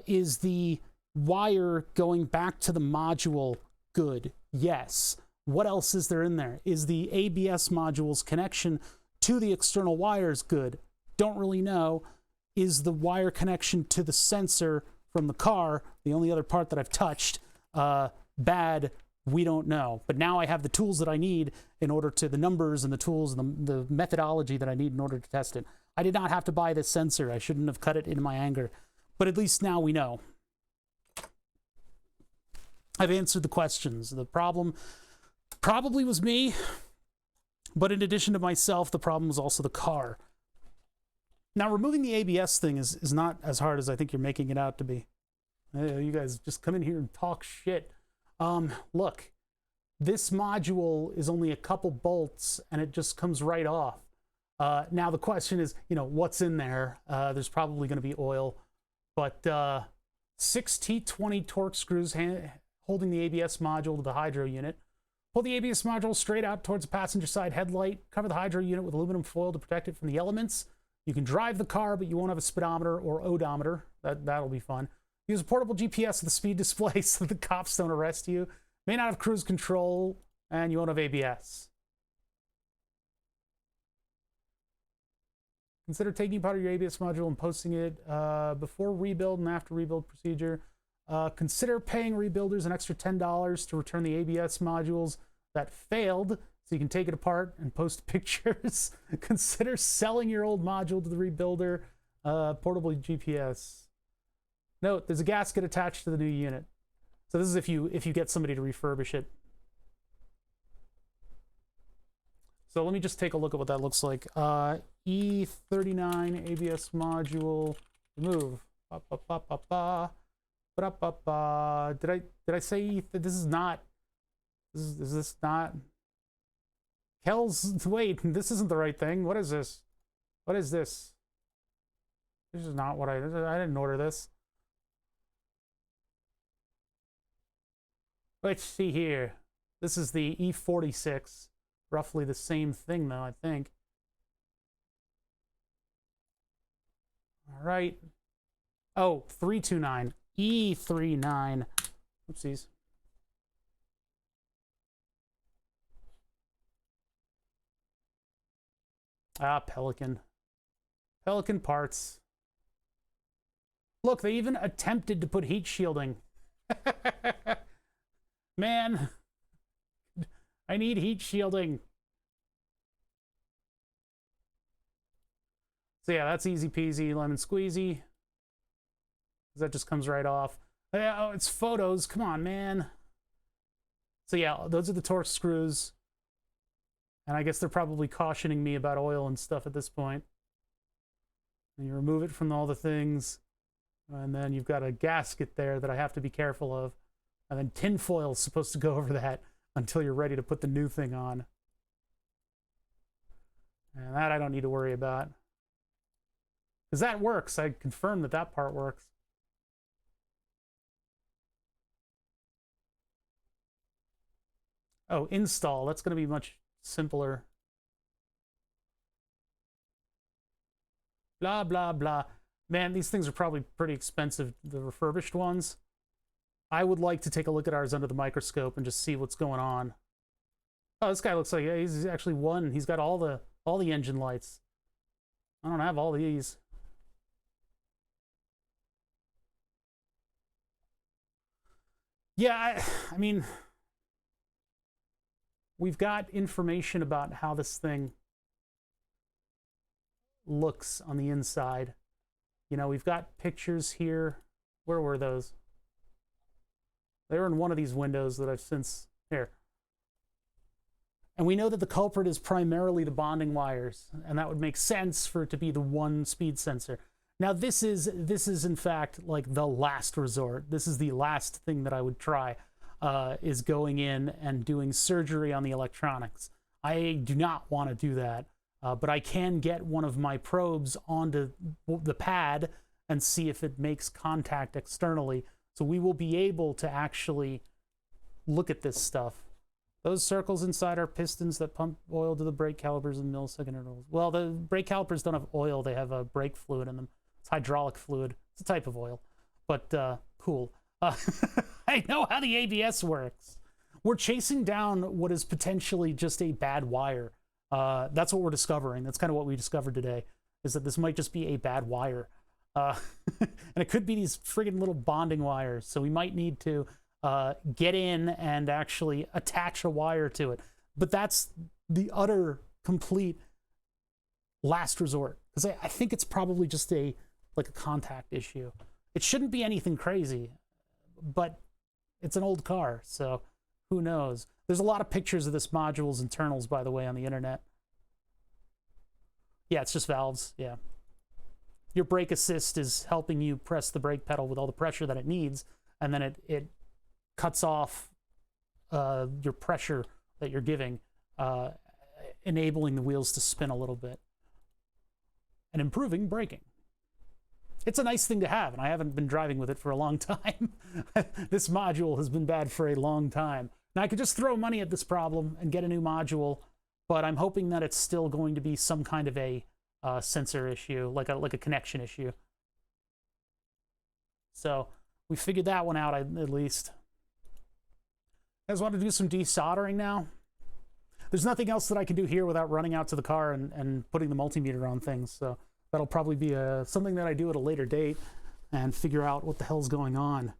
Speaker 1: Is the wire going back to the module good? Yes. What else is there in there? Is the ABS module's connection to the external wires good? Don't really know. Is the wire connection to the sensor from the car, the only other part that I've touched, bad? We don't know. But now I have the tools that I need in order to, the numbers and the tools and the methodology that I need in order to test it. I did not have to buy this sensor. I shouldn't have cut it in my anger. But at least now we know. I've answered the questions. The problem probably was me, but in addition to myself, the problem was also the car. Now, removing the ABS thing is not as hard as I think you're making it out to be. You guys just come in here and talk shit. Look, this module is only a couple bolts, and it just comes right off. Now, the question is, you know, what's in there? There's probably going to be oil. But 6 T20 torque screws holding the ABS module to the hydro unit. Pull the ABS module straight out towards the passenger side headlight. Cover the hydro unit with aluminum foil to protect it from the elements. You can drive the car, but you won't have a speedometer or odometer. That'll be fun. Use a portable GPS with a speed display so the cops don't arrest you. May not have cruise control, and you won't have ABS. Consider taking apart your ABS module and posting it before rebuild and after rebuild procedure. Consider paying rebuilders an extra $10 to return the ABS modules that failed, so you can take it apart and post pictures. Consider selling your old module to the rebuilder. Portable GPS. Note, there's a gasket attached to the new unit. So this is if you get somebody to refurbish it. So let me just take a look at what that looks like. E39 ABS module remove. Did I say this is not? Is this not? Kells, wait, this isn't the right thing. What is this? What is this? This is not what I didn't order this. Let's see here. This is the E46. Roughly the same thing, though, I think. All right. Oh, 329. E39. Oopsies. Ah, Pelican. Pelican parts. Look, they even attempted to put heat shielding. Man, I need heat shielding. So yeah, that's easy peasy, lemon squeezy. That just comes right off. Oh, it's photos. Come on, man. So yeah, those are the torque screws. And I guess they're probably cautioning me about oil and stuff at this point. And you remove it from all the things. And then you've got a gasket there that I have to be careful of. And then tin foil is supposed to go over that until you're ready to put the new thing on. And that I don't need to worry about. Because that works. I confirmed that that part works. Oh, install. That's going to be much simpler. Blah, blah, blah. Man, these things are probably pretty expensive, the refurbished ones. I would like to take a look at ours under the microscope and just see what's going on. Oh, this guy looks like he's actually won. He's got all the engine lights. I don't have all these. Yeah, I mean, we've got information about how this thing looks on the inside. You know, we've got pictures here. Where were those? They were in one of these windows that I've since... Here. And we know that the culprit is primarily the bonding wires, and that would make sense for it to be the one speed sensor. Now, this is in fact like the last resort. This is the last thing that I would try, is going in and doing surgery on the electronics. I do not want to do that, but I can get one of my probes onto the pad and see if it makes contact externally. So we will be able to actually look at this stuff. Those circles inside are pistons that pump oil to the brake calipers in millisecond intervals. Well, the brake calipers don't have oil. They have a brake fluid in them. It's hydraulic fluid. It's a type of oil, but cool. I know how the ABS works. We're chasing down what is potentially just a bad wire. That's what we're discovering. That's kind of what we discovered today, is that this might just be a bad wire. And it could be these friggin' little bonding wires. So we might need to get in and actually attach a wire to it. But that's the utter, complete last resort. Because I think it's probably just like a contact issue. It shouldn't be anything crazy, but it's an old car, so who knows? There's a lot of pictures of this module's internals, by the way, on the internet. Yeah, it's just valves, yeah. Your brake assist is helping you press the brake pedal with all the pressure that it needs, and then it cuts off your pressure that you're giving, enabling the wheels to spin a little bit and improving braking. It's a nice thing to have, and I haven't been driving with it for a long time. This module has been bad for a long time. Now, I could just throw money at this problem and get a new module, but I'm hoping that it's still going to be some kind of a sensor issue, like a connection issue. So we figured that one out at least. I just want to do some desoldering now. There's nothing else that I can do here without running out to the car and putting the multimeter on things, so that'll probably be something that I do at a later date and figure out what the hell's going on.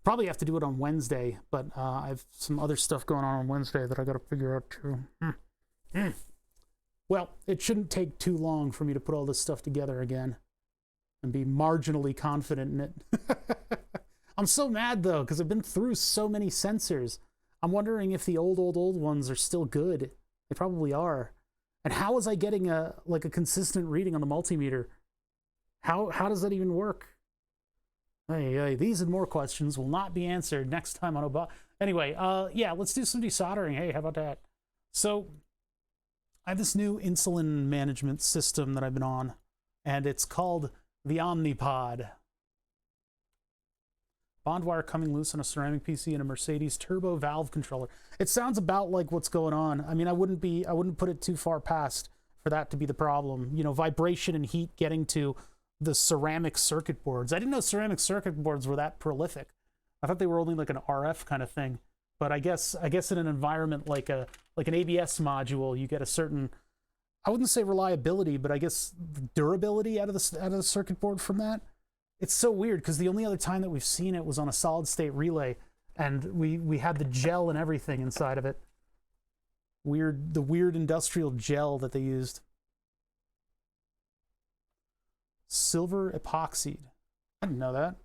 Speaker 1: Probably have to do it on Wednesday, but I have some other stuff going on Wednesday that I got to figure out too. Well, it shouldn't take too long for me to put all this stuff together again and be marginally confident in it. I'm so mad, though, because I've been through so many sensors. I'm wondering if the old ones are still good. They probably are. And how was I getting a consistent reading on the multimeter? How does that even work? Hey, these and more questions will not be answered next time on Obama. Anyway, yeah, let's do some desoldering. Hey, how about that? So I have this new insulin management system that I've been on, and it's called the Omnipod. Bond wire coming loose on a ceramic PC and a Mercedes turbo valve controller. It sounds about like what's going on. I mean, I wouldn't put it too far past for that to be the problem. You know, vibration and heat getting to the ceramic circuit boards. I didn't know ceramic circuit boards were that prolific. I thought they were only like an RF kind of thing. But I guess in an environment like an ABS module, you get a certain, I wouldn't say reliability, but I guess durability out of the circuit board from that. It's so weird because the only other time that we've seen it was on a solid state relay, and we had the gel and everything inside of it. The weird industrial gel that they used. Silver epoxied. I didn't know that.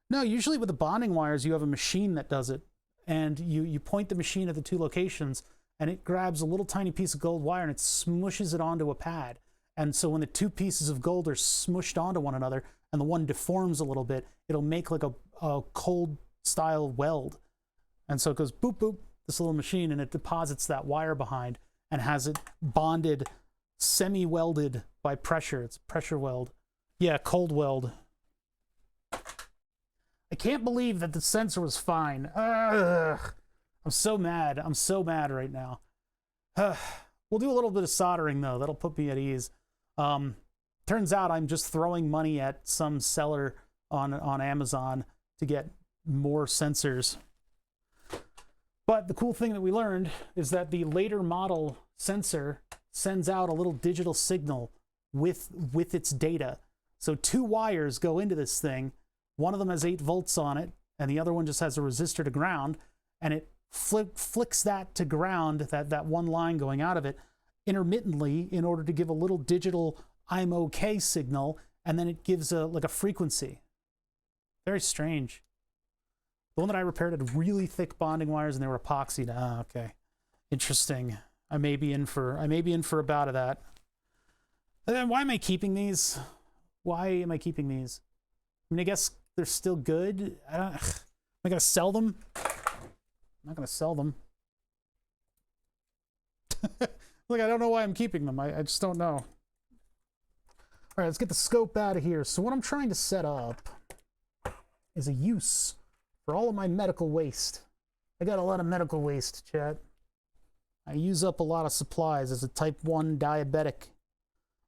Speaker 1: No, usually with the bonding wires, you have a machine that does it. And you point the machine at the two locations, and it grabs a little tiny piece of gold wire and it smushes it onto a pad. And so when the two pieces of gold are smushed onto one another and the one deforms a little bit, it'll make like a cold style weld. And so it goes boop, boop, this little machine, and it deposits that wire behind and has it bonded, semi-welded by pressure. It's pressure weld. Yeah, cold weld. I can't believe that the sensor was fine. Ugh. I'm so mad. I'm so mad right now. We'll do a little bit of soldering, though. That'll put me at ease. Turns out I'm just throwing money at some seller on Amazon to get more sensors. But the cool thing that we learned is that the later model sensor sends out a little digital signal with its data. So two wires go into this thing. One of them has 8 volts on it, and the other one just has a resistor to ground, and it flicks that to ground, that one line going out of it, intermittently in order to give a little digital I'm okay signal, and then it gives like a frequency. Very strange. The one that I repaired had really thick bonding wires, and they were epoxied. Ah, okay. Interesting. I may be in for a bout of that. And then why am I keeping these? Why am I keeping these? I mean, I guess they're still good. Am I gonna sell them? I'm not gonna sell them. Look, I don't know why I'm keeping them. I just don't know. All right, let's get the scope out of here. So what I'm trying to set up is a use for all of my medical waste. I got a lot of medical waste, chat. I use up a lot of supplies as a type 1 diabetic,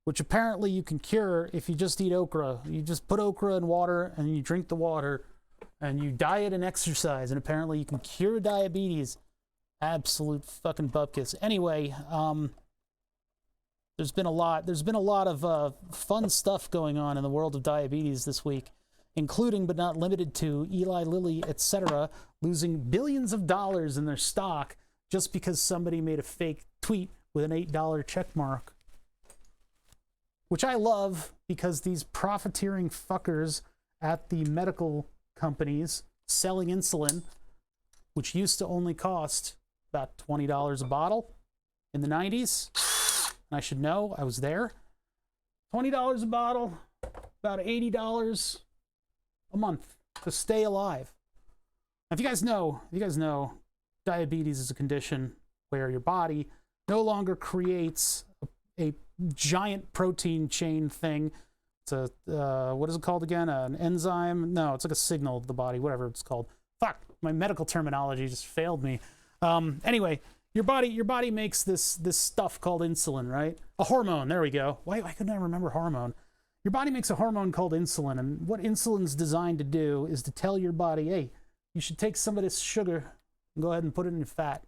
Speaker 1: which apparently you can cure if you just eat okra. You just put okra in water, and you drink the water, and you diet and exercise, and apparently you can cure diabetes. Absolute fucking bupkis. Anyway, there's been a lot of fun stuff going on in the world of diabetes this week, including but not limited to Eli Lilly, etc., losing billions of dollars in their stock just because somebody made a fake tweet with an $8 check mark. Which I love, because these profiteering fuckers at the medical companies selling insulin, which used to only cost about $20 a bottle in the 90s, and I should know, I was there. $20 a bottle, about $80 a month to stay alive. Now, if you guys know, diabetes is a condition where your body no longer creates a giant protein chain thing. It's a, what is it called again? An enzyme? No, it's like a signal of the body, whatever it's called. Fuck, my medical terminology just failed me. Anyway, your body makes this stuff called insulin, right? A hormone, there we go. Why couldn't I remember hormone? Your body makes a hormone called insulin, and what insulin's designed to do is to tell your body, hey, you should take some of this sugar and go ahead and put it in your fat,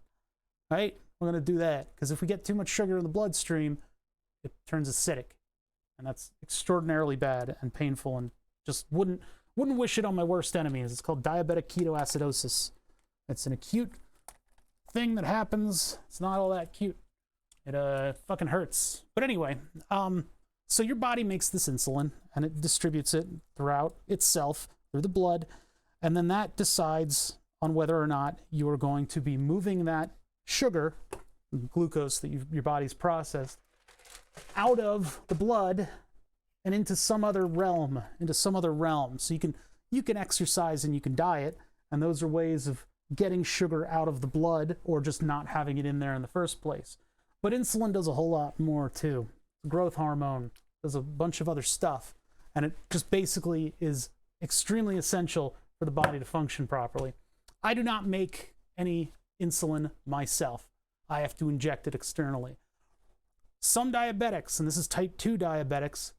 Speaker 1: right? We're gonna do that, because if we get too much sugar in the bloodstream, it turns acidic, and that's extraordinarily bad and painful, and just wouldn't wish it on my worst enemies. It's called diabetic ketoacidosis. It's an acute thing that happens. It's not all that cute. It fucking hurts. But anyway, so your body makes this insulin, and it distributes it throughout itself through the blood, and then that decides on whether or not you are going to be moving that sugar, glucose that your body's processed, out of the blood and into some other realm, So you can exercise and you can diet, and those are ways of getting sugar out of the blood or just not having it in there in the first place. But insulin does a whole lot more too. Growth hormone does a bunch of other stuff, and it just basically is extremely essential for the body to function properly. I do not make any insulin myself. I have to inject it externally. Some diabetics, and this is type 2 diabetics,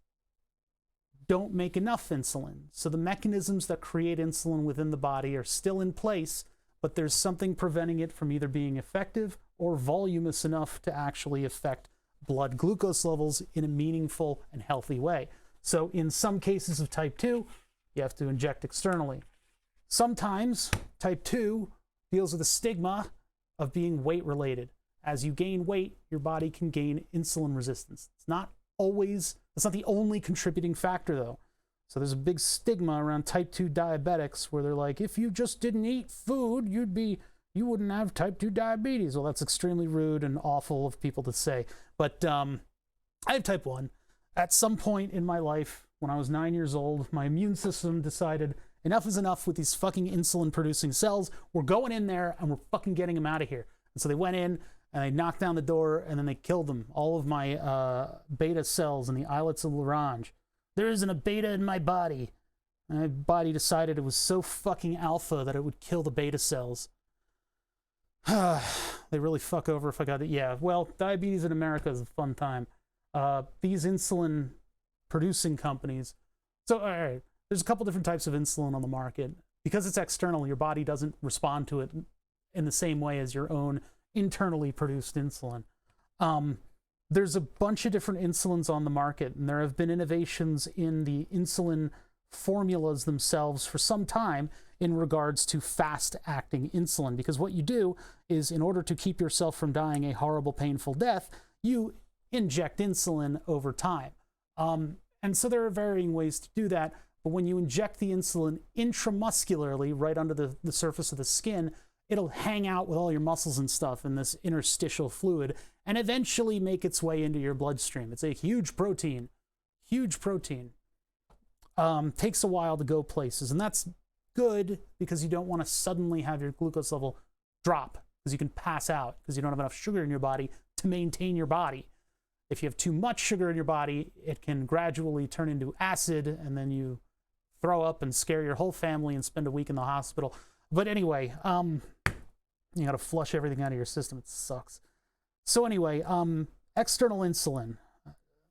Speaker 1: don't make enough insulin. So the mechanisms that create insulin within the body are still in place, but there's something preventing it from either being effective or voluminous enough to actually affect blood glucose levels in a meaningful and healthy way. So in some cases of type 2, you have to inject externally. Sometimes type 2 deals with the stigma of being weight related. As you gain weight, your body can gain insulin resistance. It's not the only contributing factor though. So there's a big stigma around type 2 diabetics where they're like, if you just didn't eat food, you wouldn't have type 2 diabetes. Well, that's extremely rude and awful of people to say. But I have type 1. At some point in my life, when I was 9 years old, my immune system decided enough is enough with these fucking insulin producing cells. We're going in there and we're fucking getting them out of here. And so they went in and they knocked down the door and then they killed them. All of my beta cells and the islets of Lagrange. There isn't a beta in my body. My body decided it was so fucking alpha that it would kill the beta cells. They really fuck over if I got it. Yeah, well, diabetes in America is a fun time. These insulin producing companies. So, all right, there's a couple different types of insulin on the market. Because it's external, your body doesn't respond to it in the same way as your own internally produced insulin. There's a bunch of different insulins on the market, and there have been innovations in the insulin formulas themselves for some time in regards to fast-acting insulin, because what you do is, in order to keep yourself from dying a horrible, painful death, you inject insulin over time. And so there are varying ways to do that, but when you inject the insulin intramuscularly, right under the surface of the skin, it'll hang out with all your muscles and stuff in this interstitial fluid and eventually make its way into your bloodstream. It's a huge protein. Huge protein. Takes a while to go places, and that's good because you don't want to suddenly have your glucose level drop because you can pass out because you don't have enough sugar in your body to maintain your body. If you have too much sugar in your body, it can gradually turn into acid, and then you throw up and scare your whole family and spend a week in the hospital. But anyway, you gotta flush everything out of your system. It sucks. So anyway, external insulin.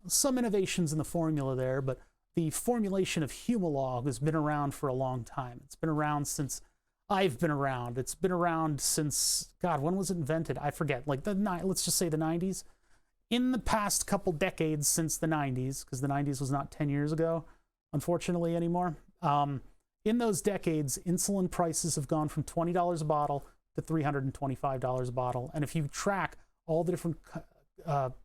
Speaker 1: Some innovations in the formula there, but the formulation of Humalog has been around for a long time. It's been around since I've been around. It's been around since, God, when was it invented? I forget. Like let's just say the 90s. In the past couple decades since the 90s, because the 90s was not 10 years ago, unfortunately, anymore. In those decades, insulin prices have gone from $20 a bottle to $325 a bottle. And if you track all the different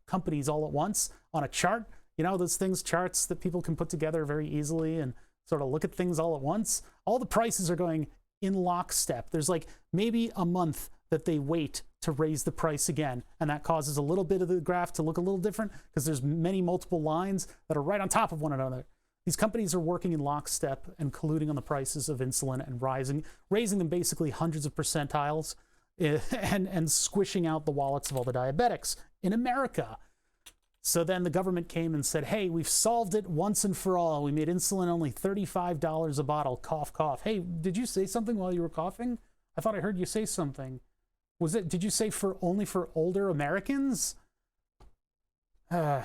Speaker 1: companies all at once on a chart, you know, those charts that people can put together very easily and sort of look at things all at once, all the prices are going in lockstep. There's like maybe a month that they wait to raise the price again, and that causes a little bit of the graph to look a little different because there's multiple lines that are right on top of one another. These companies are working in lockstep and colluding on the prices of insulin and raising them basically hundreds of percentiles and squishing out the wallets of all the diabetics in America. So then the government came and said, hey, we've solved it once and for all. We made insulin only $35 a bottle. Cough, cough. Hey, did you say something while you were coughing? I thought I heard you say something. Did you say only for older Americans? Other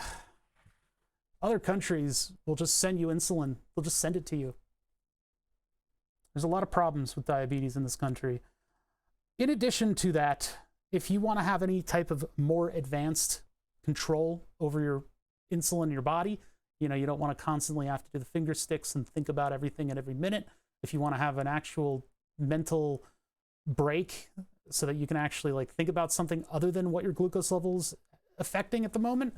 Speaker 1: countries will just send you insulin. They'll just send it to you. There's a lot of problems with diabetes in this country. In addition to that, if you want to have any type of more advanced control over your insulin in your body, you know, you don't want to constantly have to do the finger sticks and think about everything at every minute. If you want to have an actual mental break so that you can actually like think about something other than what your glucose level's affecting at the moment,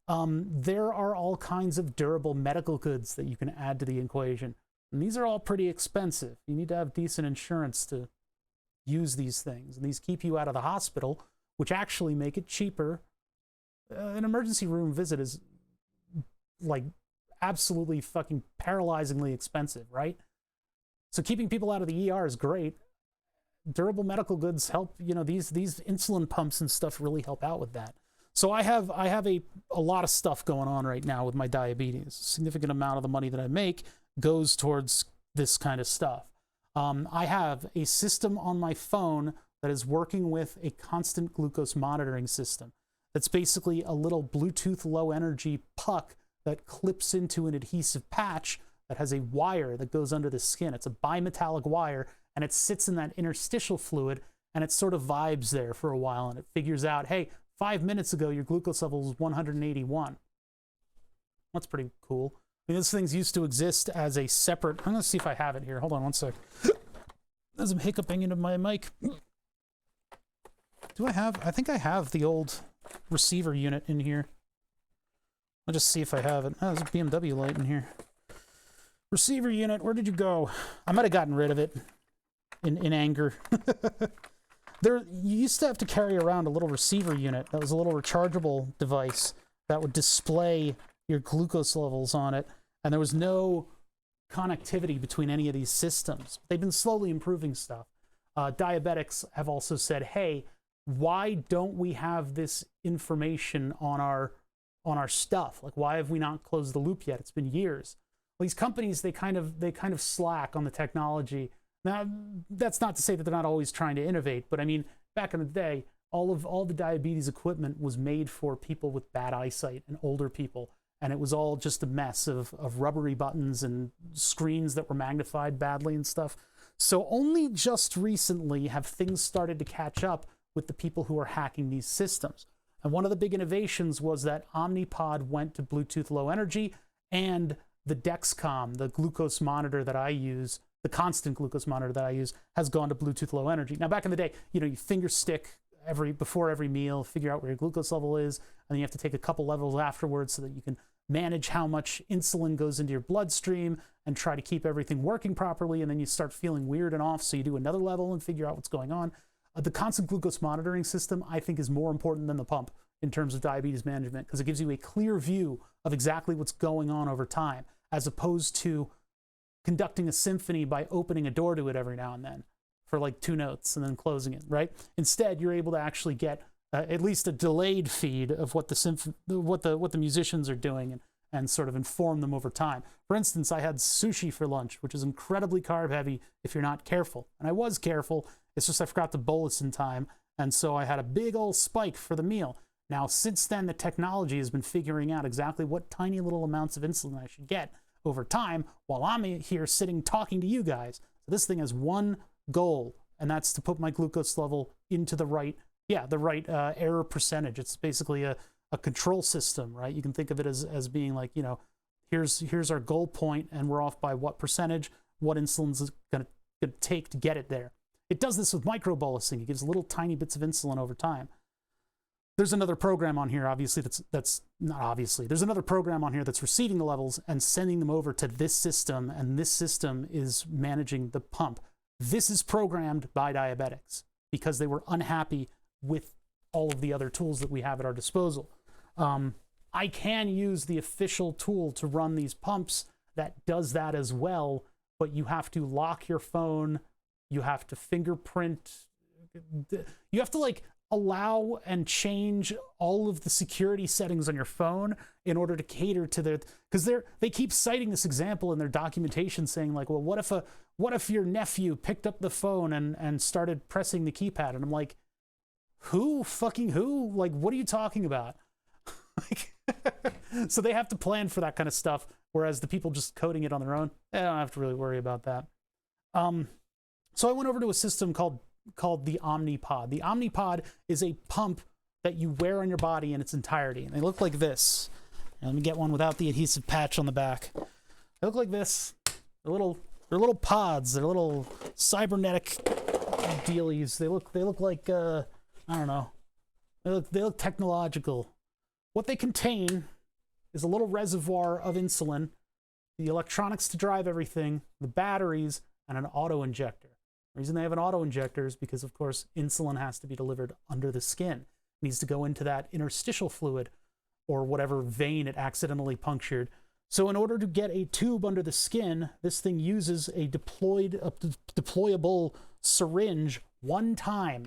Speaker 1: there are all kinds of durable medical goods that you can add to the equation. And these are all pretty expensive. You need to have decent insurance to use these things. And these keep you out of the hospital, which actually make it cheaper. An emergency room visit is like absolutely fucking paralyzingly expensive, right? So keeping people out of the ER is great. Durable medical goods help, you know, these insulin pumps and stuff really help out with that. So I have a lot of stuff going on right now with my diabetes. A significant amount of the money that I make goes towards this kind of stuff. I have a system on my phone that is working with a constant glucose monitoring system. That's basically a little Bluetooth low energy puck that clips into an adhesive patch that has a wire that goes under the skin. It's a bimetallic wire, and it sits in that interstitial fluid, and it sort of vibes there for a while, and it figures out, hey, 5 minutes ago, your glucose level was 181. That's pretty cool. I mean, those things used to exist as a separate... I'm going to see if I have it here. Hold on one sec. As I'm hiccuping into my mic. Do I have... I think I have the old receiver unit in here. I'll just see if I have it. Oh, there's a BMW light in here. Receiver unit, where did you go? I might have gotten rid of it in anger. You used to have to carry around a little receiver unit that was a little rechargeable device that would display your glucose levels on it, and there was no connectivity between any of these systems. They've been slowly improving stuff. Diabetics have also said, hey, why don't we have this information on our stuff? Like, why have we not closed the loop yet? It's been years. Well, these companies, they kind of slack on the technology. Now, that's not to say that they're not always trying to innovate, but I mean, back in the day, all the diabetes equipment was made for people with bad eyesight and older people. And it was all just a mess of rubbery buttons and screens that were magnified badly and stuff. So only just recently have things started to catch up with the people who are hacking these systems. And one of the big innovations was that Omnipod went to Bluetooth Low Energy, and the Dexcom, the glucose monitor that I use, the constant glucose monitor that I use, has gone to Bluetooth Low Energy. Now, back in the day, you finger stick before every meal, figure out where your glucose level is, and then you have to take a couple levels afterwards so that you can manage how much insulin goes into your bloodstream and try to keep everything working properly, and then you start feeling weird and off, so you do another level and figure out what's going on. The constant glucose monitoring system, I think, is more important than the pump in terms of diabetes management, because it gives you a clear view of exactly what's going on over time, as opposed to conducting a symphony by opening a door to it every now and then for like 2 notes and then closing it, right? Instead, you're able to actually get at least a delayed feed of what the musicians are doing, and sort of inform them over time. For instance, I had sushi for lunch, which is incredibly carb heavy if you're not careful. And I was careful, it's just I forgot to bolus in time, and so I had a big old spike for the meal. Now, since then, the technology has been figuring out exactly what tiny little amounts of insulin I should get over time while I'm here sitting talking to you guys. So this thing has one goal, and that's to put my glucose level into the right error percentage. It's basically a control system, right? You can think of it as being like, here's our goal point, and we're off by what percentage, what insulin's gonna take to get it there. It does this with microbolusing. It gives little tiny bits of insulin over time. There's another program on here, obviously, that's not obviously. There's another program on here that's receiving the levels and sending them over to this system, and this system is managing the pump. This is programmed by diabetics because they were unhappy with all of the other tools that we have at our disposal. I can use the official tool to run these pumps that does that as well, but you have to lock your phone, you have to fingerprint, you have to like allow and change all of the security settings on your phone in order to cater to their, because they keep citing this example in their documentation saying like, well, what if your nephew picked up the phone and started pressing the keypad? And I'm like, who? Like, what are you talking about? Like, so they have to plan for that kind of stuff, whereas the people just coding it on their own, they don't have to really worry about that. So I went over to a system called the Omnipod. The Omnipod is a pump that you wear on your body in its entirety. And they look like this. And let me get one without the adhesive patch on the back. They look like this. They're little pods. They're little cybernetic dealies. They look like I don't know. They look technological. What they contain is a little reservoir of insulin, the electronics to drive everything, the batteries, and an auto injector. The reason they have an auto injector is because, of course, insulin has to be delivered under the skin. It needs to go into that interstitial fluid or whatever vein it accidentally punctured. So in order to get a tube under the skin, this thing uses a deployable syringe one time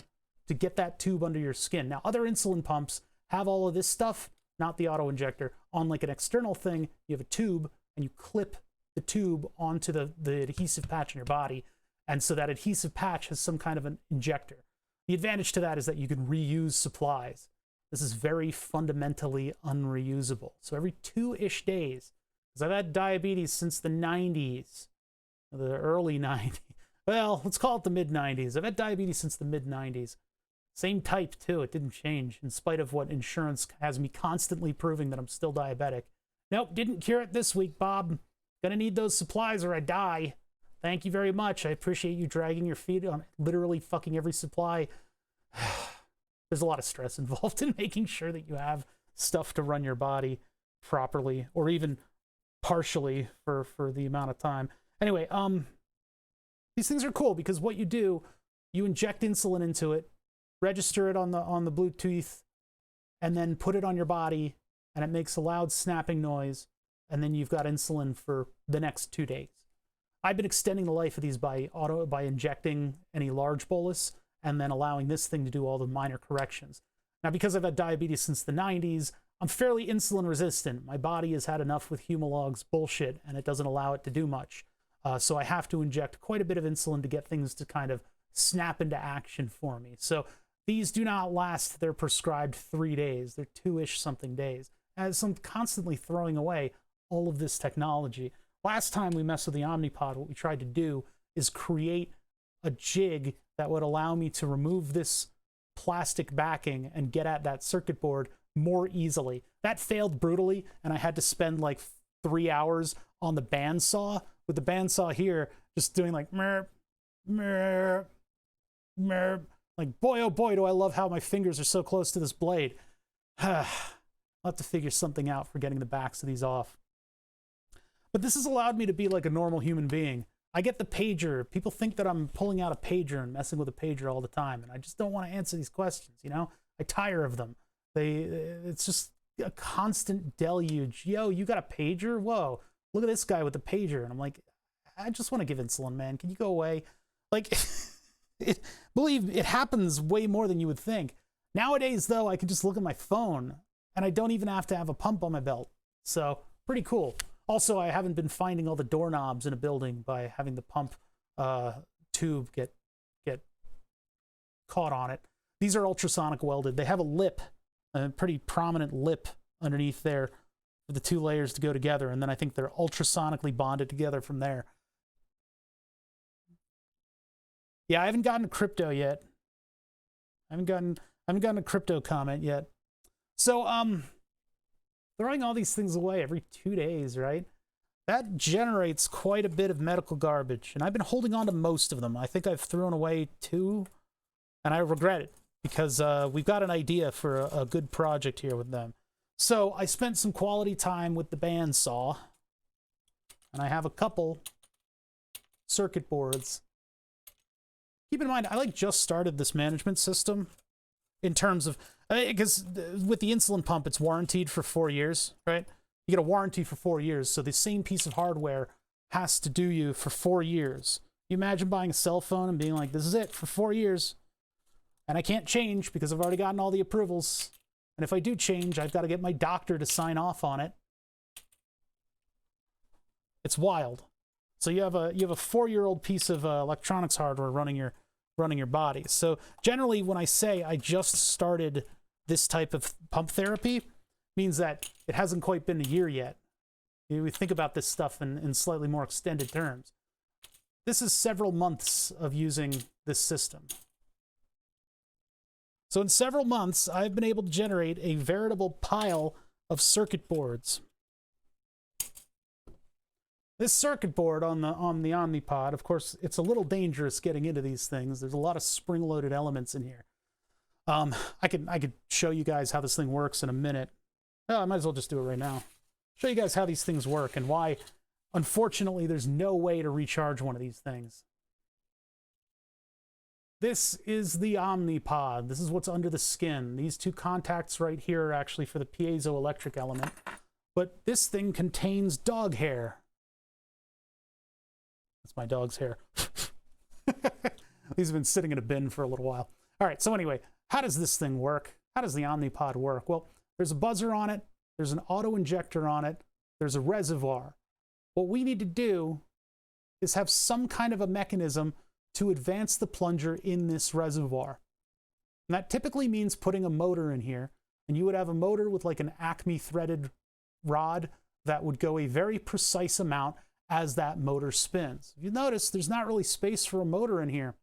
Speaker 1: to get that tube under your skin. Now, other insulin pumps have all of this stuff, not the auto injector. On like an external thing, you have a tube and you clip the tube onto the adhesive patch in your body. And so that adhesive patch has some kind of an injector. The advantage to that is that you can reuse supplies. This is very fundamentally unreusable. So every 2-ish days, because I've had diabetes since the 90s, the early 90s. Well, let's call it the mid-90s. I've had diabetes since the mid-90s. Same type, too. It didn't change, in spite of what insurance has me constantly proving that I'm still diabetic. Nope, didn't cure it this week, Bob. Gonna need those supplies or I die. Thank you very much. I appreciate you dragging your feet on literally fucking every supply. There's a lot of stress involved in making sure that you have stuff to run your body properly, or even partially for the amount of time. Anyway, these things are cool because what you do, you inject insulin into it, register it on the Bluetooth, and then put it on your body, and it makes a loud snapping noise, and then you've got insulin for the next 2 days. I've been extending the life of these by injecting any large bolus and then allowing this thing to do all the minor corrections. Now, because I've had diabetes since the 90s, I'm fairly insulin resistant. My body has had enough with Humalog's bullshit, and it doesn't allow it to do much. So I have to inject quite a bit of insulin to get things to kind of snap into action for me. So these do not last their prescribed 3 days. They're 2-ish something days. As I'm constantly throwing away all of this technology. Last time we messed with the Omnipod, what we tried to do is create a jig that would allow me to remove this plastic backing and get at that circuit board more easily. That failed brutally, and I had to spend like 3 hours on the bandsaw, with the bandsaw here just doing like merp, merp, merp. Like, boy, oh boy, do I love how my fingers are so close to this blade. I'll have to figure something out for getting the backs of these off. But this has allowed me to be like a normal human being. I get the pager. People think that I'm pulling out a pager and messing with a pager all the time, and I just don't want to answer these questions, you know? I tire of them. It's just a constant deluge. Yo, you got a pager? Whoa, look at this guy with the pager. And I'm like, I just want to give insulin, man. Can you go away? Like, believe it happens way more than you would think. Nowadays, though, I can just look at my phone, and I don't even have to have a pump on my belt. So, pretty cool. Also, I haven't been finding all the doorknobs in a building by having the pump tube get caught on it. These are ultrasonic welded. They have a lip, a pretty prominent lip underneath there for the 2 layers to go together, and then I think they're ultrasonically bonded together from there. Yeah, I haven't gotten a crypto yet. I haven't gotten a crypto comment yet. So, throwing all these things away every 2 days, right? That generates quite a bit of medical garbage, and I've been holding on to most of them. I think I've thrown away 2, and I regret it, because we've got an idea for a good project here with them. So I spent some quality time with the bandsaw, and I have a couple circuit boards. Keep in mind, I just started this management system in terms of, because with the insulin pump, it's warranted for 4 years, right? You get a warranty for 4 years, so the same piece of hardware has to do you for 4 years. You imagine buying a cell phone and being like, this is it for 4 years, and I can't change because I've already gotten all the approvals, and if I do change, I've got to get my doctor to sign off on it. It's wild. So you have a 4-year-old piece of electronics hardware running your body. So generally, when I say I just started this type of pump therapy, means that it hasn't quite been a year yet. We think about this stuff in slightly more extended terms. This is several months of using this system. So in several months, I've been able to generate a veritable pile of circuit boards. This circuit board on the Omnipod, of course, it's a little dangerous getting into these things. There's a lot of spring-loaded elements in here. I could show you guys how this thing works in a minute. Oh, I might as well just do it right now. Show you guys how these things work and why, unfortunately, there's no way to recharge one of these things. This is the Omnipod. This is what's under the skin. These 2 contacts right here are actually for the piezoelectric element. But this thing contains dog hair. That's my dog's hair. These have been sitting in a bin for a little while. All right, so anyway, how does this thing work? How does the Omnipod work? Well, there's a buzzer on it. There's an auto-injector on it. There's a reservoir. What we need to do is have some kind of a mechanism to advance the plunger in this reservoir. And that typically means putting a motor in here. and you would have a motor with like an Acme threaded rod that would go a very precise amount as that motor spins. If you notice, there's not really space for a motor in here.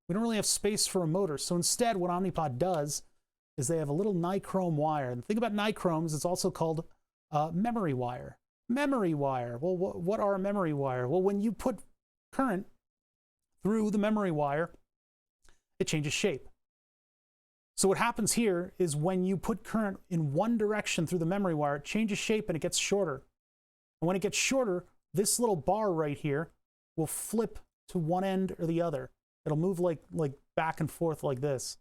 Speaker 1: We don't really have space for a motor. So instead, what Omnipod does is they have a little nichrome wire. And the thing about nichromes, it's also called memory wire. Memory wire. Well, what are a memory wire? Well, when you put current through the memory wire, it changes shape. So what happens here is when you put current in one direction through the memory wire, it changes shape and it gets shorter. And when it gets shorter, this little bar right here will flip to one end or the other. It'll move like back and forth like this.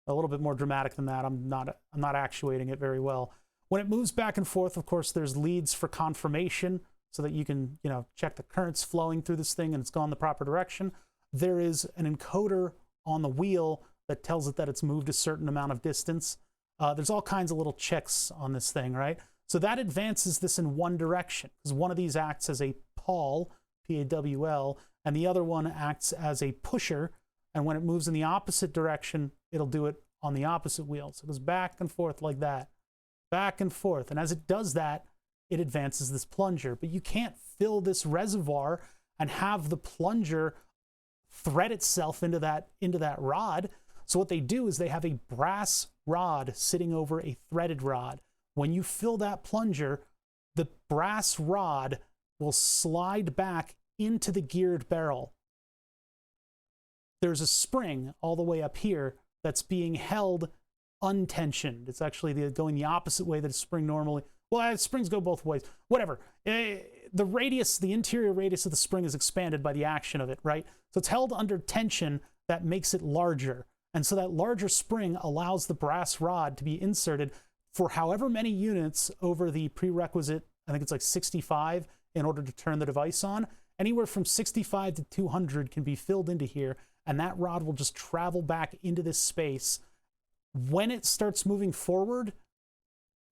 Speaker 1: A little bit more dramatic than that. I'm not actuating it very well. When it moves back and forth, of course, there's leads for confirmation so that you can, check the currents flowing through this thing and it's gone the proper direction. There is an encoder on the wheel that tells it that it's moved a certain amount of distance. There's all kinds of little checks on this thing, right? So that advances this in one direction, because one of these acts as a pawl, P-A-W-L, and the other one acts as a pusher, and when it moves in the opposite direction, it'll do it on the opposite wheel. So it goes back and forth like that, back and forth, and as it does that, it advances this plunger. But you can't fill this reservoir and have the plunger thread itself into that rod. So what they do is they have a brass rod sitting over a threaded rod. When you fill that plunger, the brass rod will slide back into the geared barrel. There's a spring all the way up here that's being held untensioned. It's actually going the opposite way that a spring normally. Well, springs go both ways. Whatever. The radius, the interior radius of the spring is expanded by the action of it, right? So it's held under tension that makes it larger. And so that larger spring allows the brass rod to be inserted for however many units over the prerequisite, I think it's like 65, in order to turn the device on. Anywhere from 65 to 200 can be filled into here, and that rod will just travel back into this space. When it starts moving forward,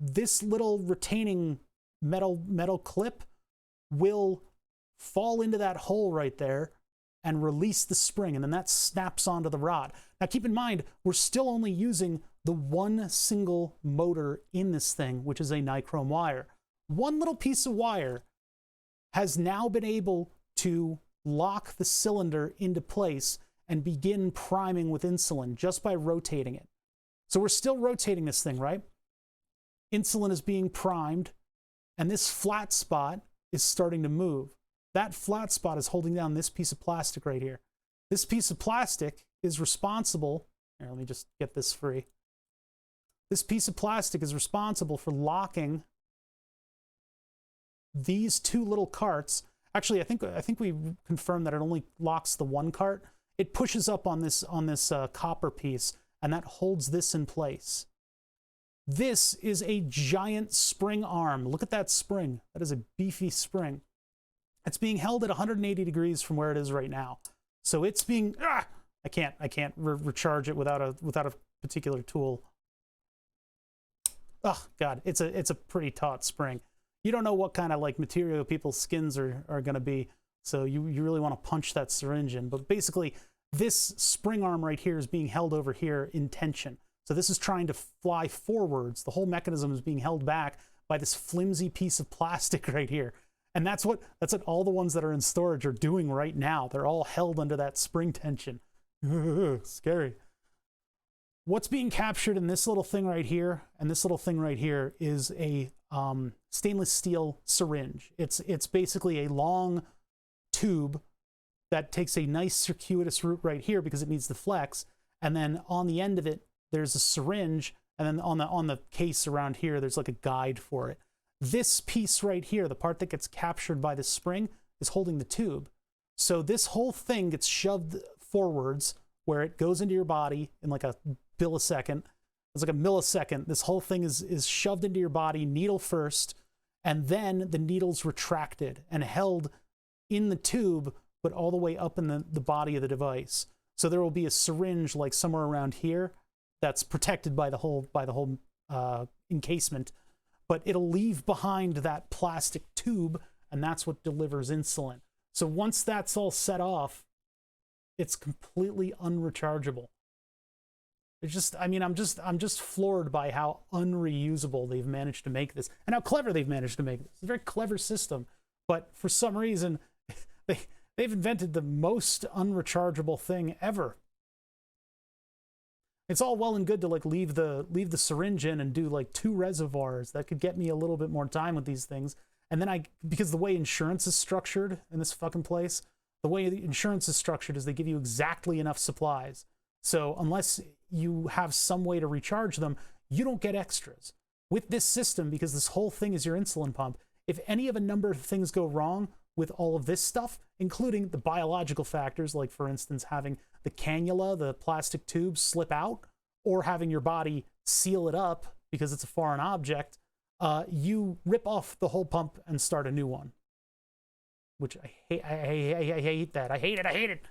Speaker 1: this little retaining metal clip will fall into that hole right there and release the spring, and then that snaps onto the rod. Now keep in mind, we're still only using the one single motor in this thing, which is a nichrome wire. One little piece of wire has now been able to lock the cylinder into place and begin priming with insulin just by rotating it. So we're still rotating this thing, right? Insulin is being primed, and this flat spot is starting to move. That flat spot is holding down this piece of plastic right here. This piece of plastic is responsible, here, let me just get this free. This piece of plastic is responsible for locking these two little carts. Actually, I think we confirmed that it only locks the one cart. It pushes up on this copper piece, and that holds this in place. This is a giant spring arm. Look at that spring. That is a beefy spring. It's being held at 180 degrees from where it is right now. So it's being, I can't recharge it without a particular tool. Oh God, it's a pretty taut spring. You don't know what kind of like material people's skins are going to be, so you really want to punch that syringe in. But basically, this spring arm right here is being held over here in tension. So this is trying to fly forwards. The whole mechanism is being held back by this flimsy piece of plastic right here. And that's what all the ones that are in storage are doing right now. They're all held under that spring tension. Scary. What's being captured in this little thing right here and this little thing right here is a stainless steel syringe. It's basically a long tube that takes a nice circuitous route right here because it needs to flex, and then on the end of it there's a syringe, and then on the case around here there's like a guide for it. This piece right here, the part that gets captured by the spring, is holding the tube. So this whole thing gets shoved forwards where it goes into your body in like a millisecond. It's like a millisecond. This whole thing is shoved into your body, needle first, and then the needle's retracted and held in the tube, but all the way up in the body of the device. So there will be a syringe like somewhere around here that's protected by the whole encasement, but it'll leave behind that plastic tube, and that's what delivers insulin. So once that's all set off, it's completely unrechargeable. It's just, I mean, I'm just floored by how unreusable they've managed to make this, and how clever they've managed to make this. It's a very clever system, but for some reason, they've invented the most unrechargeable thing ever. It's all well and good to like leave the syringe in and do like 2 reservoirs. That could get me a little bit more time with these things. And then because the way insurance is structured in this fucking place, the way the insurance is structured is they give you exactly enough supplies. So unless you have some way to recharge them, you don't get extras. With this system, because this whole thing is your insulin pump, if any of a number of things go wrong with all of this stuff, including the biological factors, like for instance, having the cannula, the plastic tube slip out, or having your body seal it up because it's a foreign object, you rip off the whole pump and start a new one. Which I hate that. I hate it.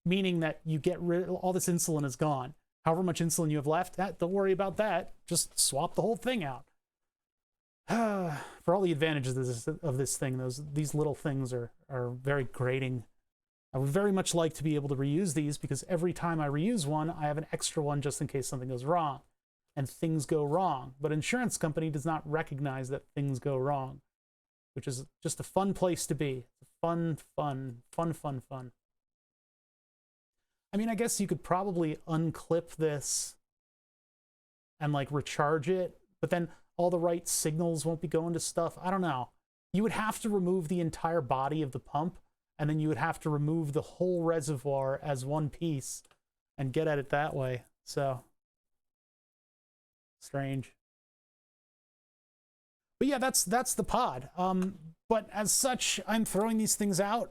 Speaker 1: Meaning that you get rid of all this insulin is gone. However much insulin you have left, don't worry about that. Just swap the whole thing out. For all the advantages of this thing, these little things are very grating. I would very much like to be able to reuse these, because every time I reuse one, I have an extra one just in case something goes wrong. And things go wrong. But insurance company does not recognize that things go wrong, which is just a fun place to be. Fun. I mean, I guess you could probably unclip this and like recharge it, but then all the right signals won't be going to stuff. I don't know. You would have to remove the entire body of the pump, and then you would have to remove the whole reservoir as one piece and get at it that way. So strange. But yeah, that's the pod. But as such, I'm throwing these things out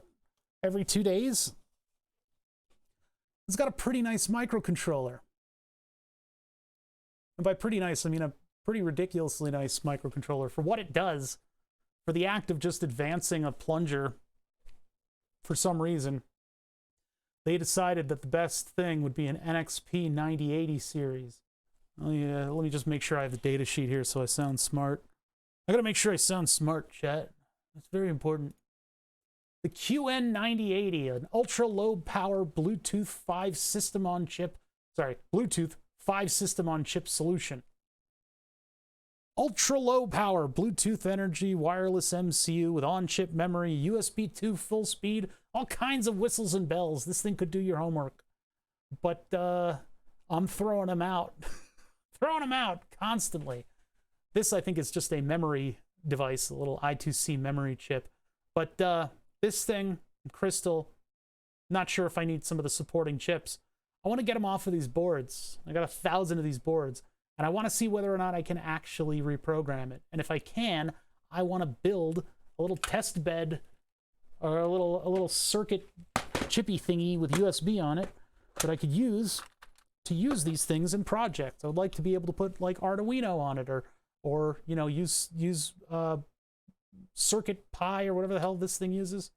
Speaker 1: every 2 days. It's got a pretty nice microcontroller. And by pretty nice, I mean a pretty ridiculously nice microcontroller for what it does. For the act of just advancing a plunger, for some reason, they decided that the best thing would be an NXP 9080 series. Oh yeah, let me just make sure I have the data sheet here so I sound smart. I gotta make sure I sound smart, chat. That's very important. The QN9080, an ultra-low power Bluetooth 5 system-on-chip, Bluetooth 5 system-on-chip solution. Ultra-low power Bluetooth energy wireless MCU with on-chip memory, USB 2 full speed, all kinds of whistles and bells. This thing could do your homework. But I'm throwing them out. Throwing them out constantly. This, I think, is just a memory device, a little I2C memory chip. But this thing, Crystal, not sure if I need some of the supporting chips. I want to get them off of these boards. I got 1,000 of these boards, and I want to see whether or not I can actually reprogram it. And if I can, I want to build a little test bed or a little circuit chippy thingy with USB on it that I could use to use these things in projects. I would like to be able to put like Arduino on it, or you know, use Circuit Pi or whatever the hell this thing uses.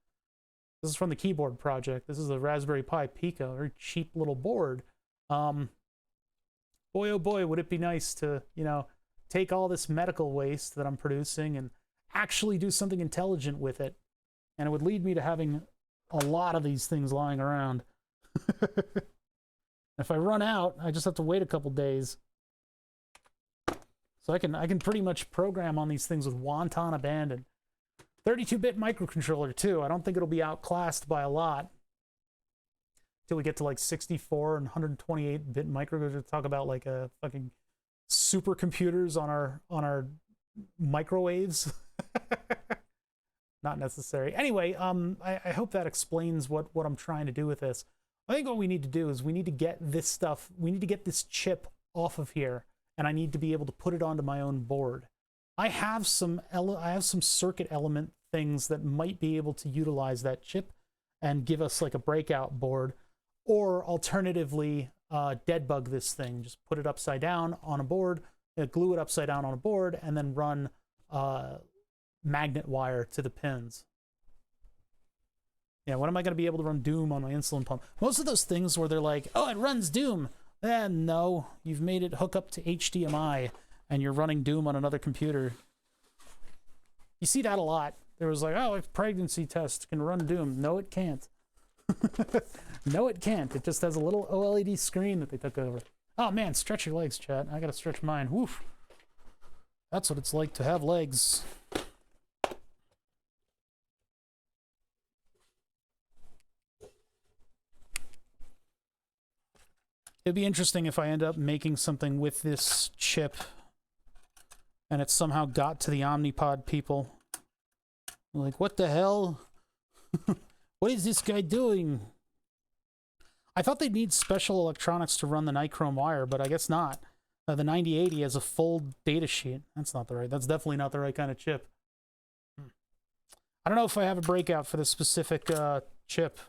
Speaker 1: This is from the keyboard project. This is the Raspberry Pi Pico, a very cheap little board. Boy, oh boy, would it be nice to, you know, take all this medical waste that I'm producing and actually do something intelligent with it. And it would lead me to having a lot of these things lying around. If I run out, I just have to wait a couple days. So I can pretty much program on these things with wanton abandon. 32-bit microcontroller too. I don't think it'll be outclassed by a lot till we get to like 64 and 128-bit microcontrollers. Talk about like a fucking supercomputers on our microwaves. Not necessary. Anyway, I hope that explains what I'm trying to do with this. I think what we need to do is we need to get this stuff, we need to get this chip off of here, and I need to be able to put it onto my own board. I have some circuit element things that might be able to utilize that chip and give us like a breakout board, or alternatively dead bug this thing. Just put it upside down on a board, glue it upside down on a board, and then run magnet wire to the pins. Yeah, when am I going to be able to run Doom on my insulin pump? Most of those things where they're like, oh, it runs Doom. No, you've made it hook up to HDMI and you're running Doom on another computer. You see that a lot. There was like, oh, if pregnancy test can run Doom. No, it can't. No, it can't. It just has a little OLED screen that they took over. Oh man, stretch your legs, chat. I gotta stretch mine. Woof. That's what it's like to have legs. It'd be interesting if I end up making something with this chip and it somehow got to the Omnipod people. Like, what the hell? What is this guy doing? I thought they'd need special electronics to run the nichrome wire, but I guess not. The 9080 has a full data sheet. That's definitely not the right kind of chip. I don't know if I have a breakout for this specific chip.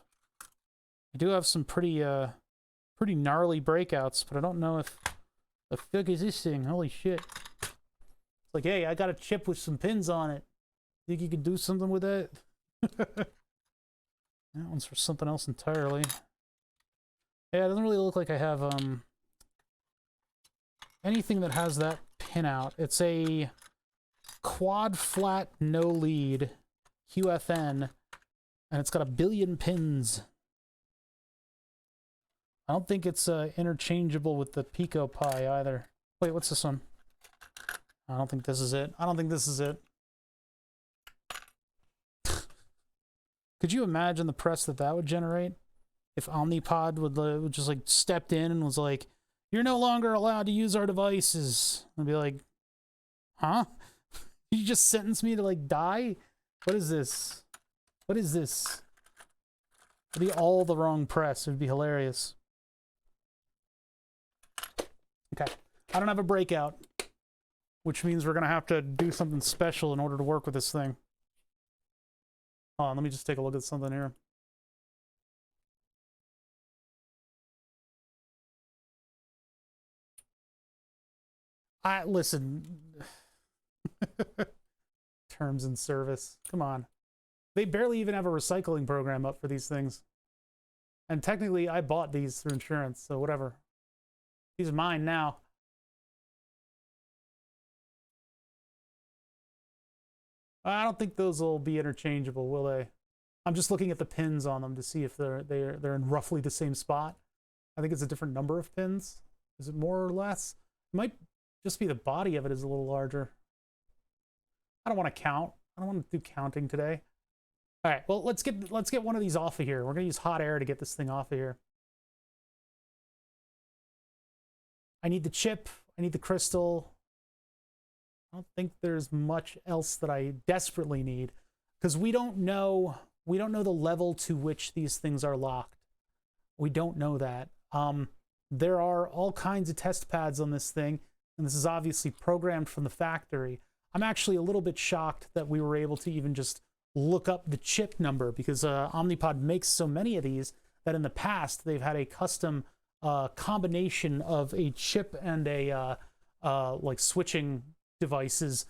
Speaker 1: I do have some pretty gnarly breakouts, but I don't know if the fuck is this thing. Holy shit. It's like, hey, I got a chip with some pins on it. Think you could do something with that? That one's for something else entirely. Yeah, it doesn't really look like I have anything that has that pin out. It's a quad flat no lead QFN, and it's got 1 billion pins. I don't think it's interchangeable with the Pico Pi either. Wait, what's this one? I don't think this is it. I don't think this is it. Could you imagine the press that would generate? If Omnipod would just like stepped in and was like, "You're no longer allowed to use our devices." I'd be like, "Huh? You just sentenced me to like die? What is this? What is this?" It'd be all the wrong press. It'd be hilarious. Okay, I don't have a breakout, which means we're gonna have to do something special in order to work with this thing. Hold on, let me just take a look at something here. Listen. Terms and service. Come on. They barely even have a recycling program up for these things. And technically, I bought these through insurance, so whatever. These are mine now. I don't think those will be interchangeable, will they? I'm just looking at the pins on them to see if they're in roughly the same spot. I think it's a different number of pins. Is it more or less? It might just be the body of it is a little larger. I don't want to count. I don't want to do counting today. All right, well, let's get one of these off of here. We're going to use hot air to get this thing off of here. I need the chip. I need the crystal. I don't think there's much else that I desperately need because we don't know the level to which these things are locked. We don't know that. There are all kinds of test pads on this thing, and this is obviously programmed from the factory. I'm actually a little bit shocked that we were able to even just look up the chip number because Omnipod makes so many of these that in the past they've had a custom combination of a chip and a like switching devices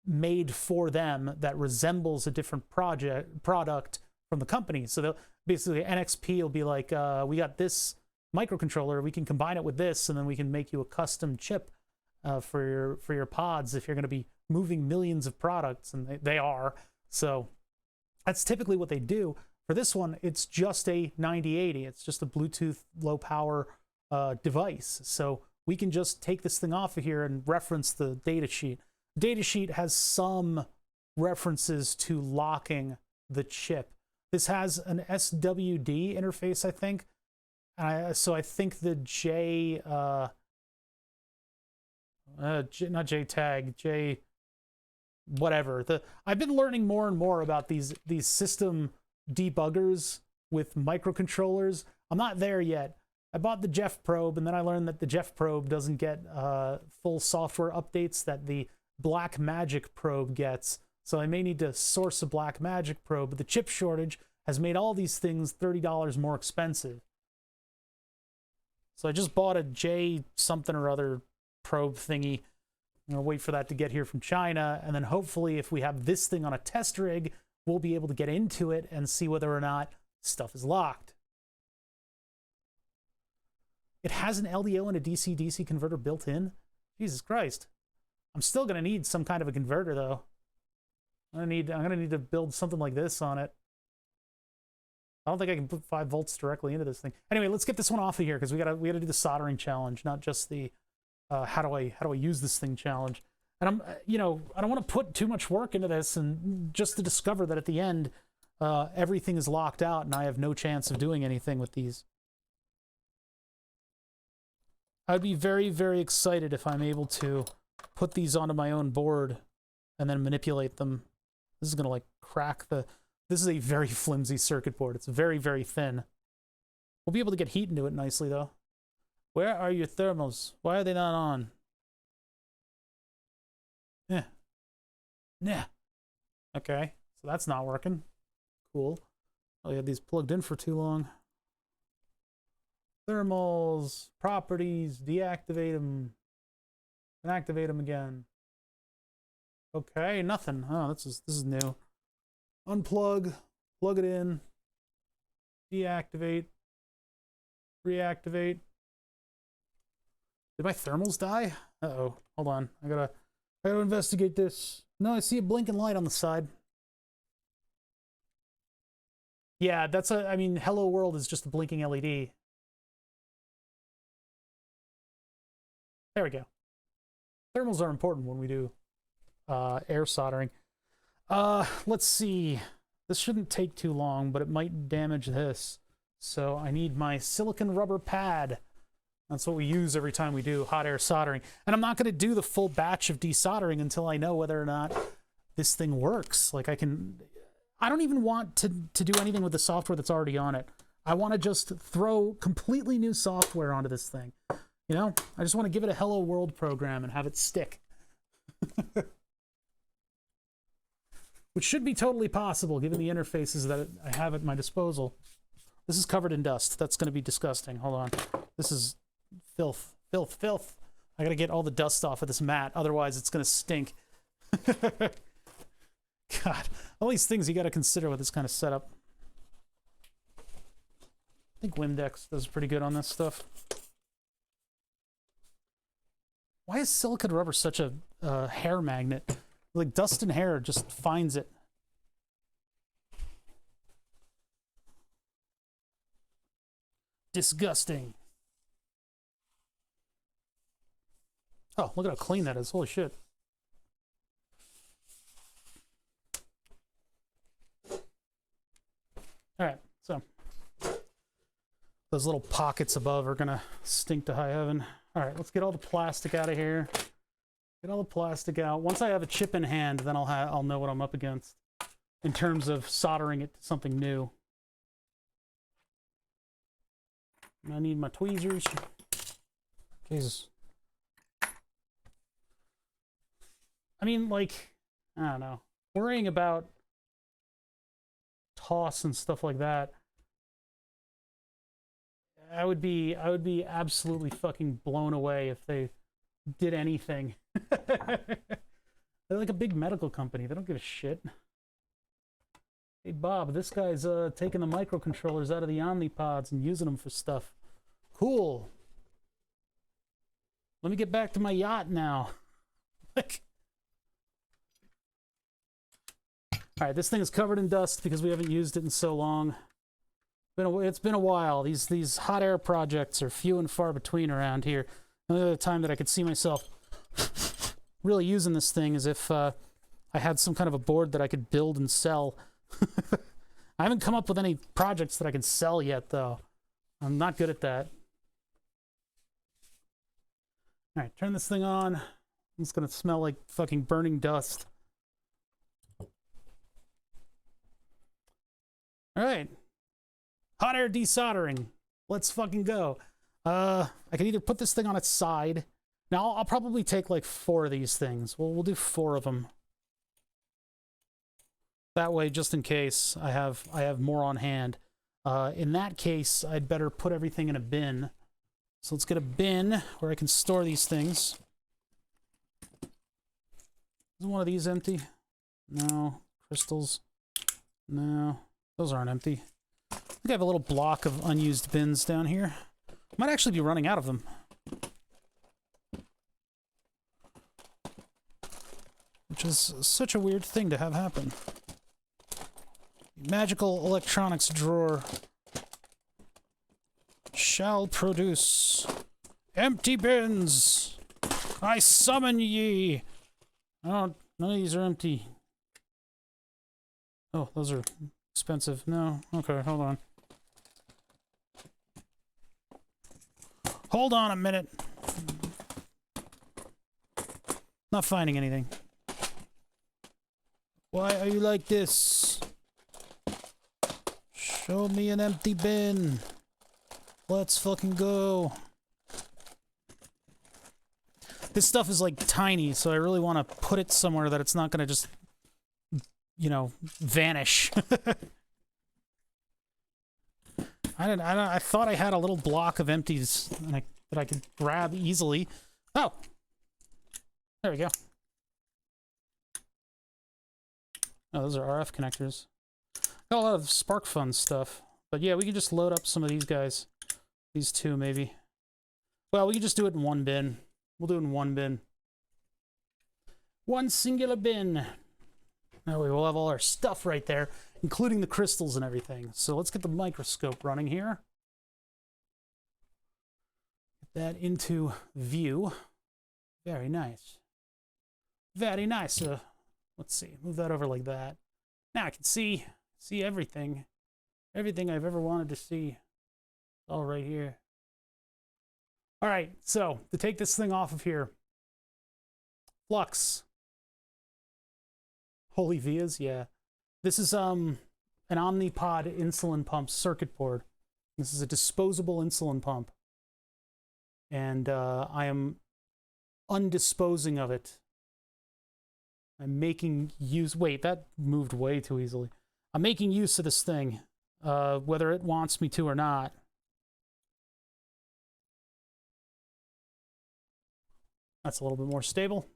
Speaker 1: made for them that resembles a different product from the company. So basically NXP will be like, we got this microcontroller, we can combine it with this, and then we can make you a custom chip for your pods if you're going to be moving millions of products, and they are. So that's typically what they do. For this one, it's just a 9080. It's just a Bluetooth low power device. So we can just take this thing off of here and reference the data sheet. Data sheet has some references to locking the chip. This has an SWD interface, I think. So I think the not JTAG, J whatever. I've been learning more and more about these system debuggers with microcontrollers. I'm not there yet. I bought the Jeff probe, and then I learned that the Jeff probe doesn't get full software updates that the Blackmagic probe gets. So I may need to source a Blackmagic probe, but the chip shortage has made all these things $30 more expensive. So I just bought a J something or other probe thingy. I'm gonna wait for that to get here from China, and then hopefully if we have this thing on a test rig, we'll be able to get into it and see whether or not stuff is locked. It has an LDO and a DC-DC converter built in? Jesus Christ. I'm still gonna need some kind of a converter though. I'm gonna need to build something like this on it. I don't think I can put 5 volts directly into this thing. Anyway, let's get this one off of here because we gotta do the soldering challenge, not just the how do I use this thing challenge. And I'm I don't want to put too much work into this and just to discover that at the end everything is locked out and I have no chance of doing anything with these. I'd be very, very excited if I'm able to put these onto my own board and then manipulate them. This is gonna like crack the... This is a very flimsy circuit board. It's very, very thin. We'll be able to get heat into it nicely, though. Where are your thermals? Why are they not on? Yeah. Yeah. Okay. So that's not working. Cool. Oh, you had these plugged in for too long. Thermals, properties, deactivate them. And activate them again. Okay, nothing. Oh, this is new. Unplug, plug it in, deactivate, reactivate. Did my thermals die? Uh-oh, hold on. I gotta investigate this. No, I see a blinking light on the side. Yeah, I mean, Hello World is just a blinking LED. There we go. Thermals are important when we do air soldering. Let's see. This shouldn't take too long, but it might damage this. So I need my silicon rubber pad. That's what we use every time we do hot air soldering. And I'm not going to do the full batch of desoldering until I know whether or not this thing works. Like I don't even want to do anything with the software that's already on it. I want to just throw completely new software onto this thing. You know, I just want to give it a Hello World program and have it stick. Which should be totally possible, given the interfaces that I have at my disposal. This is covered in dust. That's going to be disgusting. Hold on. This is filth. Filth. Filth. I got to get all the dust off of this mat. Otherwise, it's going to stink. God. All these things you got to consider with this kind of setup. I think Windex does pretty good on this stuff. Why is silicone rubber such a hair magnet? Like dust and hair just finds it. Disgusting. Oh, look at how clean that is. Holy shit. All right, so those little pockets above are gonna stink to high heaven. All right, let's get all the plastic out of here. Get all the plastic out. Once I have a chip in hand, then I'll know what I'm up against in terms of soldering it to something new. I need my tweezers. Jesus. I mean, like, I don't know. Worrying about toss and stuff like that. I would be absolutely fucking blown away if they did anything. They're like a big medical company. They don't give a shit. Hey, Bob, this guy's taking the microcontrollers out of the omnipods and using them for stuff. Cool. Let me get back to my yacht now. Like, all right, this thing is covered in dust because we haven't used it in so long. It's been a while. These hot air projects are few and far between around here. The only other time that I could see myself really using this thing is if I had some kind of a board that I could build and sell. I haven't come up with any projects that I can sell yet, though. I'm not good at that. All right, turn this thing on. It's gonna smell like fucking burning dust. All right. Hot air desoldering. Let's fucking go. I can either put this thing on its side. Now, I'll probably take like 4 of these things. We'll do 4 of them. That way, just in case, I have more on hand. In that case, I'd better put everything in a bin. So let's get a bin where I can store these things. Is one of these empty? No. Crystals? No. Those aren't empty. I think I have a little block of unused bins down here. Might actually be running out of them. Which is such a weird thing to have happen. magical electronics drawer shall produce empty bins. I summon ye. Oh, none of these are empty. Oh, those are expensive. No. Okay, hold on. Hold on a minute. Not finding anything. Why are you like this? Show me an empty bin. Let's fucking go. This stuff is like tiny, so I really want to put it somewhere that it's not going to just, you know, vanish. I thought I had a little block of empties that I could grab easily. Oh! There we go. Oh, those are RF connectors. Got a lot of SparkFun stuff. But yeah, we can just load up some of these guys. These two, maybe. Well, we can just do it in one bin. We'll do it in one bin. One singular bin. That way we'll have all our stuff right there, including the crystals and everything. So let's get the microscope running here. Get that into view. Very nice. Very nice. Let's see. Move that over like that. Now I can see everything. Everything I've ever wanted to see. All right here. All right. So to take this thing off of here, flux. Holy vias, yeah. This is an Omnipod insulin pump circuit board. This is a disposable insulin pump, and I am undisposing of it. I'm making use. Wait, that moved way too easily. I'm making use of this thing, whether it wants me to or not. That's a little bit more stable.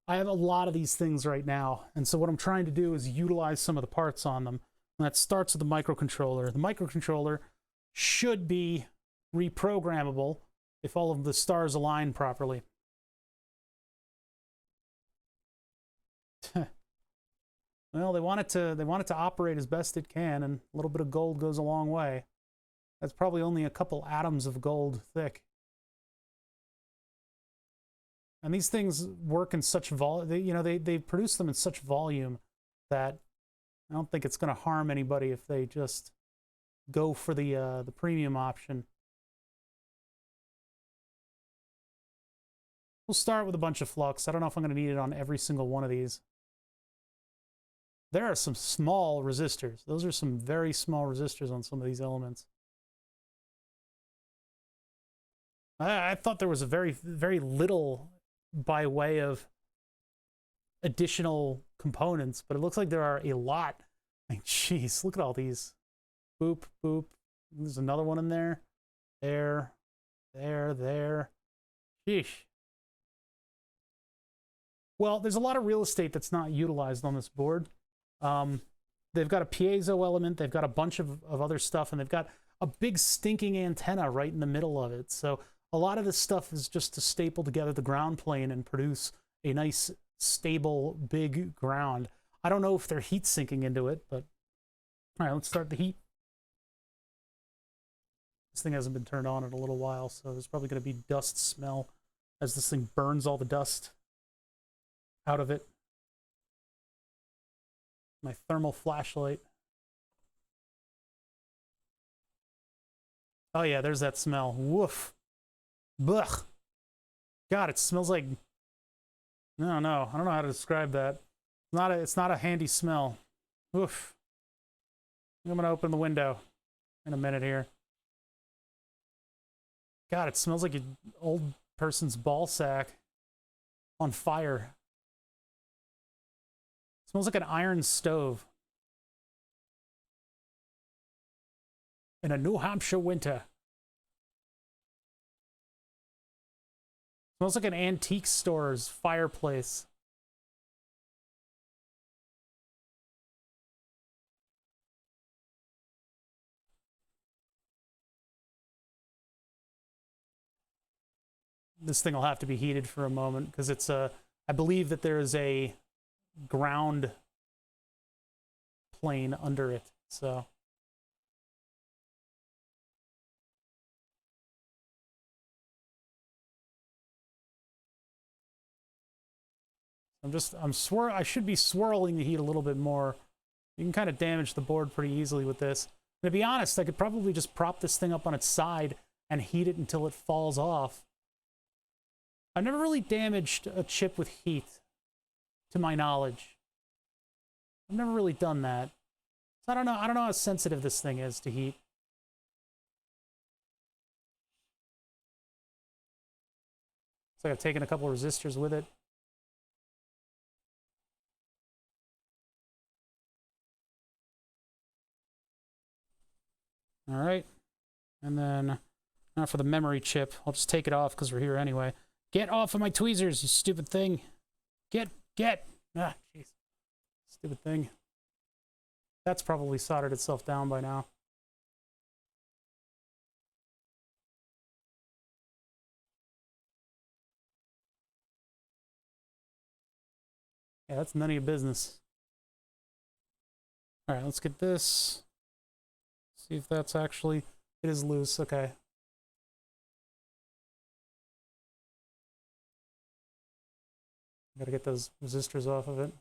Speaker 1: I have a lot of these things right now, and so what I'm trying to do is utilize some of the parts on them. And that starts with the microcontroller. The microcontroller should be reprogrammable if all of the stars align properly. Well, they want it to operate as best it can, and a little bit of gold goes a long way. That's probably only a couple atoms of gold thick. And these things work in such they produce them in such volume that I don't think it's going to harm anybody if they just go for the premium option. We'll start with a bunch of flux. I don't know if I'm going to need it on every single one of these. There are some small resistors. Those are some very small resistors on some of these elements. I thought there was a very, very little by way of additional components, but it looks like there are a lot. Like, jeez, look at all these. Boop, boop. There's another one in there. There. Sheesh. Well, there's a lot of real estate that's not utilized on this board. They've got a piezo element, they've got a bunch of other stuff, and they've got a big stinking antenna right in the middle of it. So a lot of this stuff is just to staple together the ground plane and produce a nice, stable, big ground. I don't know if they're heat sinking into it, but all right, let's start the heat. This thing hasn't been turned on in a little while, so there's probably going to be dust smell as this thing burns all the dust out of it. My thermal flashlight. Oh yeah, there's that smell. Woof. Blech. God, it smells like... I don't know how to describe that. It's not a handy smell. Oof. I'm gonna open the window in a minute here. God, it smells like an old person's ball sack on fire. It smells like an iron stove in a New Hampshire winter. Smells like an antique store's fireplace. This thing will have to be heated for a moment because it's a... I believe that there is a ground plane under it, so. I should be swirling the heat a little bit more. You can kind of damage the board pretty easily with this. And to be honest, I could probably just prop this thing up on its side and heat it until it falls off. I've never really damaged a chip with heat, to my knowledge. I've never really done that. So I don't know how sensitive this thing is to heat. Looks like I've taken a couple of resistors with it. All right, and then now for the memory chip, I'll just take it off because we're here anyway. Get off of my tweezers, you stupid thing. Get. Ah, jeez. Stupid thing. That's probably soldered itself down by now. Yeah, that's none of your business. All right, let's get this. See if that's actually... It is loose, okay. Gotta get those resistors off of it.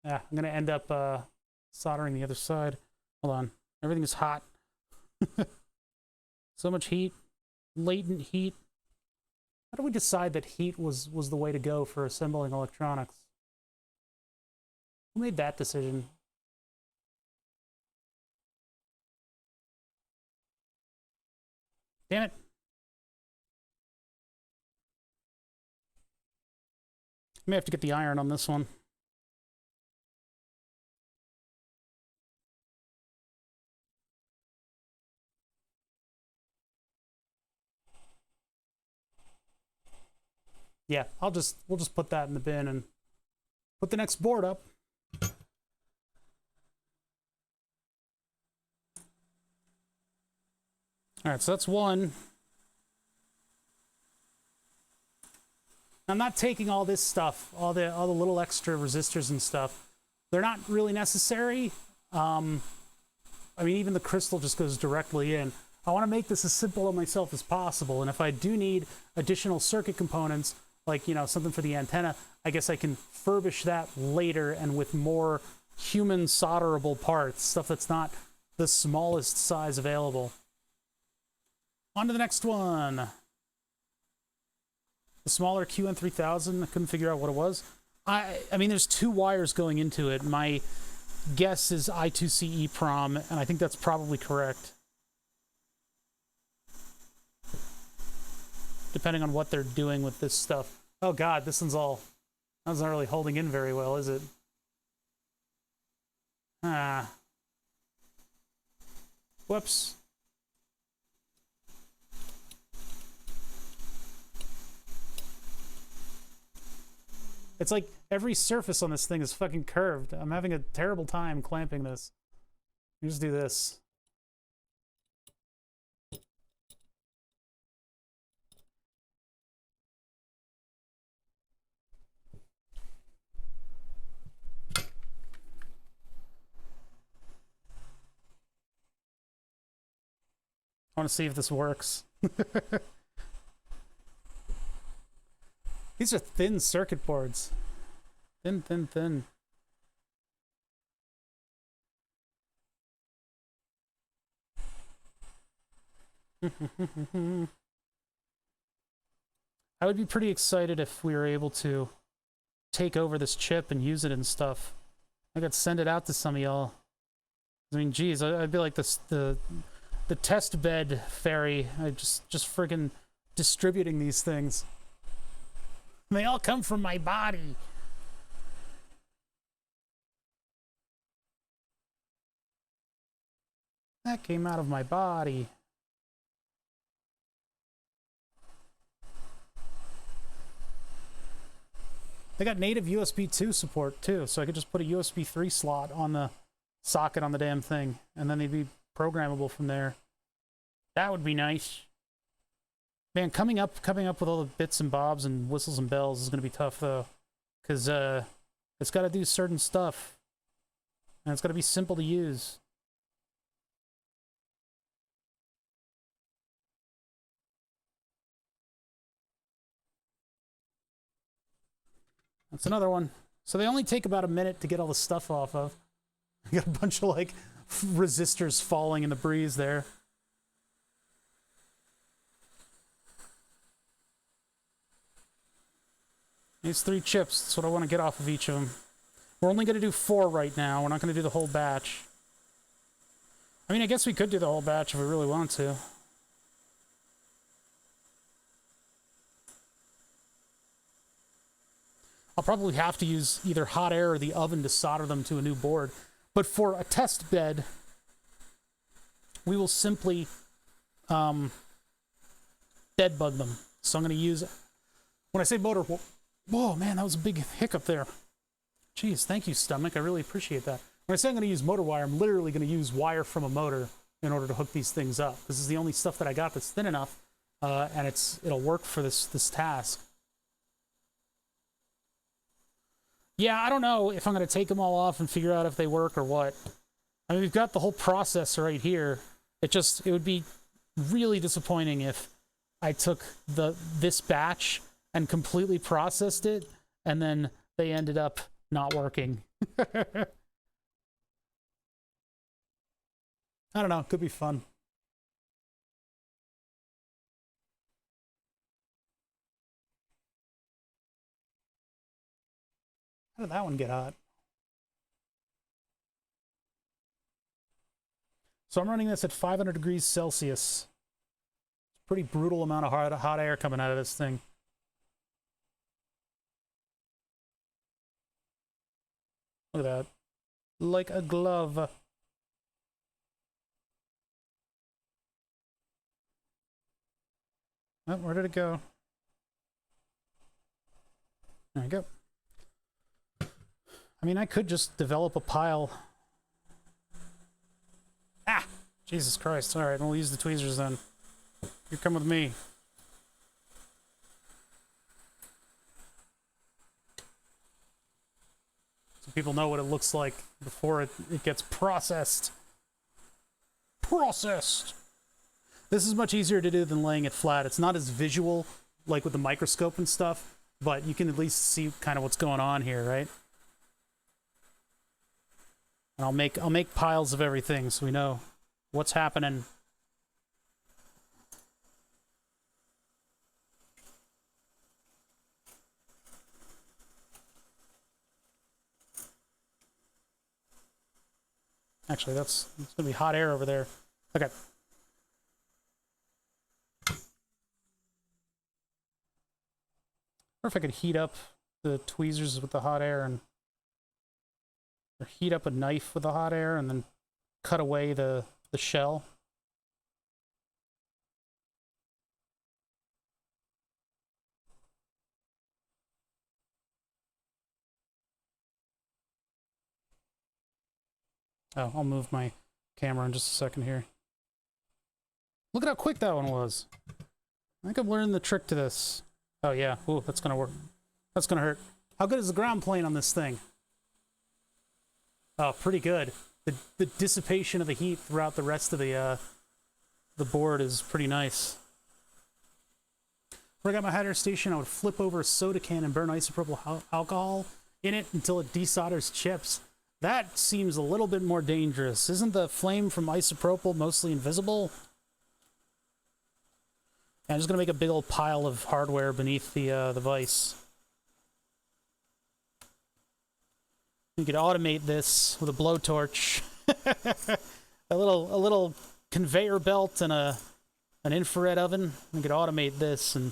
Speaker 1: Yeah, I'm gonna end up soldering the other side. Hold on. Everything is hot. So much heat. Latent heat. How do we decide that heat was the way to go for assembling electronics? Who made that decision? Damn it. I may have to get the iron on this one. Yeah, we'll just put that in the bin and put the next board up. All right, so that's one. I'm not taking all this stuff, all the little extra resistors and stuff. They're not really necessary. I mean, even the crystal just goes directly in. I want to make this as simple on myself as possible, and if I do need additional circuit components, like, you know, something for the antenna, I guess I can furbish that later and with more human solderable parts, stuff that's not the smallest size available. On to the next one. The smaller QN3000, I couldn't figure out what it was. I mean, there's 2 wires going into it. My guess is I2C EEPROM, and I think that's probably correct. Depending on what they're doing with this stuff. Oh god, this one's that's not really holding in very well, is it? Ah. Whoops. It's like every surface on this thing is fucking curved. I'm having a terrible time clamping this. Let me just do this. I want to see if this works. These are thin circuit boards. Thin, thin, thin. I would be pretty excited if we were able to take over this chip and use it and stuff. I could send it out to some of y'all. I mean, geez, I'd be like the test bed fairy. I just friggin' distributing these things. They all come from my body. That came out of my body. They got native USB 2 support too, so I could just put a USB 3 slot on the socket on the damn thing, and then they'd be programmable from there. That would be nice. Man, coming up with all the bits and bobs and whistles and bells is going to be tough, though. because it's got to do certain stuff, and it's got to be simple to use. That's another one. So they only take about a minute to get all the stuff off of. You got a bunch of, like, resistors falling in the breeze there. These 3 chips, that's what I want to get off of each of them. We're only going to do 4 right now. We're not going to do the whole batch. I mean, I guess we could do the whole batch if we really want to. I'll probably have to use either hot air or the oven to solder them to a new board. But for a test bed, we will simply dead bug them. So I'm going to use, when I say motor, whoa, man, that was a big hiccup there. Jeez, thank you, stomach. I really appreciate that. When I say I'm going to use motor wire, I'm literally going to use wire from a motor in order to hook these things up. This is the only stuff that I got that's thin enough, and it'll work for this task. Yeah, I don't know if I'm going to take them all off and figure out if they work or what. I mean, we've got the whole process right here. It would be really disappointing if I took this batch and completely processed it, and then they ended up not working. I don't know, could be fun. How did that one get hot? So I'm running this at 500 degrees Celsius. It's a pretty brutal amount of hot air coming out of this thing. Look at that. Like a glove. Oh, where did it go? There we go. I mean, I could just develop a pile. Ah! Jesus Christ. Alright, we'll use the tweezers then. You come with me. So people know what it looks like before it gets processed. Processed! This is much easier to do than laying it flat. It's not as visual, like with the microscope and stuff, but you can at least see kind of what's going on here, right? And I'll make piles of everything so we know what's happening. Actually, it's gonna be hot air over there. Okay. Or if I could heat up the tweezers with the hot air and or heat up a knife with the hot air and then cut away the shell. Oh, I'll move my camera in just a second here. Look at how quick that one was. I think I'm learning the trick to this. Oh yeah, ooh, that's gonna work. That's gonna hurt. How good is the ground plane on this thing? Oh, pretty good. The dissipation of the heat throughout the rest of the board is pretty nice. When I got my hot air station, I would flip over a soda can and burn isopropyl alcohol in it until it desolders chips. That seems a little bit more dangerous. Isn't the flame from isopropyl mostly invisible? I'm just gonna make a big old pile of hardware beneath the vise. You could automate this with a blowtorch, a little conveyor belt and an infrared oven. We could automate this, and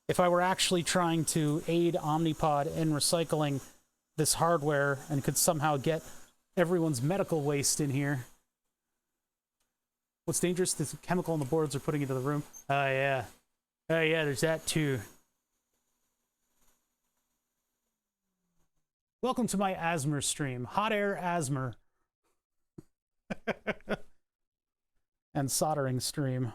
Speaker 1: if I were actually trying to aid Omnipod in recycling this hardware and could somehow get everyone's medical waste in here. What's dangerous? The chemical on the boards are putting into the room. Oh yeah. Oh yeah, there's that too. Welcome to my asthma stream. Hot air asthma. And soldering stream.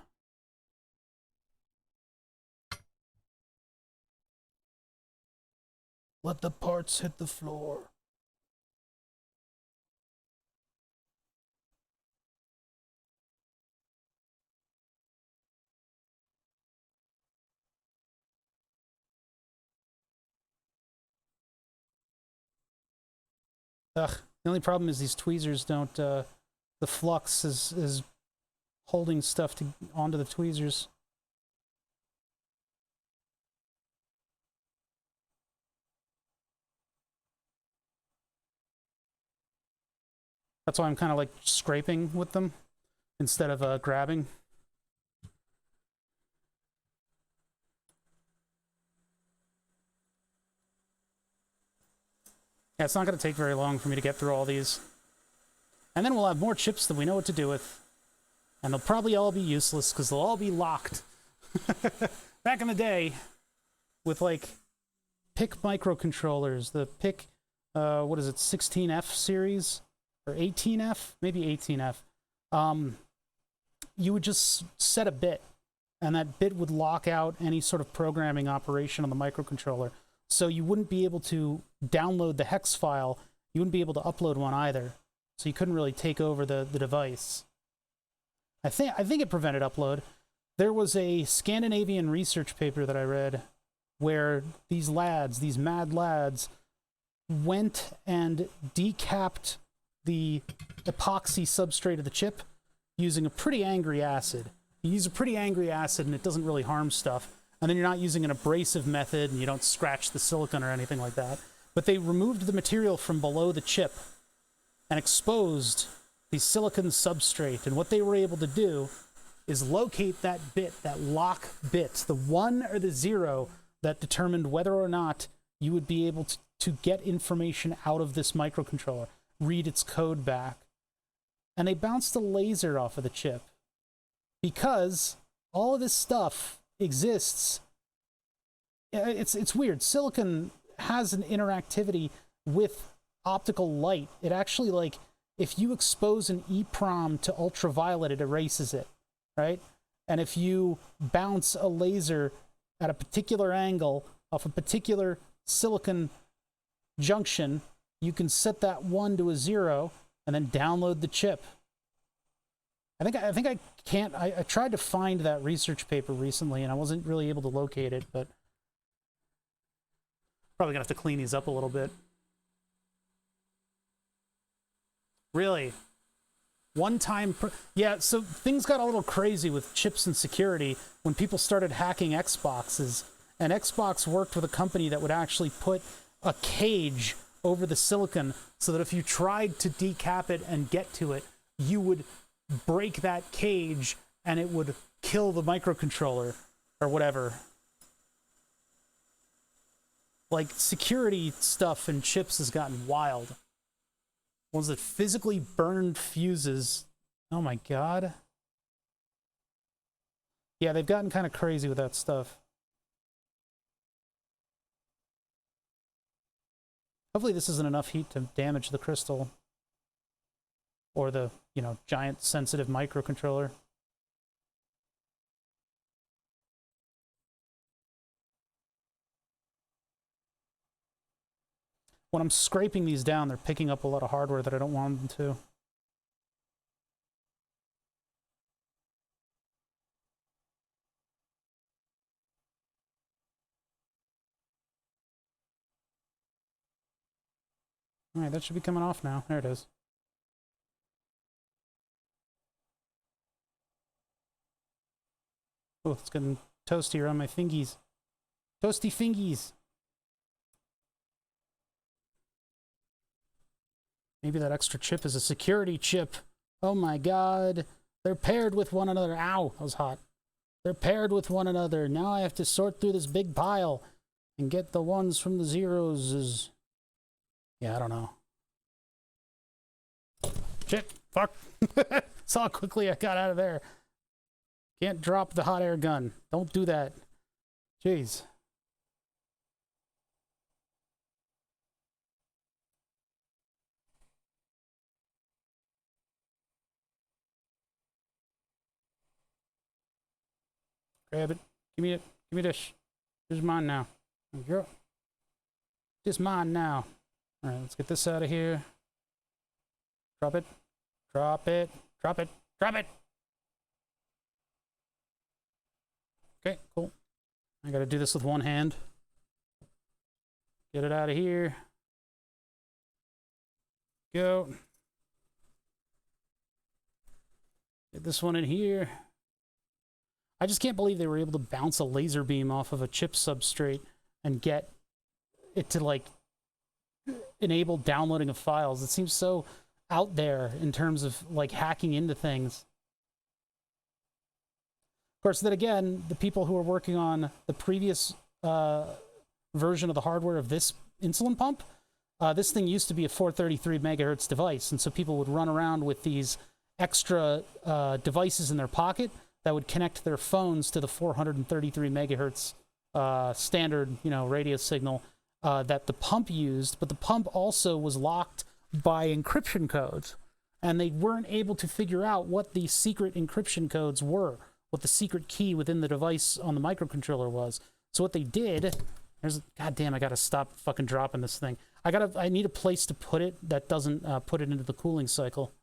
Speaker 1: Let the parts hit the floor. Ugh, the only problem is these tweezers don't, the flux is holding stuff onto the tweezers. That's why I'm kind of like scraping with them instead of grabbing. Yeah, it's not going to take very long for me to get through all these. And then we'll have more chips that we know what to do with. And they'll probably all be useless because they'll all be locked. Back in the day, with like PIC microcontrollers, the PIC, what is it, 16F series? Or 18F? Maybe 18F. You would just set a bit, and that bit would lock out any sort of programming operation on the microcontroller. So you wouldn't be able to download the hex file. You wouldn't be able to upload one either. So you couldn't really take over the device. I think it prevented upload. There was a Scandinavian research paper that I read where these lads, these mad lads, went and decapped the epoxy substrate of the chip using a pretty angry acid. You use a pretty angry acid and it doesn't really harm stuff. And then you're not using an abrasive method and you don't scratch the silicon or anything like that. But they removed the material from below the chip and exposed the silicon substrate. And what they were able to do is locate that bit, that lock bit, the 1 or the 0 that determined whether or not you would be able to get information out of this microcontroller, read its code back. And they bounced a laser off of the chip because all of this stuff exists. It's weird. Silicon has an interactivity with optical light. It actually, like, if you expose an EEPROM to ultraviolet, it erases it, right? And if you bounce a laser at a particular angle off a particular silicon junction, you can set that 1 to a 0 and then download the chip. I tried to find that research paper recently and I wasn't really able to locate it, but probably gonna have to clean these up a little bit. Really? One time yeah, so things got a little crazy with chips and security when people started hacking Xboxes, and Xbox worked with a company that would actually put a cage over the silicon so that if you tried to decap it and get to it, you would break that cage and it would kill the microcontroller or whatever. Like, security stuff in chips has gotten wild. Ones that physically burned fuses. Oh my god. Yeah, they've gotten kind of crazy with that stuff. Hopefully this isn't enough heat to damage the crystal. Or the, you know, giant sensitive microcontroller. When I'm scraping these down, they're picking up a lot of hardware that I don't want them to. All right, that should be coming off now. There it is. Oh, it's getting toasty around my fingies. Toasty fingies. Maybe that extra chip is a security chip. Oh my god. They're paired with one another. Ow, that was hot. They're paired with one another. Now I have to sort through this big pile and get the ones from the zeros. Yeah, I don't know. Shit, fuck. Saw how quickly I got out of there. Can't drop the hot air gun. Don't do that. Jeez. Grab it. Give me it. Give me this. This is mine now. Girl. It's mine now. All right, let's get this out of here. Drop it. Drop it. Drop it. Drop it. Okay, cool. I gotta do this with one hand. Get it out of here. Go. Get this one in here. I just can't believe they were able to bounce a laser beam off of a chip substrate and get it to, like, enable downloading of files. It seems so out there in terms of, like, hacking into things. Of course, then again, the people who are working on the previous version of the hardware of this insulin pump, this thing used to be a 433 megahertz device, and so people would run around with these extra devices in their pocket that would connect their phones to the 433 megahertz standard, radio signal that the pump used, but the pump also was locked by encryption codes, and they weren't able to figure out what the secret encryption codes were, what the secret key within the device on the microcontroller was. So what they did, goddamn, I gotta stop fucking dropping this thing. I need a place to put it that doesn't put it into the cooling cycle.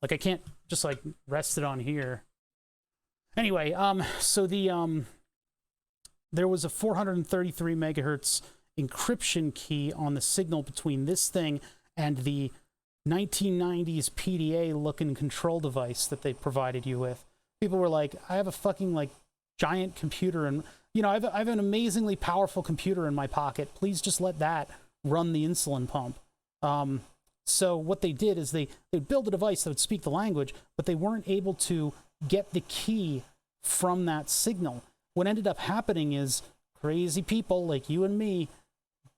Speaker 1: Like, I can't just, like, rest it on here. Anyway, so there was a 433 megahertz encryption key on the signal between this thing and the 1990s PDA-looking control device that they provided you with. People were like, I have a fucking, like, giant computer, and, I have an amazingly powerful computer in my pocket. Please just let that run the insulin pump. So what they did is they built a device that would speak the language, but they weren't able to get the key from that signal. What ended up happening is crazy people like you and me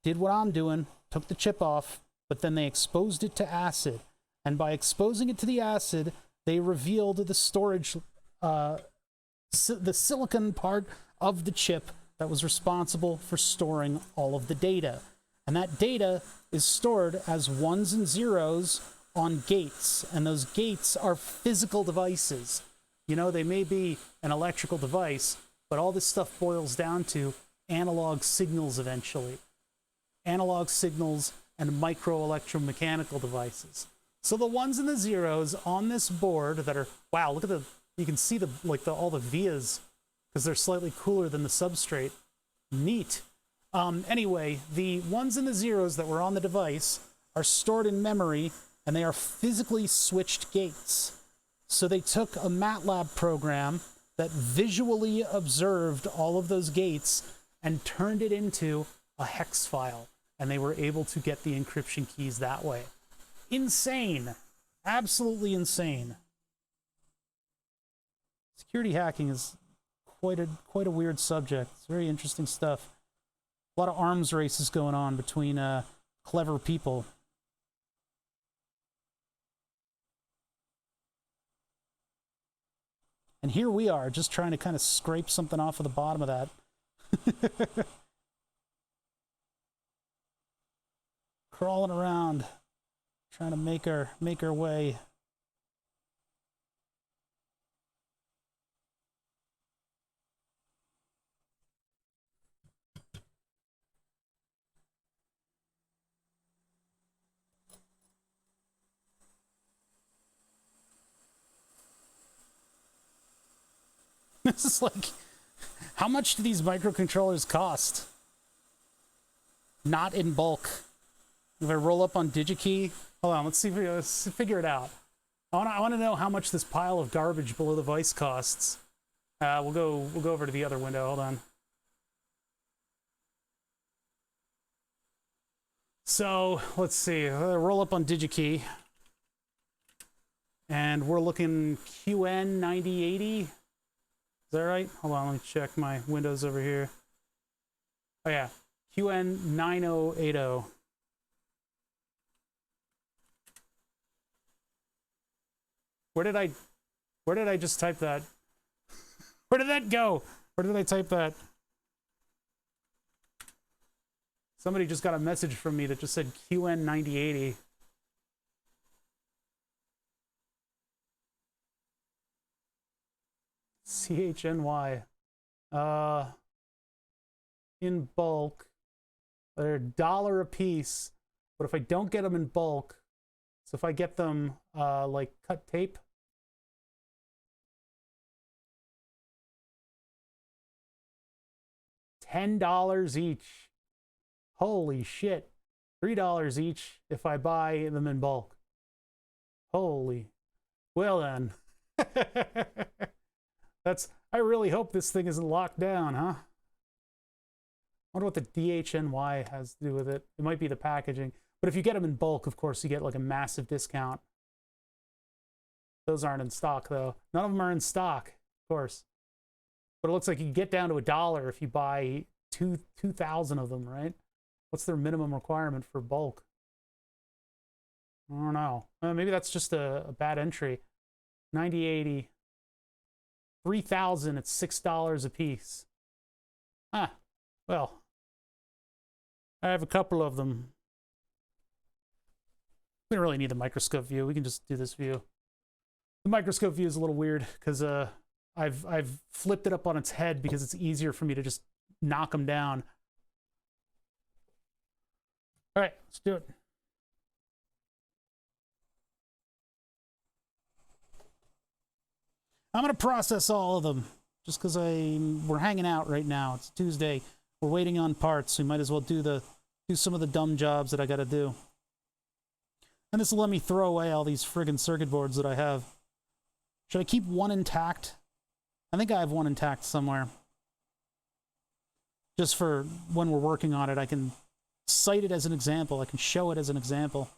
Speaker 1: did what I'm doing, took the chip off, but then they exposed it to acid. And by exposing it to the acid, they revealed the storage, the silicon part of the chip that was responsible for storing all of the data. And that data is stored as ones and zeros on gates. And those gates are physical devices. They may be an electrical device, but all this stuff boils down to analog signals eventually. Analog signals and micro-electromechanical devices. So the ones and the zeros on this board that are, wow, look at you can see all the vias, because they're slightly cooler than the substrate. Neat. Anyway, the ones and the zeros that were on the device are stored in memory, and they are physically switched gates. So they took a MATLAB program that visually observed all of those gates and turned it into a hex file, and they were able to get the encryption keys that way. Insane. Absolutely insane. Security hacking is quite a weird subject. It's very interesting stuff. A lot of arms races going on between clever people. And here we are, just trying to kind of scrape something off of the bottom of that. Crawling around, trying to make our way. This is like, how much do these microcontrollers cost? Not in bulk. If I roll up on DigiKey, hold on, let's figure it out. I want to know how much this pile of garbage below the vice costs. We'll go over to the other window. Hold on. So let's see. Roll up on DigiKey, and we're looking QN 9080. Is that right? Hold on, let me check my windows over here. Oh yeah, QN 9080. Where did I just type that? Where did that go? Where did I type that? Somebody just got a message from me that just said QN 9080. CHNY. In bulk. They're $1 a piece, but if I don't get them in bulk, so if I get them like cut tape, $10 each. Holy shit. $3 each if I buy them in bulk. Holy. Well then. I really hope this thing isn't locked down, huh? I wonder what the DHNY has to do with it. It might be the packaging. But if you get them in bulk, of course, you get like a massive discount. Those aren't in stock, though. None of them are in stock, of course. But it looks like you can get down to $1 if you buy 2,000 of them, right? What's their minimum requirement for bulk? I don't know. Maybe that's just a bad entry. 9080. 3,000, it's $6 a piece. Ah, well. I have a couple of them. We don't really need the microscope view. We can just do this view. The microscope view is a little weird because I've flipped it up on its head because it's easier for me to just knock them down. All right, let's do it. I'm going to process all of them just because we're hanging out right now. It's Tuesday. We're waiting on parts. We might as well do some of the dumb jobs that I got to do. And this will let me throw away all these friggin' circuit boards that I have. Should I keep one intact? I think I have one intact somewhere. Just for when we're working on it, I can cite it as an example. I can show it as an example.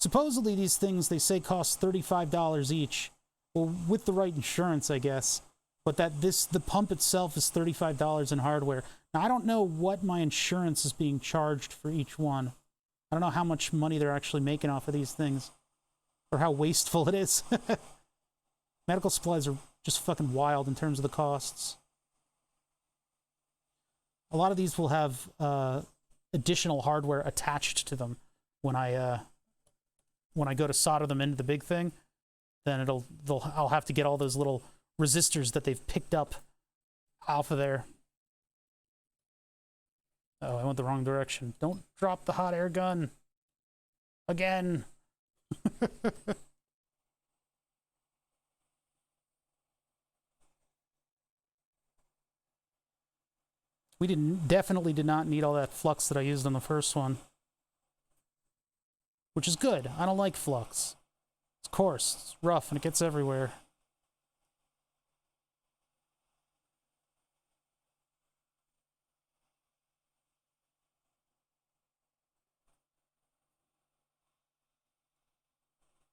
Speaker 1: Supposedly these things, they say, cost $35 each. Well, with the right insurance, I guess. But the pump itself is $35 in hardware. Now, I don't know what my insurance is being charged for each one. I don't know how much money they're actually making off of these things. Or how wasteful it is. Medical supplies are just fucking wild in terms of the costs. A lot of these will have additional hardware attached to them when I go to solder them into the big thing. Then I'll have to get all those little resistors that they've picked up off of there. Oh, I went the wrong direction. Don't drop the hot air gun. Again. We definitely did not need all that flux that I used on the first one. Which is good. I don't like flux. It's coarse, it's rough, and it gets everywhere.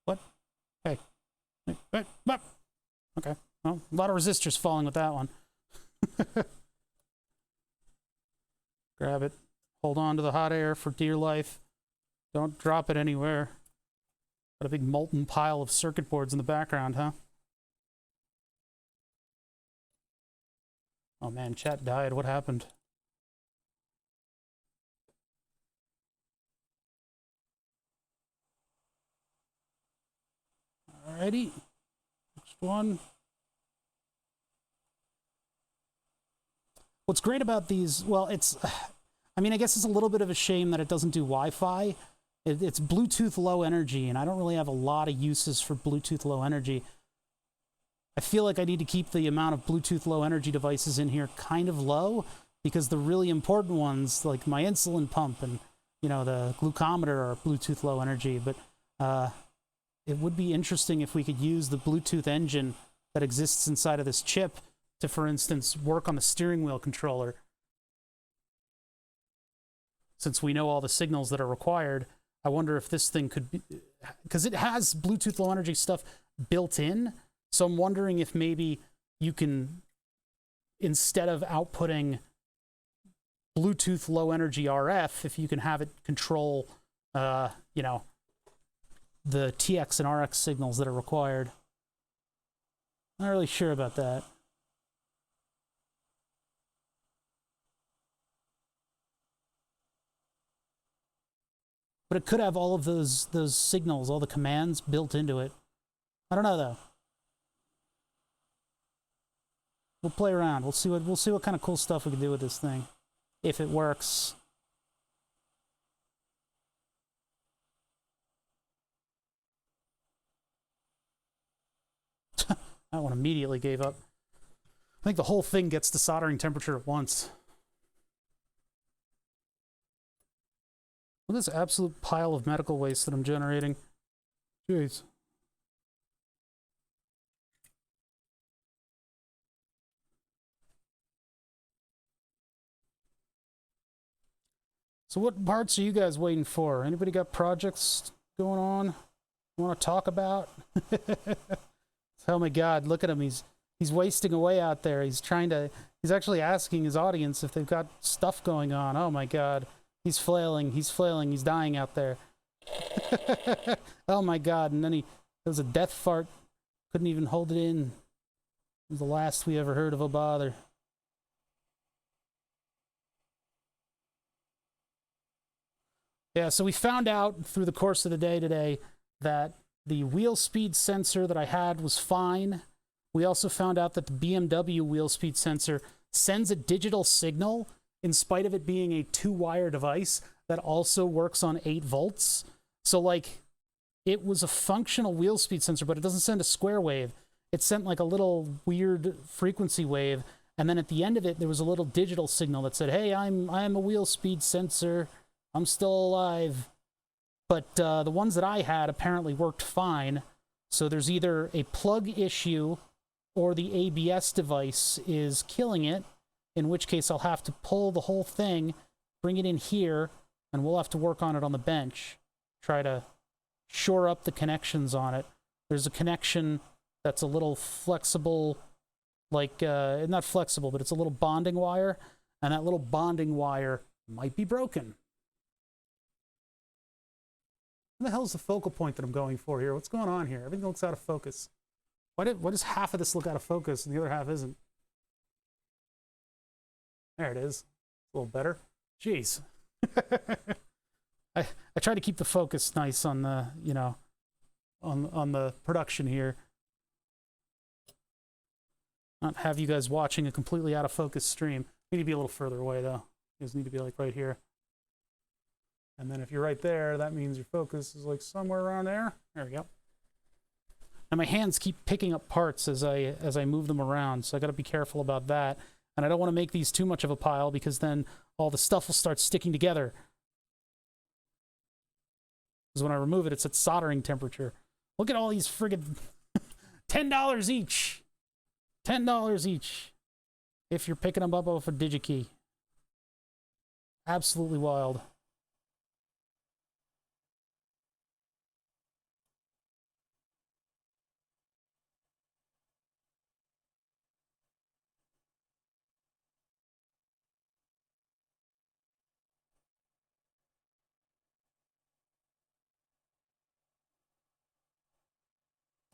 Speaker 1: What? Hey. Okay. Well, a lot of resistors falling with that one. Grab it. Hold on to the hot air for dear life. Don't drop it anywhere. Got a big molten pile of circuit boards in the background, huh? Oh man, chat died. What happened? Alrighty. Next one. What's great about these, well, I mean, I guess it's a little bit of a shame that it doesn't do Wi-Fi. It's Bluetooth low energy, and I don't really have a lot of uses for Bluetooth low energy. I feel like I need to keep the amount of Bluetooth low energy devices in here kind of low, because the really important ones, like my insulin pump and, you know, the glucometer, are Bluetooth low energy. But it would be interesting if we could use the Bluetooth engine that exists inside of this chip to, for instance, work on the steering wheel controller. Since we know all the signals that are required, I wonder if this thing could be, because it has Bluetooth low energy stuff built in. So I'm wondering if maybe you can, instead of outputting Bluetooth low energy RF, if you can have it control, you know, the TX and RX signals that are required. Not really sure about that. But it could have all of those signals, all the commands built into it. I don't know though. We'll play around. We'll see what kind of cool stuff we can do with this thing, if it works. That one immediately gave up. I think the whole thing gets to soldering temperature at once. Look at this absolute pile of medical waste that I'm generating. Jeez. So what parts are you guys waiting for? Anybody got projects going on you want to talk about? Oh my god, look at him. He's wasting away out there. He's actually asking his audience if they've got stuff going on. Oh my god. He's flailing, he's dying out there. Oh my god, and then there was a death fart. Couldn't even hold it in. It was the last we ever heard of a bother. Yeah, so we found out through the course of the day today that the wheel speed sensor that I had was fine. We also found out that the BMW wheel speed sensor sends a digital signal in spite of it being a 2-wire device that also works on 8 volts. So, like, it was a functional wheel speed sensor, but it doesn't send a square wave. It sent, like, a little weird frequency wave, and then at the end of it, there was a little digital signal that said, hey, I'm a wheel speed sensor. I'm still alive. But the ones that I had apparently worked fine. So there's either a plug issue or the ABS device is killing it, in which case I'll have to pull the whole thing, bring it in here, and we'll have to work on it on the bench. Try to shore up the connections on it. There's a connection that's a little flexible, like, not flexible, but it's a little bonding wire, and that little bonding wire might be broken. What the hell is the focal point that I'm going for here? What's going on here? Everything looks out of focus. Why does half of this look out of focus and the other half isn't? There it is. A little better. Jeez. I try to keep the focus nice on the, you know, on the production here. Not have you guys watching a completely out of focus stream. You need to be a little further away though. You guys need to be like right here. And then if you're right there, that means your focus is like somewhere around there. There we go. And my hands keep picking up parts as I move them around, so I got to be careful about that. And I don't want to make these too much of a pile because then all the stuff will start sticking together. Because when I remove it, it's at soldering temperature. Look at all these friggin' $10 each. $10 each. If you're picking them up off a DigiKey. Absolutely wild.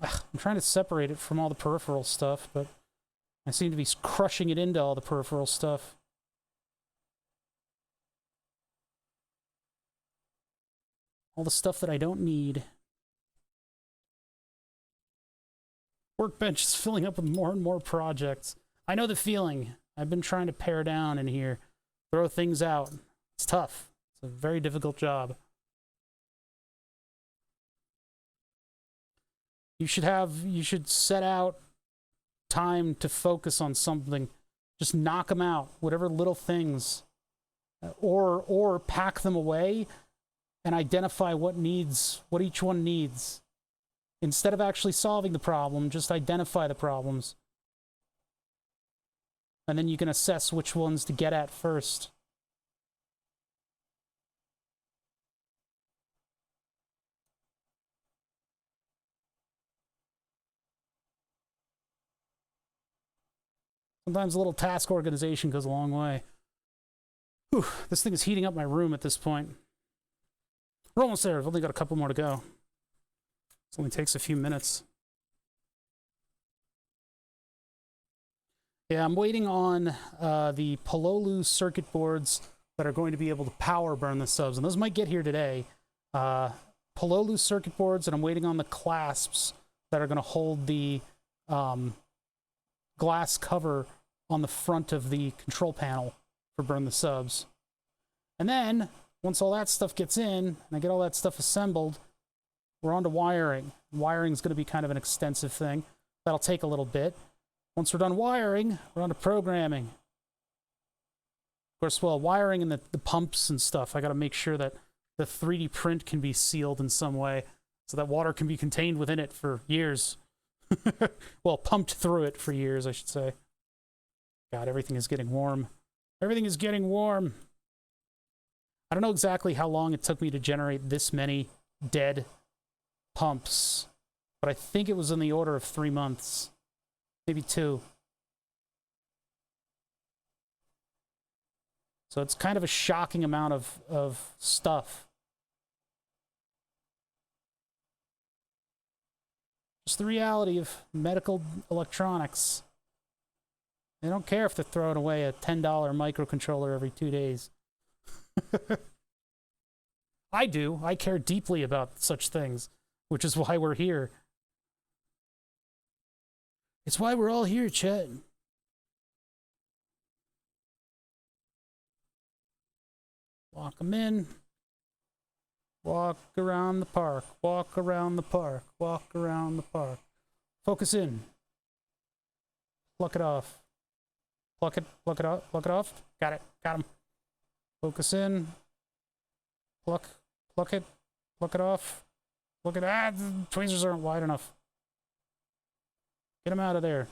Speaker 1: I'm trying to separate it from all the peripheral stuff, but I seem to be crushing it into all the peripheral stuff. All the stuff that I don't need. Workbench is filling up with more and more projects. I know the feeling. I've been trying to pare down in here, throw things out. It's tough. It's a very difficult job. You should set out time to focus on something. Just knock them out, whatever little things. Or pack them away and identify what each one needs. Instead of actually solving the problem, just identify the problems. And then you can assess which ones to get at first. Sometimes a little task organization goes a long way. Whew, this thing is heating up my room at this point. We're almost there. We've only got a couple more to go. It only takes a few minutes. Yeah, I'm waiting on the Pololu circuit boards that are going to be able to power burn the subs, and those might get here today. Pololu circuit boards, and I'm waiting on the clasps that are going to hold the glass cover on the front of the control panel for burn the subs. And then, once all that stuff gets in, and I get all that stuff assembled, we're on to wiring. Wiring is going to be kind of an extensive thing. That'll take a little bit. Once we're done wiring, we're on to programming. Of course, well, wiring and the pumps and stuff, I got to make sure that the 3D print can be sealed in some way so that water can be contained within it for years. Well, pumped through it for years, I should say. God, everything is getting warm. Everything is getting warm. I don't know exactly how long it took me to generate this many dead pumps, but I think it was in the order of 3 months. Maybe 2. So it's kind of a shocking amount of stuff. Just the reality of medical electronics. They don't care if they're throwing away a $10 microcontroller every 2 days. I do. I care deeply about such things, which is why we're here. It's why we're all here, Chet. Walk them in. Walk around the park. Walk around the park. Walk around the park. Focus in. Pluck it off. Pluck it off. Pluck it off. Got it. Got him. Focus in. Pluck it. Pluck it off. Look at that. The tweezers aren't wide enough. Get him out of there.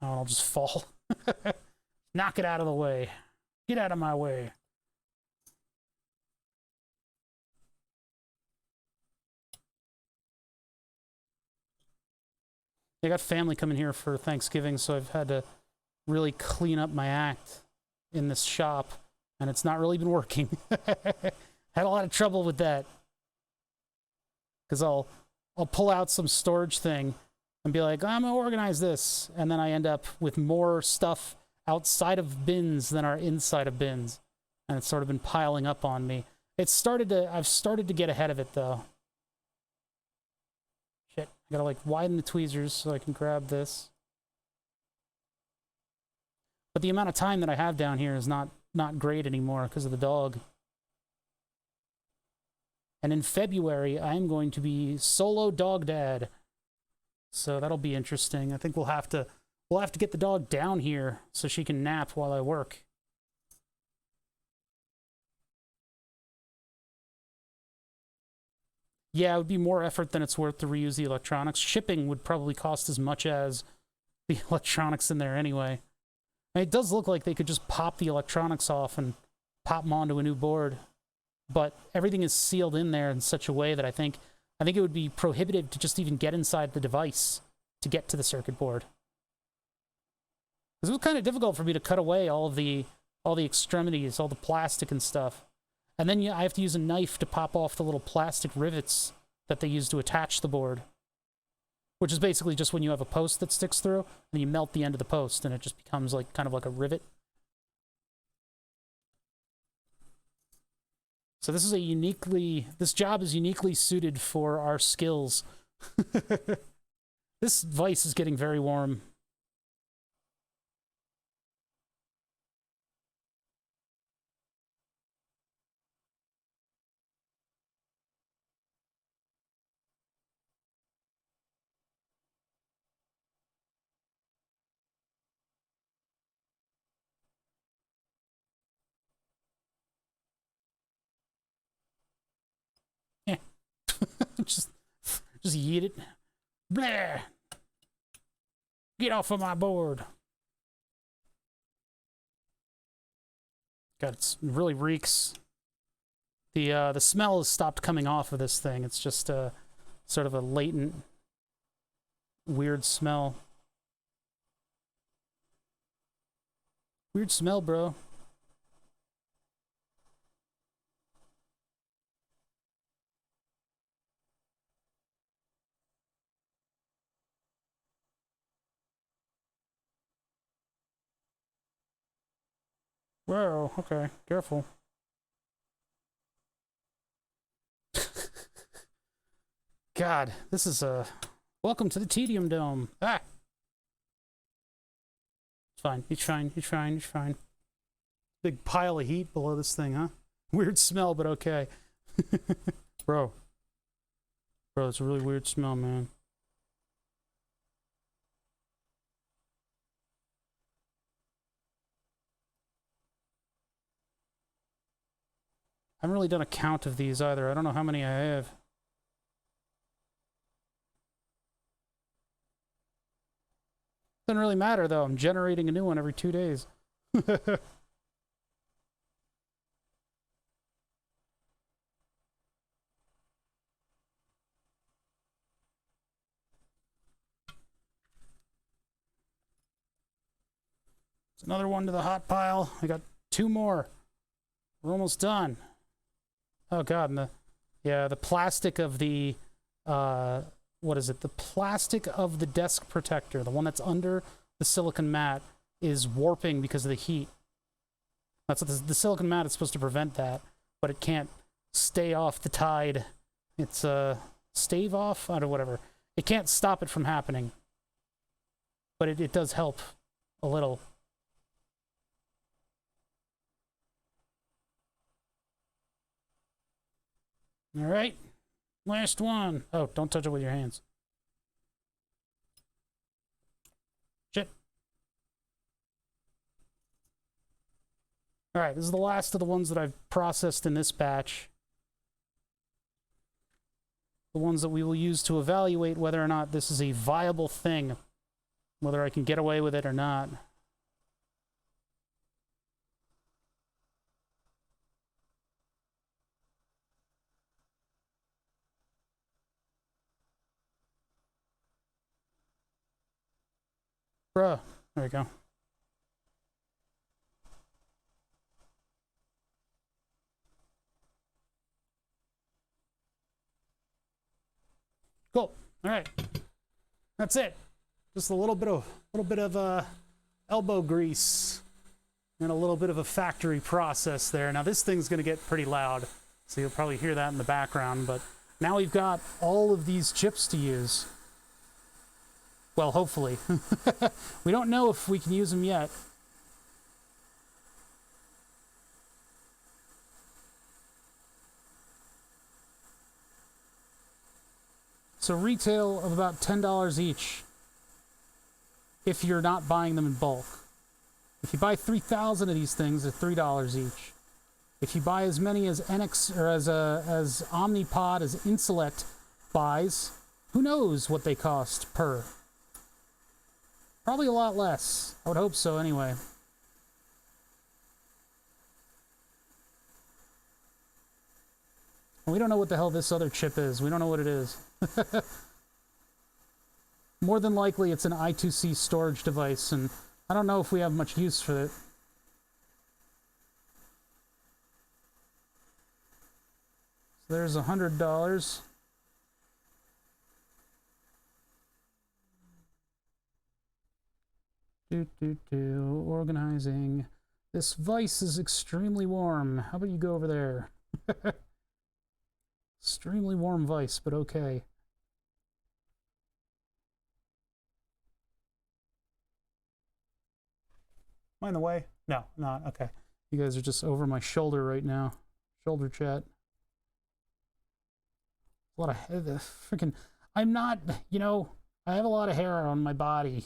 Speaker 1: Oh, I'll just fall. Knock it out of the way. Get out of my way. I got family coming here for Thanksgiving, so I've had to really clean up my act in this shop, and it's not really been working. Had a lot of trouble with that. Because I'll pull out some storage thing and be like, I'm gonna organize this, and then I end up with more stuff outside of bins than are inside of bins, and it's sort of been piling up on me. I've started to get ahead of it though. Shit, I gotta like widen the tweezers so I can grab this. But the amount of time that I have down here is not great anymore because of the dog. And in February, I'm going to be solo dog dad. So that'll be interesting. I think we'll have to get the dog down here so she can nap while I work. Yeah, it would be more effort than it's worth to reuse the electronics. Shipping would probably cost as much as the electronics in there anyway. I mean, it does look like they could just pop the electronics off and pop them onto a new board. But everything is sealed in there in such a way that I think it would be prohibitive to just even get inside the device to get to the circuit board. Because it was kind of difficult for me to cut away all the extremities, all the plastic and stuff. And then I have to use a knife to pop off the little plastic rivets that they use to attach the board. Which is basically just when you have a post that sticks through, and you melt the end of the post, and it just becomes like kind of like a rivet. So this job is uniquely suited for our skills. This vise is getting very warm. just yeet it. Blah! Get off of my board. God, it really reeks. The smell has stopped coming off of this thing. It's just sort of a latent, weird smell. Weird smell, bro. Whoa, okay, careful. God, this is welcome to the Tedium Dome. Ah! It's fine, he's fine, he's fine, he's fine. Big pile of heat below this thing, huh? Weird smell, but okay. Bro. Bro, it's a really weird smell, man. I haven't really done a count of these either. I don't know how many I have. Doesn't really matter, though. I'm generating a new one every 2 days. It's another one to the hot pile. I got 2 more. We're almost done. Oh god, and the plastic of the what is it? The plastic of the desk protector, the one that's under the silicon mat, is warping because of the heat. That's what the silicon mat is supposed to prevent that, but it can't stay off the tide. It's stave off, I don't know, whatever. It can't stop it from happening, but it does help a little. All right, last one. Oh, don't touch it with your hands. Shit. All right, this is the last of the ones that I've processed in this batch. The ones that we will use to evaluate whether or not this is a viable thing, whether I can get away with it or not. Bruh. There we go. Cool. All right. That's it. Just a little bit of elbow grease and a little bit of a factory process there. Now this thing's going to get pretty loud, so you'll probably hear that in the background, but now we've got all of these chips to use. Well, hopefully. We don't know if we can use them yet. So retail of about $10 each if you're not buying them in bulk. If you buy 3,000 of these things, they're $3 each. If you buy as many as NX or as Omnipod, as Insulet buys, who knows what they cost per? Probably a lot less. I would hope so anyway. And we don't know what the hell this other chip is. We don't know what it is. More than likely it's an I2C storage device, and I don't know if we have much use for it. So there's $100. Organizing. This vise is extremely warm. How about you go over there? Extremely warm vise, but okay. Am I in the way? No, not. Okay. You guys are just over my shoulder right now. Shoulder chat. A lot of freaking. I'm not, you know, I have a lot of hair on my body.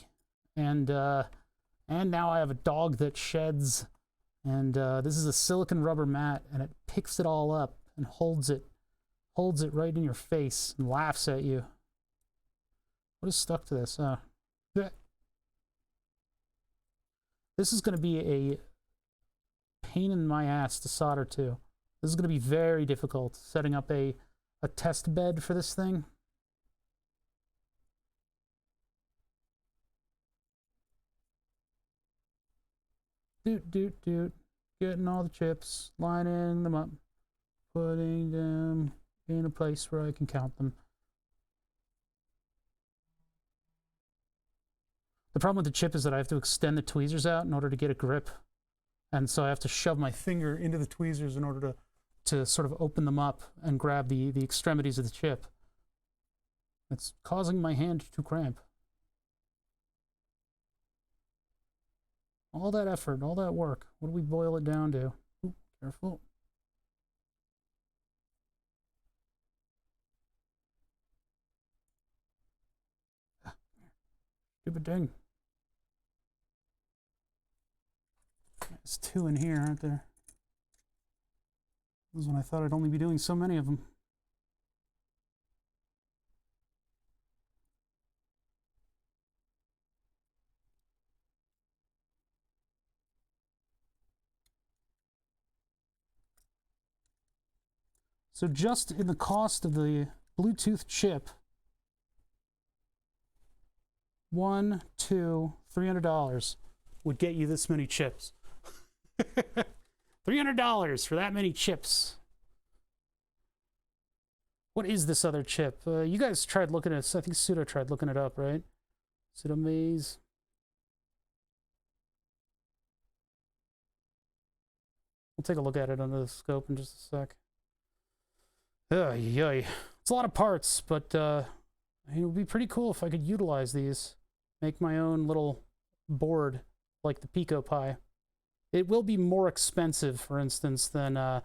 Speaker 1: And now I have a dog that sheds. And this is a silicon rubber mat, and it picks it all up and holds it right in your face and laughs at you. What is stuck to this? This is going to be a pain in my ass to solder to. This is going to be very difficult, setting up a test bed for this thing. Doot. Getting all the chips, lining them up, putting them in a place where I can count them. The problem with the chip is that I have to extend the tweezers out in order to get a grip. And so I have to shove my finger into the tweezers in order to sort of open them up and grab the extremities of the chip. It's causing my hand to cramp. All that effort, all that work. What do we boil it down to? Ooh, careful. Stupid thing. There's 2 in here, aren't there? This is when I thought I'd only be doing so many of them. So just in the cost of the Bluetooth chip, $100, $200, $300 would get you this many chips. $300 for that many chips. What is this other chip? You guys tried looking at it. I think Pseudo tried looking it up, right? Pseudo Maze. We'll take a look at it under the scope in just a sec. It's a lot of parts, but it would be pretty cool if I could utilize these. Make my own little board like the Pico Pi. It will be more expensive, for instance, than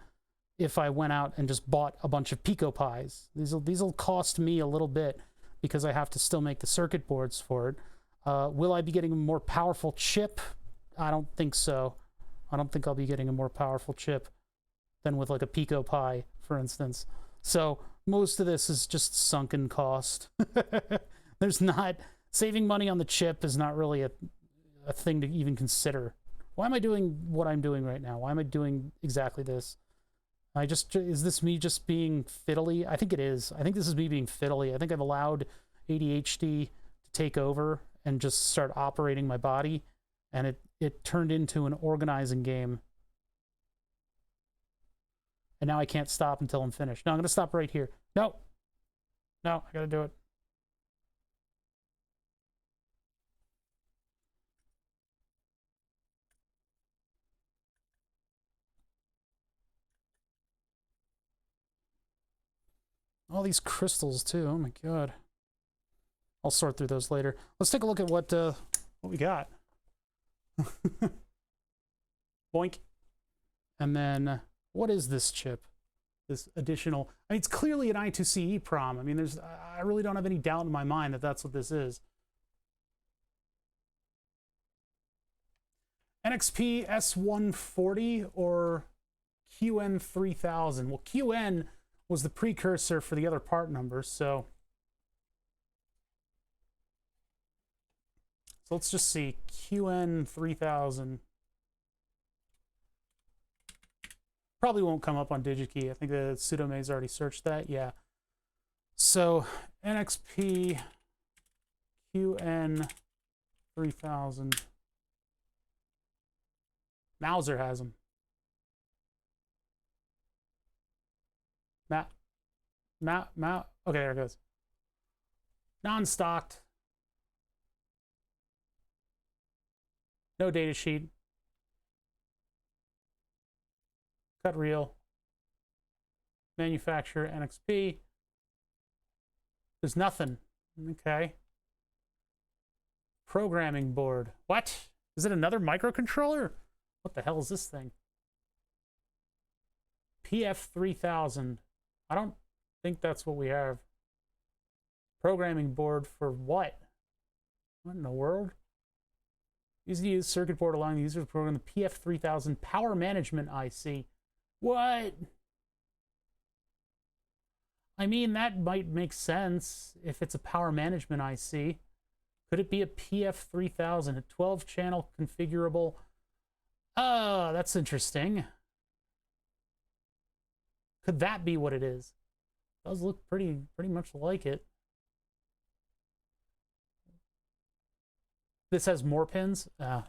Speaker 1: if I went out and just bought a bunch of Pico Pis. These'll cost me a little bit because I have to still make the circuit boards for it. Will I be getting a more powerful chip? I don't think so. I don't think I'll be getting a more powerful chip than with like a Pico Pi, for instance. So most of this is just sunken cost. There's not... Saving money on the chip is not really a thing to even consider. Why am I doing what I'm doing right now? Why am I doing exactly this? Is this me just being fiddly? I think it is. I think this is me being fiddly. I think I've allowed ADHD to take over and just start operating my body, and it turned into an organizing game. And now I can't stop until I'm finished. No, I'm going to stop right here. No, I got to do it. All these crystals too. Oh my god. I'll sort through those later. Let's take a look at what we got. Boink. And then what is this chip? This additional. I mean, it's clearly an I2C EEPROM. I mean, I really don't have any doubt in my mind that that's what this is. NXP S140 or QN3000. Well, QN was the precursor for the other part numbers, so let's just see. QN3000 probably won't come up on DigiKey. I think the Pseudomaze already searched that. Yeah. So NXP QN3000. Mauser has them. Okay, there it goes. Non-stocked. No data sheet. Cut reel. Manufacturer NXP. There's nothing. Okay. Programming board. What? Is it another microcontroller? What the hell is this thing? PF3000. I don't think that's what we have. Programming board for what? What in the world? Easy to use circuit board allowing the user to program the PF3000 power management IC. What? I mean, that might make sense if it's a power management IC. Could it be a PF3000, a 12-channel configurable? Oh, that's interesting. Could that be what it is? It does look pretty much like it. This has more pins? Yeah.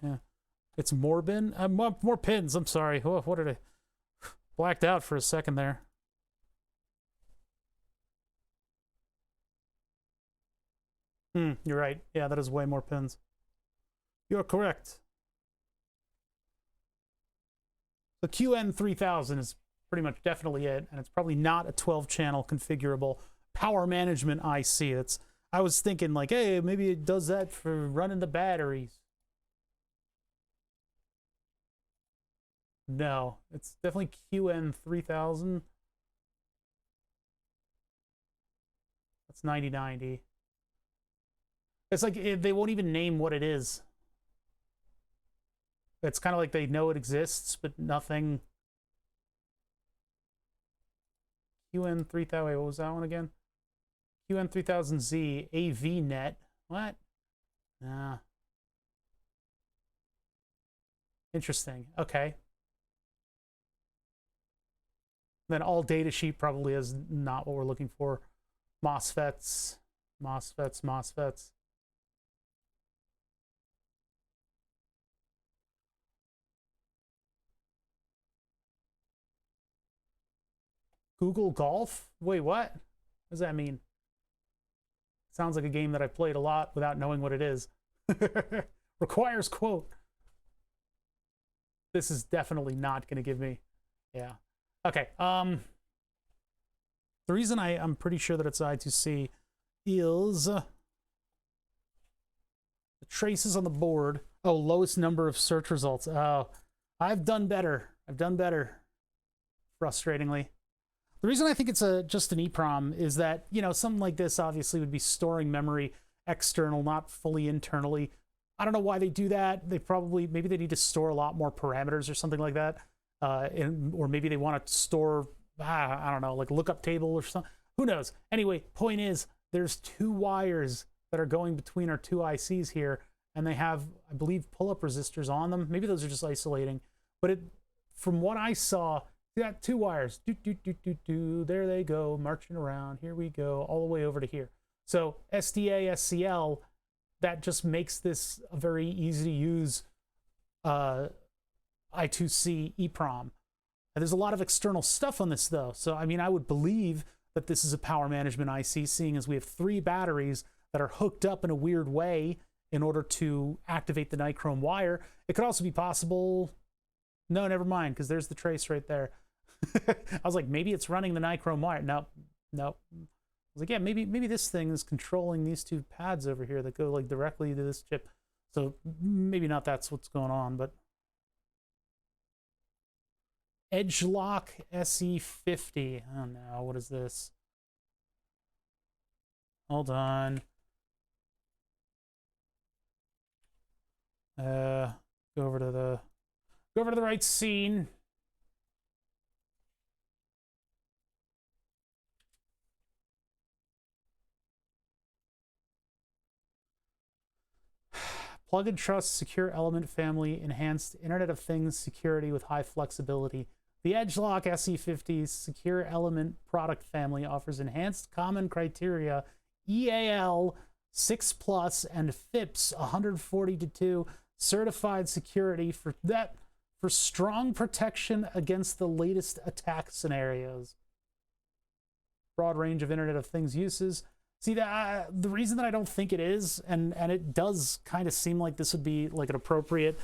Speaker 1: It's more bin? More pins, I'm sorry. Oh, what did I... Blacked out for a second there. You're right. Yeah, that is way more pins. You're correct. The QN3000 is pretty much definitely it, and it's probably not a 12-channel configurable power management IC. I was thinking like, hey, maybe it does that for running the batteries. No, it's definitely QN3000. That's 9090. It's like they won't even name what it is. It's kind of like they know it exists, but nothing. QN3000, wait, what was that one again? QN3000Z AVNet. What? Nah. Interesting. Okay. Then all data sheet probably is not what we're looking for. MOSFETs, MOSFETs, MOSFETs. Google Golf? Wait, what? What does that mean? Sounds like a game that I've played a lot without knowing what it is. Requires quote. This is definitely not going to give me. Yeah. Okay. The reason I'm pretty sure that it's I2C is the traces on the board. Oh, lowest number of search results. Oh, I've done better. I've done better. Frustratingly. The reason I think it's just an EEPROM is that, you know, something like this obviously would be storing memory external, not fully internally. I don't know why they do that. They probably, maybe they need to store a lot more parameters or something like that. Or maybe they want to store, I don't know, like lookup table or something. Who knows? Anyway, point is, there's 2 wires that are going between our 2 ICs here, and they have, I believe, pull-up resistors on them. Maybe those are just isolating. But from what I saw, you got 2 wires. There they go, marching around. Here we go, all the way over to here. So SDA, SCL, that just makes this a very easy to use I2C EEPROM. And there's a lot of external stuff on this though. So, I mean, I would believe that this is a power management IC, seeing as we have 3 batteries that are hooked up in a weird way in order to activate the nichrome wire. It could also be possible, no, never mind, because there's the trace right there. I was like, maybe it's running the nichrome wire. No, no. I was like, yeah, maybe this thing is controlling these 2 pads over here that go like directly to this chip. So maybe not that's what's going on, but Edgelock SE50. Oh no, what is this? Hold on. Go over to the right scene. Plug and Trust Secure Element Family enhanced Internet of Things security with high flexibility. The Edgelock SE50 Secure Element product family offers enhanced common criteria EAL 6+ and FIPS 140-2 certified security for strong protection against the latest attack scenarios. Broad range of Internet of Things uses. See, the reason that I don't think it is, and it does kind of seem like this would be like an appropriate,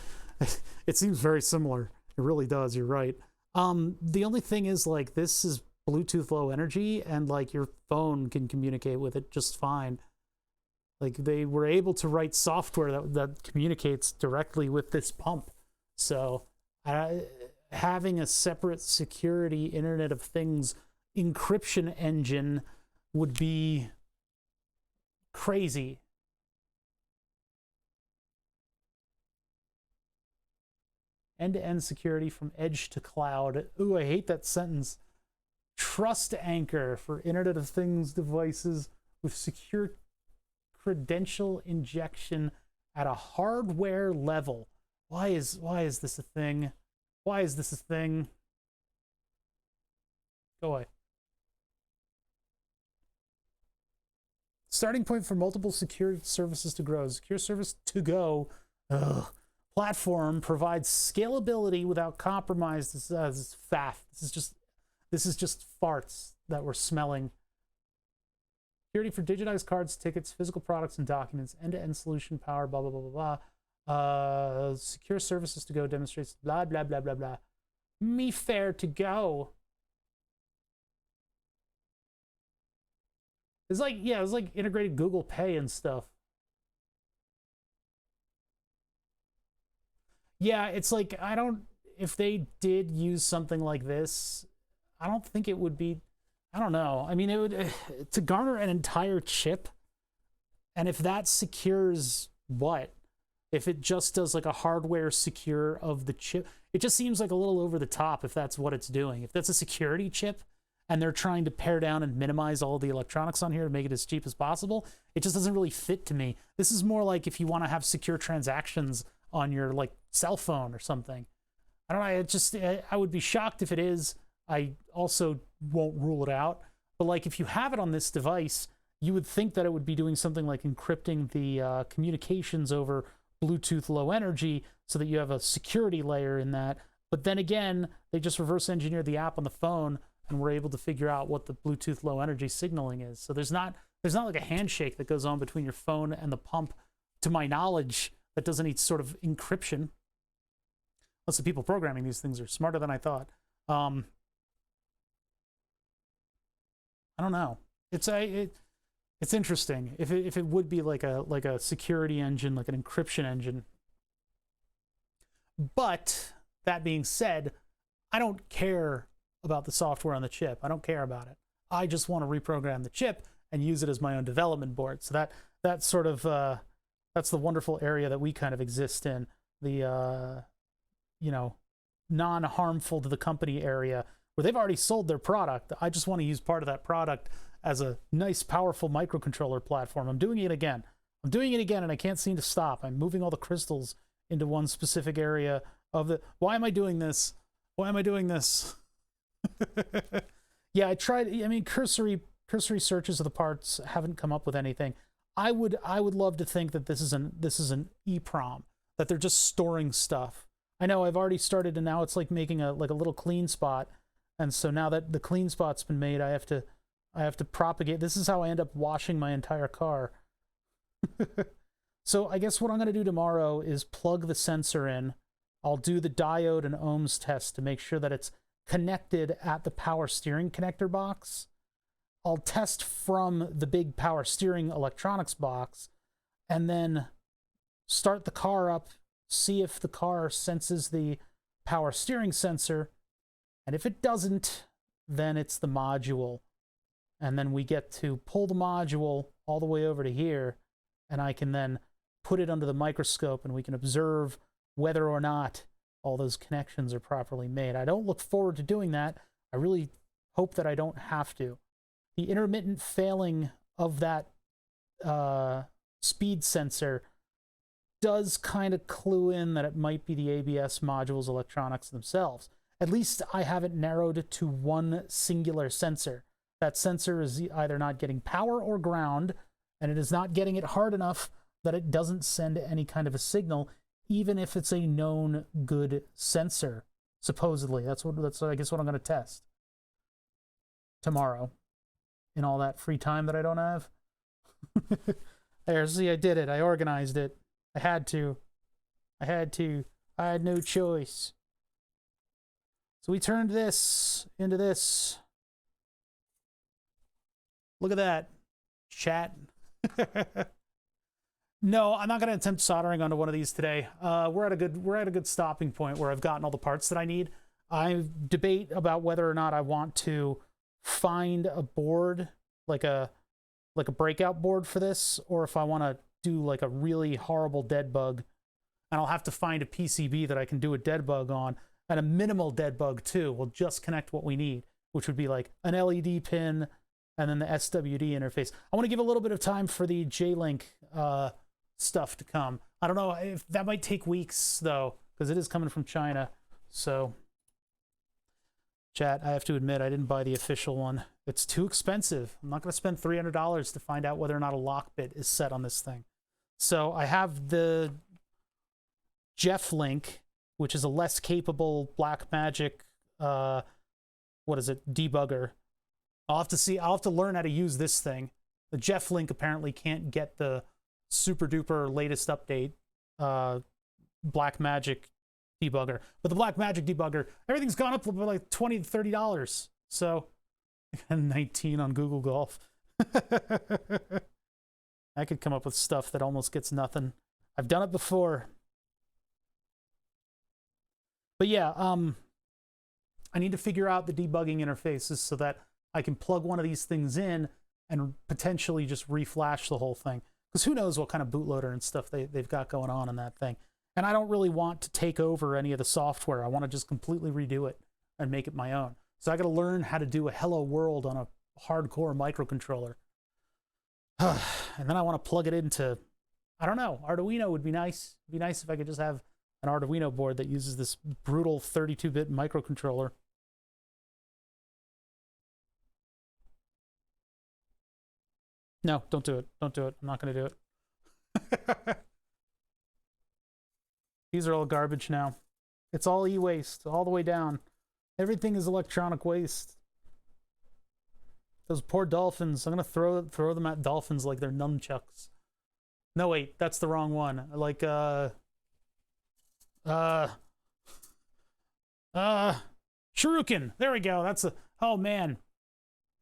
Speaker 1: it seems very similar. It really does, you're right. The only thing is, like, this is Bluetooth low energy, and like your phone can communicate with it just fine. Like, they were able to write software that communicates directly with this pump. So having a separate security Internet of Things encryption engine would be crazy. End-to-end security from edge to cloud. Ooh, I hate that sentence. Trust anchor for Internet of Things devices with secure credential injection at a hardware level. Why is this a thing? Why is this a thing? Go away. Starting point for multiple secure services to grow. Secure service to go. Ugh. Platform provides scalability without compromise. This is faff. This is just farts that we're smelling. Security for digitized cards, tickets, physical products, and documents. End-to-end solution power. Blah blah blah blah blah. Secure services to go demonstrates. Blah blah blah blah blah. Me fair to go. It's like, yeah, it's like integrated Google Pay and stuff. Yeah, it's like, if they did use something like this, I don't think it would be, I don't know. I mean, it would, to garner an entire chip And if that secures what? If it just does like a hardware secure of the chip, it just seems like a little over the top if that's what it's doing. If that's a security chip and they're trying to pare down and minimize all the electronics on here to make it as cheap as possible, it just doesn't really fit to me. This is more like if you want to have secure transactions on your like cell phone or something. I don't know, it just, I would be shocked if it is. I also won't rule it out. But like if you have it on this device, you would think that it would be doing something like encrypting the communications over Bluetooth low energy so that you have a security layer in that. But then again, they just reverse engineer the app on the phone and we're able to figure out what the Bluetooth low energy signaling is. So there's not like a handshake that goes on between your phone and the pump, to my knowledge, that doesn't need sort of encryption. Unless the people programming these things are smarter than I thought. I don't know. It's interesting if it would be like a security engine, like an encryption engine. But that being said, I don't care about the software on the chip. I don't care about it. I just want to reprogram the chip and use it as my own development board. So that's sort of that's the wonderful area that we kind of exist in, the you know, non-harmful to the company area where they've already sold their product. I just want to use part of that product as a nice, powerful microcontroller platform. I'm doing it again. I'm doing it again, and I can't seem to stop. I'm moving all the crystals into one specific area of the... Why am I doing this? Why am I doing this? Yeah, I tried... I mean, cursory searches of the parts haven't come up with anything. I would love to think that this is an EEPROM, that they're just storing stuff. I know I've already started, and now it's like making a little clean spot. And so now that the clean spot's been made, I have to propagate. This is how I end up washing my entire car. So I guess what I'm going to do tomorrow is plug the sensor in. I'll do the diode and ohms test to make sure that it's connected at the power steering connector box. I'll test from the big power steering electronics box and then start the car up, see if the car senses the power steering sensor. And if it doesn't, then it's the module. And then we get to pull the module all the way over to here, and I can then put it under the microscope and we can observe whether or not all those connections are properly made. I don't look forward to doing that. I really hope that I don't have to. The intermittent failing of that speed sensor does kind of clue in that it might be the ABS module's electronics themselves. At least I have it narrowed to one singular sensor. That sensor is either not getting power or ground, and it is not getting it hard enough that it doesn't send any kind of a signal, even if it's a known good sensor, supposedly. That's I guess what I'm going to test tomorrow in all that free time that I don't have. There, see, I did it. I organized it. I had to. I had no choice. So we turned this into this. Look at that, chat. No, I'm not going to attempt soldering onto one of these today. We're at a good stopping point where I've gotten all the parts that I need. I debate about whether or not I want to find a board, like a breakout board for this, or if I want to do like a really horrible dead bug, and I'll have to find a PCB that I can do a dead bug on, and a minimal dead bug too. We'll just connect what we need, which would be like an LED pin and then the SWD interface. I want to give a little bit of time for the J-Link stuff to come. I don't know if that might take weeks though, because it is coming from China. So chat, I have to admit I didn't buy the official one. It's too expensive. I'm not going to spend $300 to find out whether or not a lock bit is set on this thing. So I have the Jeff Link, which is a less capable Blackmagic debugger. I'll have to learn how to use this thing. The Jeff Link apparently can't get the super duper latest update Blackmagic debugger. But the Blackmagic debugger, everything's gone up by like $20 to $30. So 19 on Google Golf. I could come up with stuff that almost gets nothing. I've done it before. But yeah, I need to figure out the debugging interfaces so that I can plug one of these things in and potentially just reflash the whole thing. Because who knows what kind of bootloader and stuff they've got going on in that thing. And I don't really want to take over any of the software. I want to just completely redo it and make it my own. So I got to learn how to do a hello world on a hardcore microcontroller. And then I want to plug it into, I don't know, Arduino would be nice. It'd be nice if I could just have an Arduino board that uses this brutal 32-bit microcontroller. No, don't do it. Don't do it. I'm not going to do it. These are all garbage now. It's all e-waste, all the way down. Everything is electronic waste. Those poor dolphins. I'm going to throw them at dolphins like they're nunchucks. No, wait. That's the wrong one. Like, shuriken. There we go. That's a... Oh, man.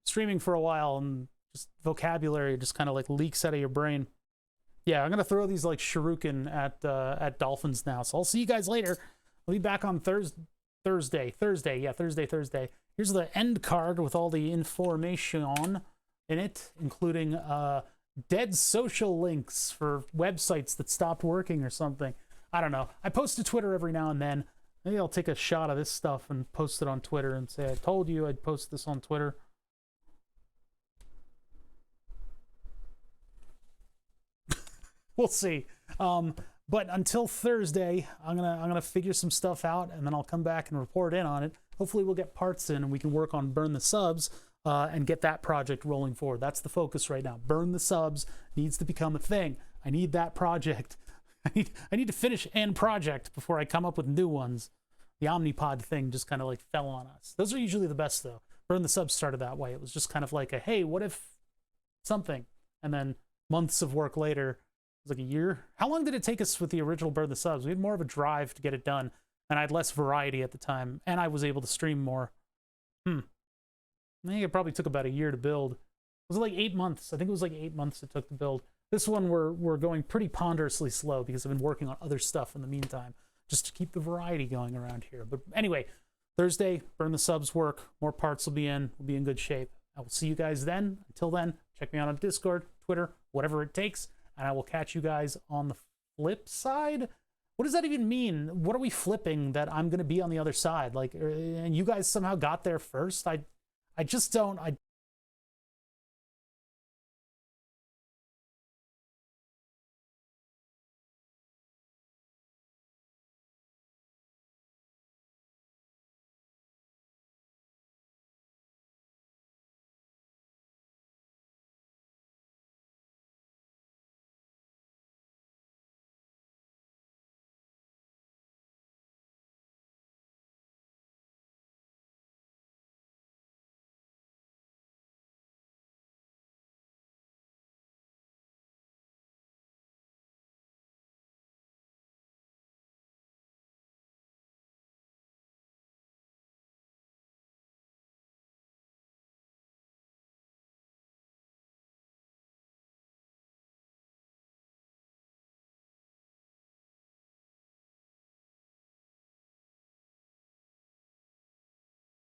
Speaker 1: Streaming for a while and just vocabulary just kind of like leaks out of your brain. Yeah, I'm going to throw these like shuriken at dolphins now. So I'll see you guys later. I'll be back on Thursday. Yeah, Thursday. Here's the end card with all the information in it, including dead social links for websites that stopped working or something. I don't know. I post to Twitter every now and then. Maybe I'll take a shot of this stuff and post it on Twitter and say, I told you I'd post this on Twitter. We'll see. But until Thursday, I'm gonna figure some stuff out, and then I'll come back and report in on it. Hopefully we'll get parts in and we can work on Burn the Subs and get that project rolling forward. That's the focus right now. Burn the Subs needs to become a thing. I need that project. I need to finish an project before I come up with new ones. The Omnipod thing just kind of like fell on us. Those are usually the best though. Burn the Subs started that way. It was just kind of like a, hey, what if something? And then months of work later, like a year. How long did it take us with the original Burn the Subs? We had more of a drive to get it done, and I had less variety at the time, and I was able to stream more. I think it probably took about a year to build. Was it like 8 months? I think it was like 8 months it took to build. This one we're going pretty ponderously slow because I've been working on other stuff in the meantime, just to keep the variety going around here. But anyway, Thursday, Burn the Subs work. More parts will be in. We'll be in good shape. I will see you guys then. Until then, check me out on Discord, Twitter, whatever it takes. And I will catch you guys on the flip side. What does that even mean? What are we flipping that I'm going to be on the other side? Like, and you guys somehow got there first? I just don't.